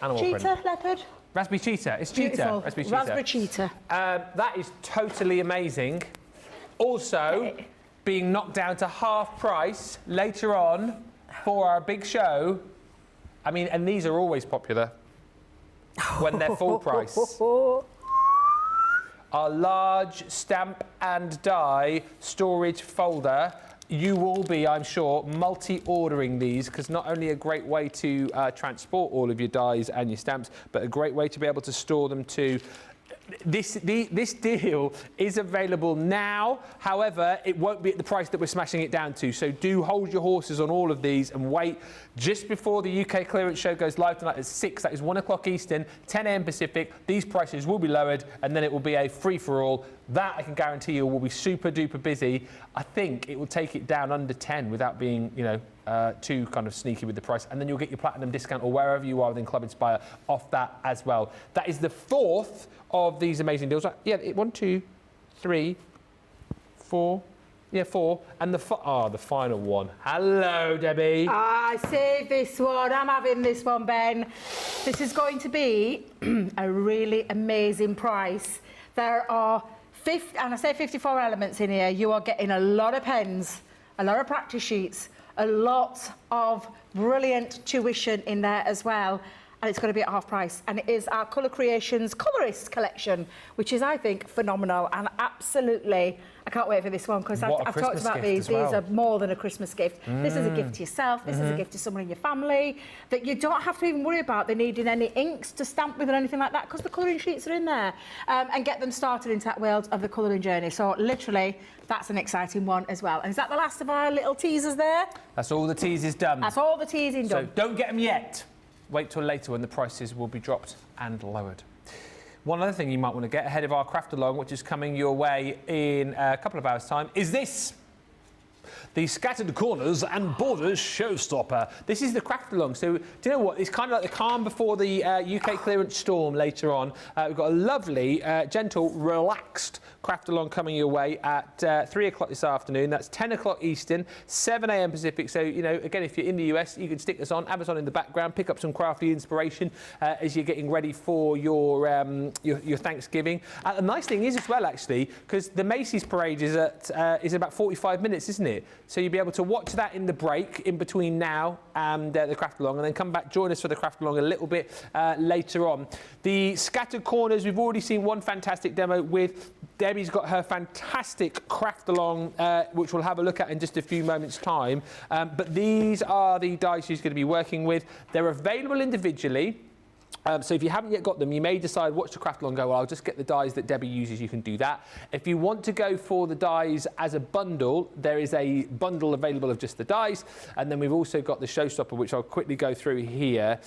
Animal Cheetah, print. leopard. Raspberry cheetah, it's cheetah. Beautiful. Raspberry cheetah. Raspberry cheetah. That is totally amazing. Also, being knocked down to half price later on for our big show. I mean, and these are always popular when they're full price. Our large stamp and die storage folder. You will be, I'm sure, multi-ordering these, because not only a great way to transport all of your dies and your stamps, but a great way to be able to store them too. This deal is available now. However, it won't be at the price that we're smashing it down to. So do hold your horses on all of these and wait just before the UK clearance show goes live tonight at 6. That is 1 o'clock Eastern, 10 a.m. Pacific. These prices will be lowered, and then it will be a free-for-all. That, I can guarantee you, will be super-duper busy. I think it will take it down under 10 without being, too kind of sneaky with the price. And then you'll get your platinum discount, or wherever you are within Club Inspire, off that as well. That is the 4th of these amazing deals. Yeah, 1, 2, 3, 4. Yeah, 4. And the final one. Hello, Debbie. I saved this one. I'm having this one, Ben. This is going to be a really amazing price. There are 54 elements in here. You are getting a lot of pens, a lot of practice sheets, a lot of brilliant tuition in there as well. and it's going to be at half price. And it is our Colour Creations Colourist collection, which is, I think, phenomenal. And absolutely, I can't wait for this one, because I've talked about these. These are more than a Christmas gift. This is a gift to yourself. This is a gift to someone in your family that you don't have to even worry about they needing any inks to stamp with or anything like that, because the colouring sheets are in there. And get them started into that world of the colouring journey. So literally, that's an exciting one as well. And is that the last of our little teasers there? That's all the teasers done. That's all the teasing done. So don't get them yet. Wait till later when the prices will be dropped and lowered. One other thing you might want to get ahead of our craft along, which is coming your way in a couple of hours' time, is this. The Scattered Corners and Borders Showstopper. This is the craft along. So, do you know what? It's kind of like the calm before the UK clearance storm later on. We've got a lovely, gentle, relaxed craft along coming your way at 3 o'clock this afternoon. That's 10 o'clock Eastern, 7 a.m. Pacific. So, you know, again, if you're in the US, you can stick this on, have us on in the background, pick up some crafty inspiration as you're getting ready for your Thanksgiving. The nice thing is as well, actually, because the Macy's parade is at about 45 minutes, isn't it? So you'll be able to watch that in the break in between now and the craft along, and then come back, join us for the craft along a little bit later on. The Scattered Corners, we've already seen one fantastic demo with Debbie's got her fantastic craft along, which we'll have a look at in just a few moments' time. But these are the dies she's going to be working with. They're available individually. So if you haven't yet got them, you may decide, watch the craft along, go, well, I'll just get the dies that Debbie uses. You can do that. If you want to go for the dies as a bundle, there is a bundle available of just the dies. And then we've also got the Showstopper, which I'll quickly go through here.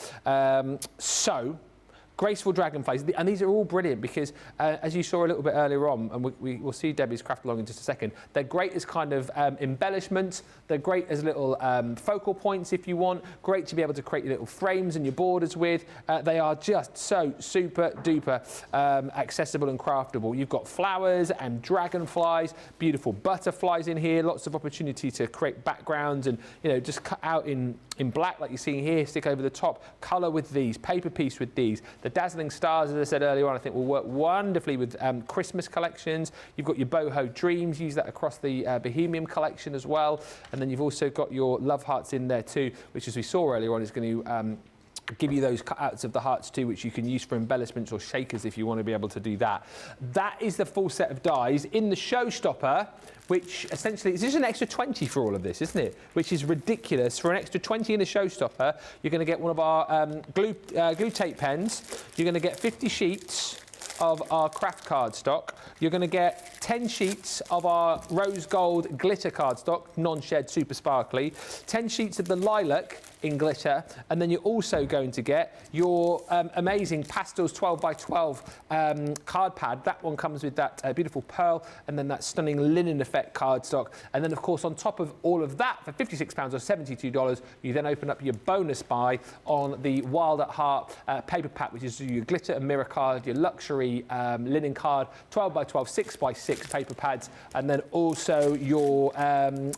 So graceful dragonflies, and these are all brilliant because, as you saw a little bit earlier on, and we'll see Debbie's craft along in just a second, they're great as kind of embellishments, they're great as little focal points if you want, great to be able to create your little frames and your borders with. They are just so super duper accessible and craftable. You've got flowers and dragonflies, beautiful butterflies in here, lots of opportunity to create backgrounds and, you know, just cut out in black like you're seeing here, stick over the top, colour with these, paper piece with these. The Dazzling Stars, as I said earlier on, I think will work wonderfully with Christmas collections. You've got your Boho Dreams, use that across the Bohemian collection as well. And then you've also got your Love Hearts in there too, which, as we saw earlier on, is going to give you those cutouts of the hearts too, which you can use for embellishments or shakers if you want to be able to do that. That is the full set of dies. In the Showstopper, which essentially is just an extra 20 for all of this, isn't it? Which is ridiculous. For an extra 20 in the Showstopper, you're going to get one of our glue tape pens. You're going to get 50 sheets of our craft cardstock. You're going to get 10 sheets of our rose gold glitter cardstock, non-shed, super sparkly, 10 sheets of the lilac in glitter, and then you're also going to get your amazing Pastels 12 by 12 card pad. That one comes with that beautiful pearl and then that stunning linen effect cardstock. And then, of course, on top of all of that, for £56 or $72, you then open up your bonus buy on the Wild at Heart paper pack, which is your glitter and mirror card, your luxury linen card, 12 by 12, 6 by 6 paper pads, and then also your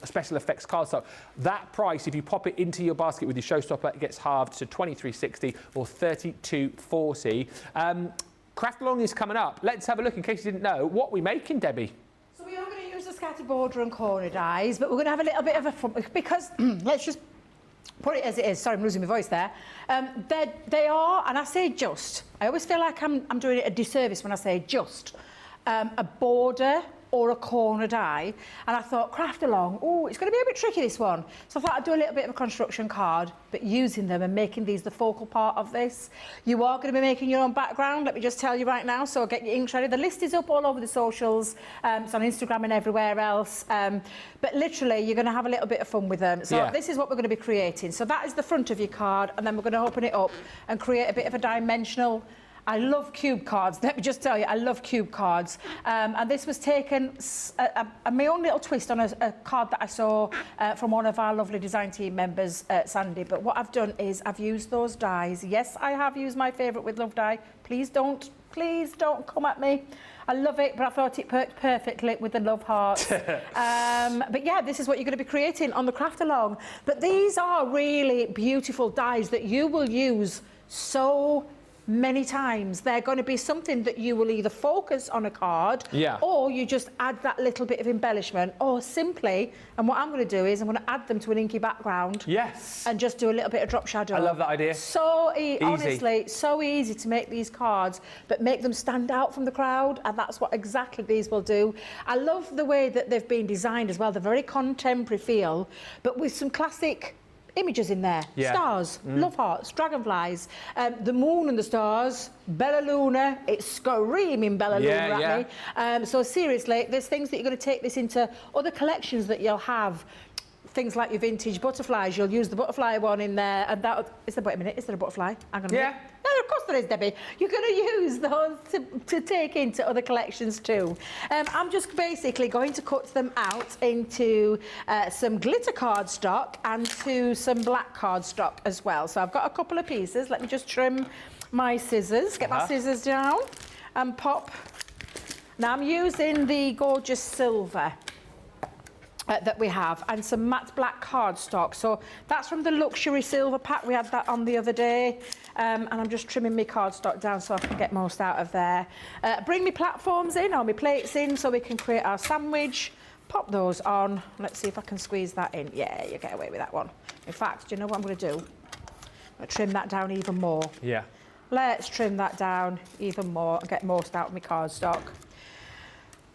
special effects cardstock. That price, if you pop it into your basket with your Showstopper, it gets halved to $23.60 or $32.40. Craft along is coming up. Let's have a look, in case you didn't know, what we're making, Debbie. So we are going to use the scattered border and corner dies, but we're going to have a little bit of a fun, because let's just put it as it is. Sorry, I'm losing my voice there. They are, and I say just, I always feel like I'm doing it a disservice when I say just, a border or a corner die, and I thought, craft along, oh, it's going to be a bit tricky, this one. So I thought I'd do a little bit of a construction card, but using them and making these the focal part of this. You are going to be making your own background, let me just tell you right now, so get your inks ready. The list is up all over the socials, it's on Instagram and everywhere else, but literally you're going to have a little bit of fun with them. So this is what we're going to be creating. So that is the front of your card, and then we're going to open it up and create a bit of a dimensional. I love cube cards, let me just tell you, I love cube cards. And this was taken, my own little twist on a card that I saw from one of our lovely design team members, Sandy. But what I've done is I've used those dies. Yes, I have used my favourite with Love die. Please don't come at me. I love it, but I thought it worked perfectly with the love hearts. But yeah, this is what you're going to be creating on the craft along. But these are really beautiful dies that you will use so many times. They're going to be something that you will either focus on a card, or you just add that little bit of embellishment, or simply, and what I'm going to do is I'm going to add them to an inky background. Yes. And just do a little bit of drop shadow. I love that idea. So honestly, so easy to make these cards, but make them stand out from the crowd, and that's what exactly these will do. I love the way that they've been designed as well. They're very contemporary feel, but with some classic images in there. Stars, love hearts, dragonflies, the moon and the stars, Bella Luna. It's screaming Bella Luna at me. So seriously, there's things that you're going to take this into other collections that you'll have. Things like your vintage butterflies, you'll use the butterfly one in there, and that is there. Wait a minute, is there a butterfly? Hang on a minute. No, of course there is, Debbie. You're going to use those to take into other collections too. I'm just basically going to cut them out into some glitter cardstock and to some black cardstock as well. So I've got a couple of pieces. Let me just trim my scissors, get my scissors down, and pop. Now I'm using the gorgeous silver that we have, and some matte black cardstock. So that's from the luxury silver pack. We had that on the other day. And I'm just trimming my cardstock down so I can get most out of there. Bring my platforms in, or my plates in, so we can create our sandwich. Pop those on. Let's see if I can squeeze that in. Yeah, you get away with that one. In fact, do you know what I'm going to do? I'm going to trim that down even more. Yeah. Let's trim that down even more and get most out of my cardstock.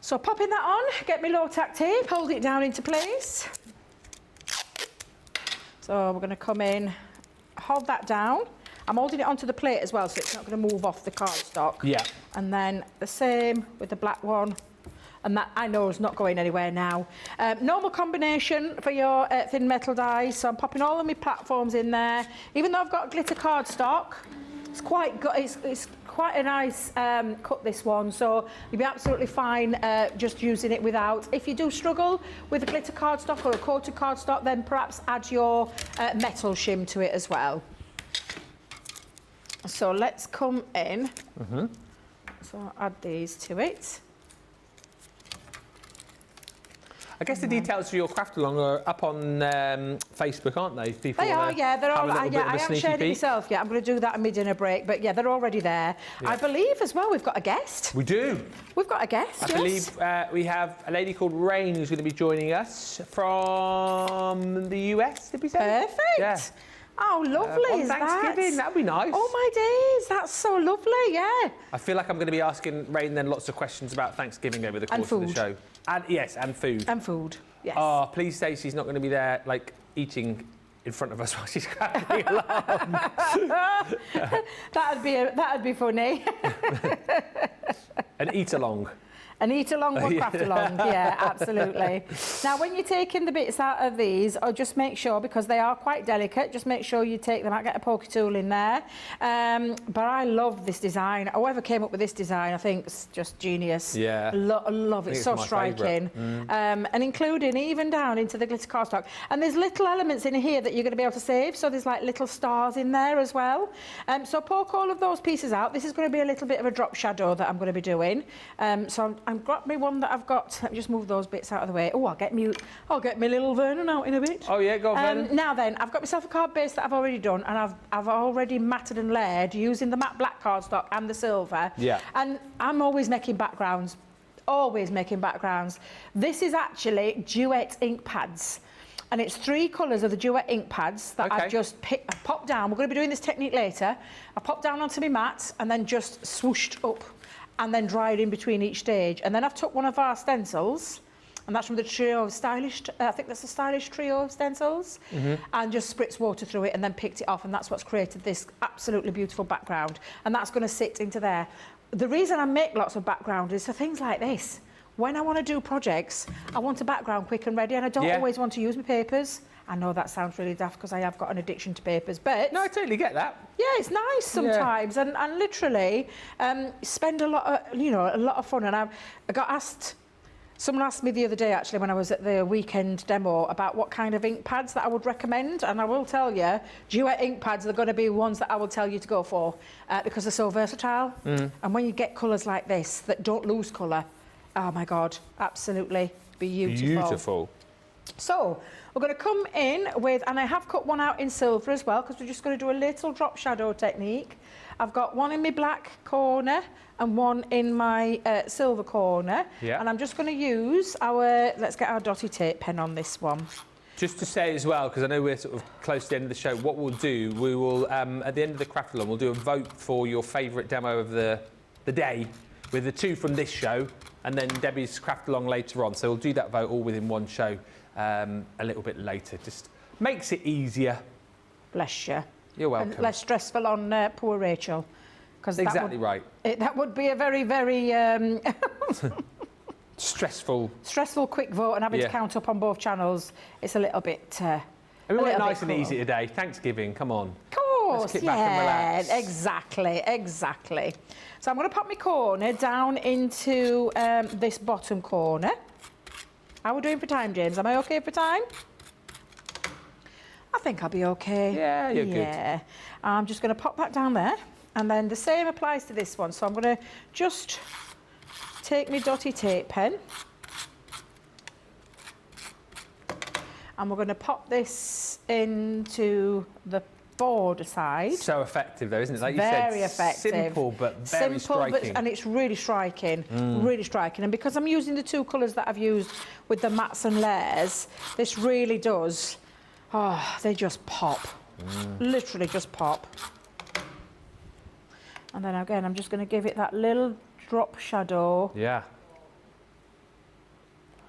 So popping that on, get my low tack tape, hold it down into place. So we're going to come in, hold that down. I'm holding it onto the plate as well, so it's not going to move off the cardstock. Yeah. And then the same with the black one. And that, I know, is not going anywhere now. Normal combination for your thin metal dies. So I'm popping all of my platforms in there. Even though I've got glitter cardstock, it's quite good. It's quite a nice cut, this one, so you'll be absolutely fine just using it without. If you do struggle with a glitter cardstock or a coated cardstock, then perhaps add your metal shim to it as well. So let's come in. So I'll add these to it. I guess the details for your craft along are up on Facebook, aren't they? People They are, yeah. They're all. I haven't shared it peek. myself yet. I'm going to do that at my dinner break, but yeah, they're already there. Yeah. I believe as well we've got a guest. We do. We've got a guest. I believe we have a lady called Rain who's going to be joining us from the US. Did we say? Perfect. Yeah. Oh, lovely on is Thanksgiving, that'd be nice. Oh my days, that's so lovely, yeah. I feel like I'm going to be asking Rain then lots of questions about Thanksgiving over the course of the show. And yes, and food. And food, yes. Oh, please say she's not going to be there, like, eating in front of us while she's crafting along. That'd be funny. An eat along. An eat along or craft along, yeah, absolutely. Now, when you're taking the bits out of these, or just make sure, because they are quite delicate, just make sure you take them out, get a pokey tool in there. But I love this design. Whoever came up with this design, I think it's just genius. Yeah. I love it, so striking. And including even down into the glitter cardstock. And there's little elements in here that you're going to be able to save, so there's like little stars in there as well. So poke all of those pieces out. This is going to be a little bit of a drop shadow that I'm going to be doing. So I've got me one that I've got. Let me just move those bits out of the way. Oh, I'll get me little Vernon out in a bit. Oh yeah, go on, Vernon. Now then, I've got myself a card base that I've already done, and I've already matted and layered using the matte black cardstock and the silver. Yeah. And I'm always making backgrounds. Always making backgrounds. This is actually Duet ink pads. And it's 3 colours of the Duet ink pads that I've just popped down. We're going to be doing this technique later. I popped down onto my mat and then just swooshed up and then dried in between each stage. And then I've took one of our stencils, and that's from the trio of stylish, I think that's the stylish trio of stencils, and just spritzed water through it and then picked it off, and that's what's created this absolutely beautiful background. And that's going to sit into there. The reason I make lots of background is for things like this. When I want to do projects, I want a background quick and ready, and I don't always want to use my papers. I know that sounds really daft because I have got an addiction to papers, but... No, I totally get that. Yeah, it's nice sometimes, and literally spend a lot of fun. And I got asked... Someone asked me the other day, actually, when I was at the weekend demo, about what kind of ink pads that I would recommend, and I will tell you, Duet ink pads are going to be ones that I will tell you to go for because they're so versatile. And when you get colours like this that don't lose colour, oh my God, absolutely beautiful. Beautiful. So we're going to come in with, and I have cut one out in silver as well, because we're just going to do a little drop shadow technique. I've got one in my black corner and one in my silver corner. Yeah. And I'm just going to use our, let's get our dotty tape pen on this one. Just to say as well, because I know we're sort of close to the end of the show, what we'll do, we will, at the end of the craft along, we'll do a vote for your favourite demo of the day, with the 2 from this show, and then Debbie's craft along later on. So we'll do that vote all within one show a little bit later. Just makes it easier. Bless you. You're welcome. And less stressful on poor Rachel. Exactly right. That would be a very, very... stressful quick vote, and having to count up on both channels. It's a little bit. We went nice and easy today. Thanksgiving, come on. Of course, let's kick back and relax. Exactly. So I'm going to pop my corner down into this bottom corner. How are we doing for time, James? Am I okay for time? I think I'll be okay. Yeah, you're good. I'm just going to pop that down there, and then the same applies to this one. So I'm going to just take my dotty tape pen, and we're going to pop this into the border side. So effective though, isn't it? Like Very you said, effective. simple but very striking. And it's really striking, really striking. And because I'm using the 2 colours that I've used with the mats and layers, this really does, they just pop. Literally just pop. And then again, I'm just going to give it that little drop shadow. Yeah.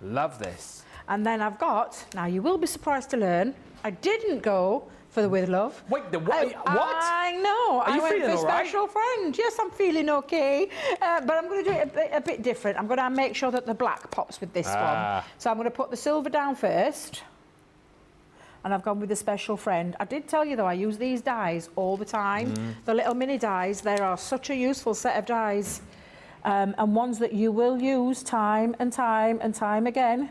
Love this. And then I've got, now you will be surprised to learn, I didn't go for the with love. Wait, what? I know. Are you I went feeling for all right? special friend. Yes, I'm feeling okay. But I'm going to do it a bit different. I'm going to make sure that the black pops with this one. So I'm going to put the silver down first. And I've gone with the special friend. I did tell you, though, I use these dies all the time. The little mini dies, they are such a useful set of dies. And ones that you will use time and time and time again.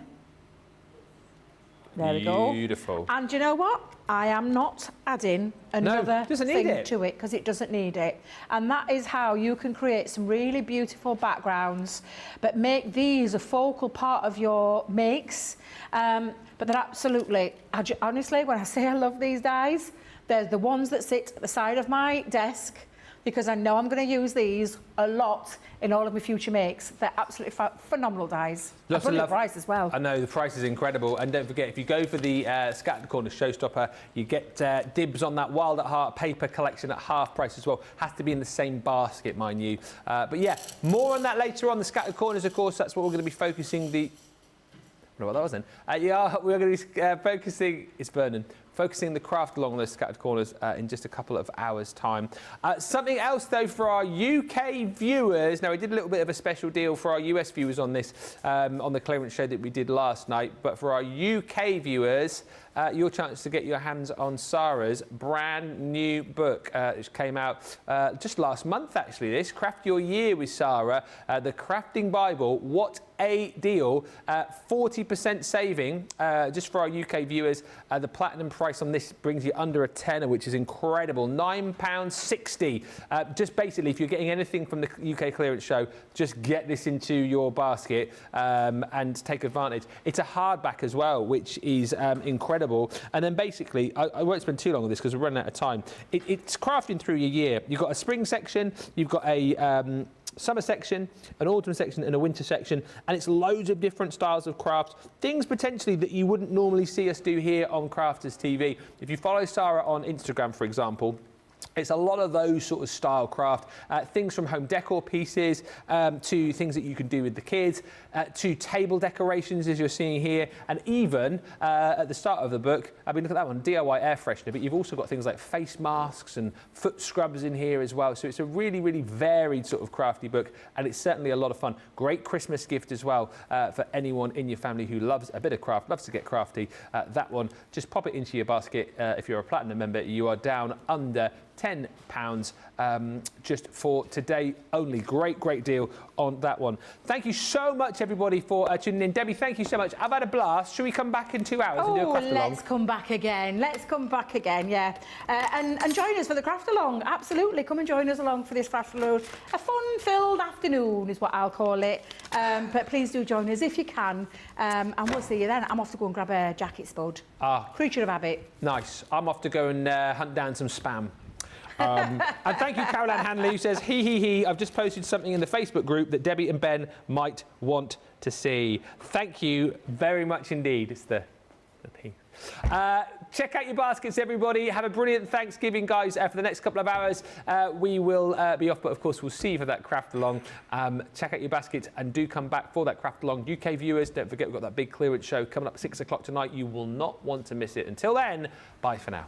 There we go. Beautiful. And you know what? I am not adding another thing to it, because it doesn't need it. And that is how you can create some really beautiful backgrounds, but make these a focal part of your makes. But they're absolutely, honestly, when I say I love these dies, they're the ones that sit at the side of my desk, because I know I'm going to use these a lot in all of my future makes. They're absolutely phenomenal dies. Lots of love price as well. I know, the price is incredible. And don't forget, if you go for the Scattered Corners Showstopper, you get dibs on that Wild at Heart paper collection at half price as well. Has to be in the same basket, mind you. But yeah, more on that later on. The Scattered Corners, of course, that's what we're going to be focusing the... I don't know what that was then. Yeah, we're going to be focusing... It's burning. Focusing the craft along those Scattered Corners in just a couple of hours' time. Something else, though, for our UK viewers. Now, we did a little bit of a special deal for our US viewers on this, on the clearance show that we did last night. But for our UK viewers, your chance to get your hands on Sarah's brand new book, which came out just last month, actually, this. Craft Your Year with Sarah, the Crafting Bible. What a deal. 40% saving just for our UK viewers. The platinum price on this brings you under a tenner, which is incredible. £9.60. Just basically, if you're getting anything from the UK clearance show, just get this into your basket and take advantage. It's a hardback as well, which is incredible. And then basically, I won't spend too long on this because we're running out of time. It's crafting through your year. You've got a spring section, you've got a summer section, an autumn section and a winter section, and it's loads of different styles of crafts, things potentially that you wouldn't normally see us do here on Crafters TV. If you follow Sarah on Instagram, for example, it's a lot of those sort of style craft, things from home decor pieces to things that you can do with the kids, to table decorations as you're seeing here, and even at the start of the book, I mean, look at that one, DIY air freshener, but you've also got things like face masks and foot scrubs in here as well. So it's a really, really varied sort of crafty book, and it's certainly a lot of fun. Great Christmas gift as well for anyone in your family who loves a bit of craft, loves to get crafty. That one, just pop it into your basket. If you're a platinum member, you are down under £10 just for today only. Great deal on that one. Thank you so much, everybody, for tuning in. Debbie, thank you so much. I've had a blast. Should we come back in 2 hours and do a craft along? Let's come back again. Let's come back again, yeah. And join us for the craft along. Absolutely, come and join us along for this craft along. A fun-filled afternoon is what I'll call it. But please do join us if you can. And we'll see you then. I'm off to go and grab a jacket spud. Creature of habit. Nice. I'm off to go and hunt down some spam. And thank you, Caroline Hanley, who says, he. I've just posted something in the Facebook group that Debbie and Ben might want to see. Thank you very much indeed. It's the P. Check out your baskets, everybody. Have a brilliant Thanksgiving, guys, for the next couple of hours. We will be off, but of course, we'll see you for that craft along. Check out your baskets and do come back for that craft along. UK viewers, don't forget, we've got that big clearance show coming up at 6 o'clock tonight. You will not want to miss it. Until then, bye for now.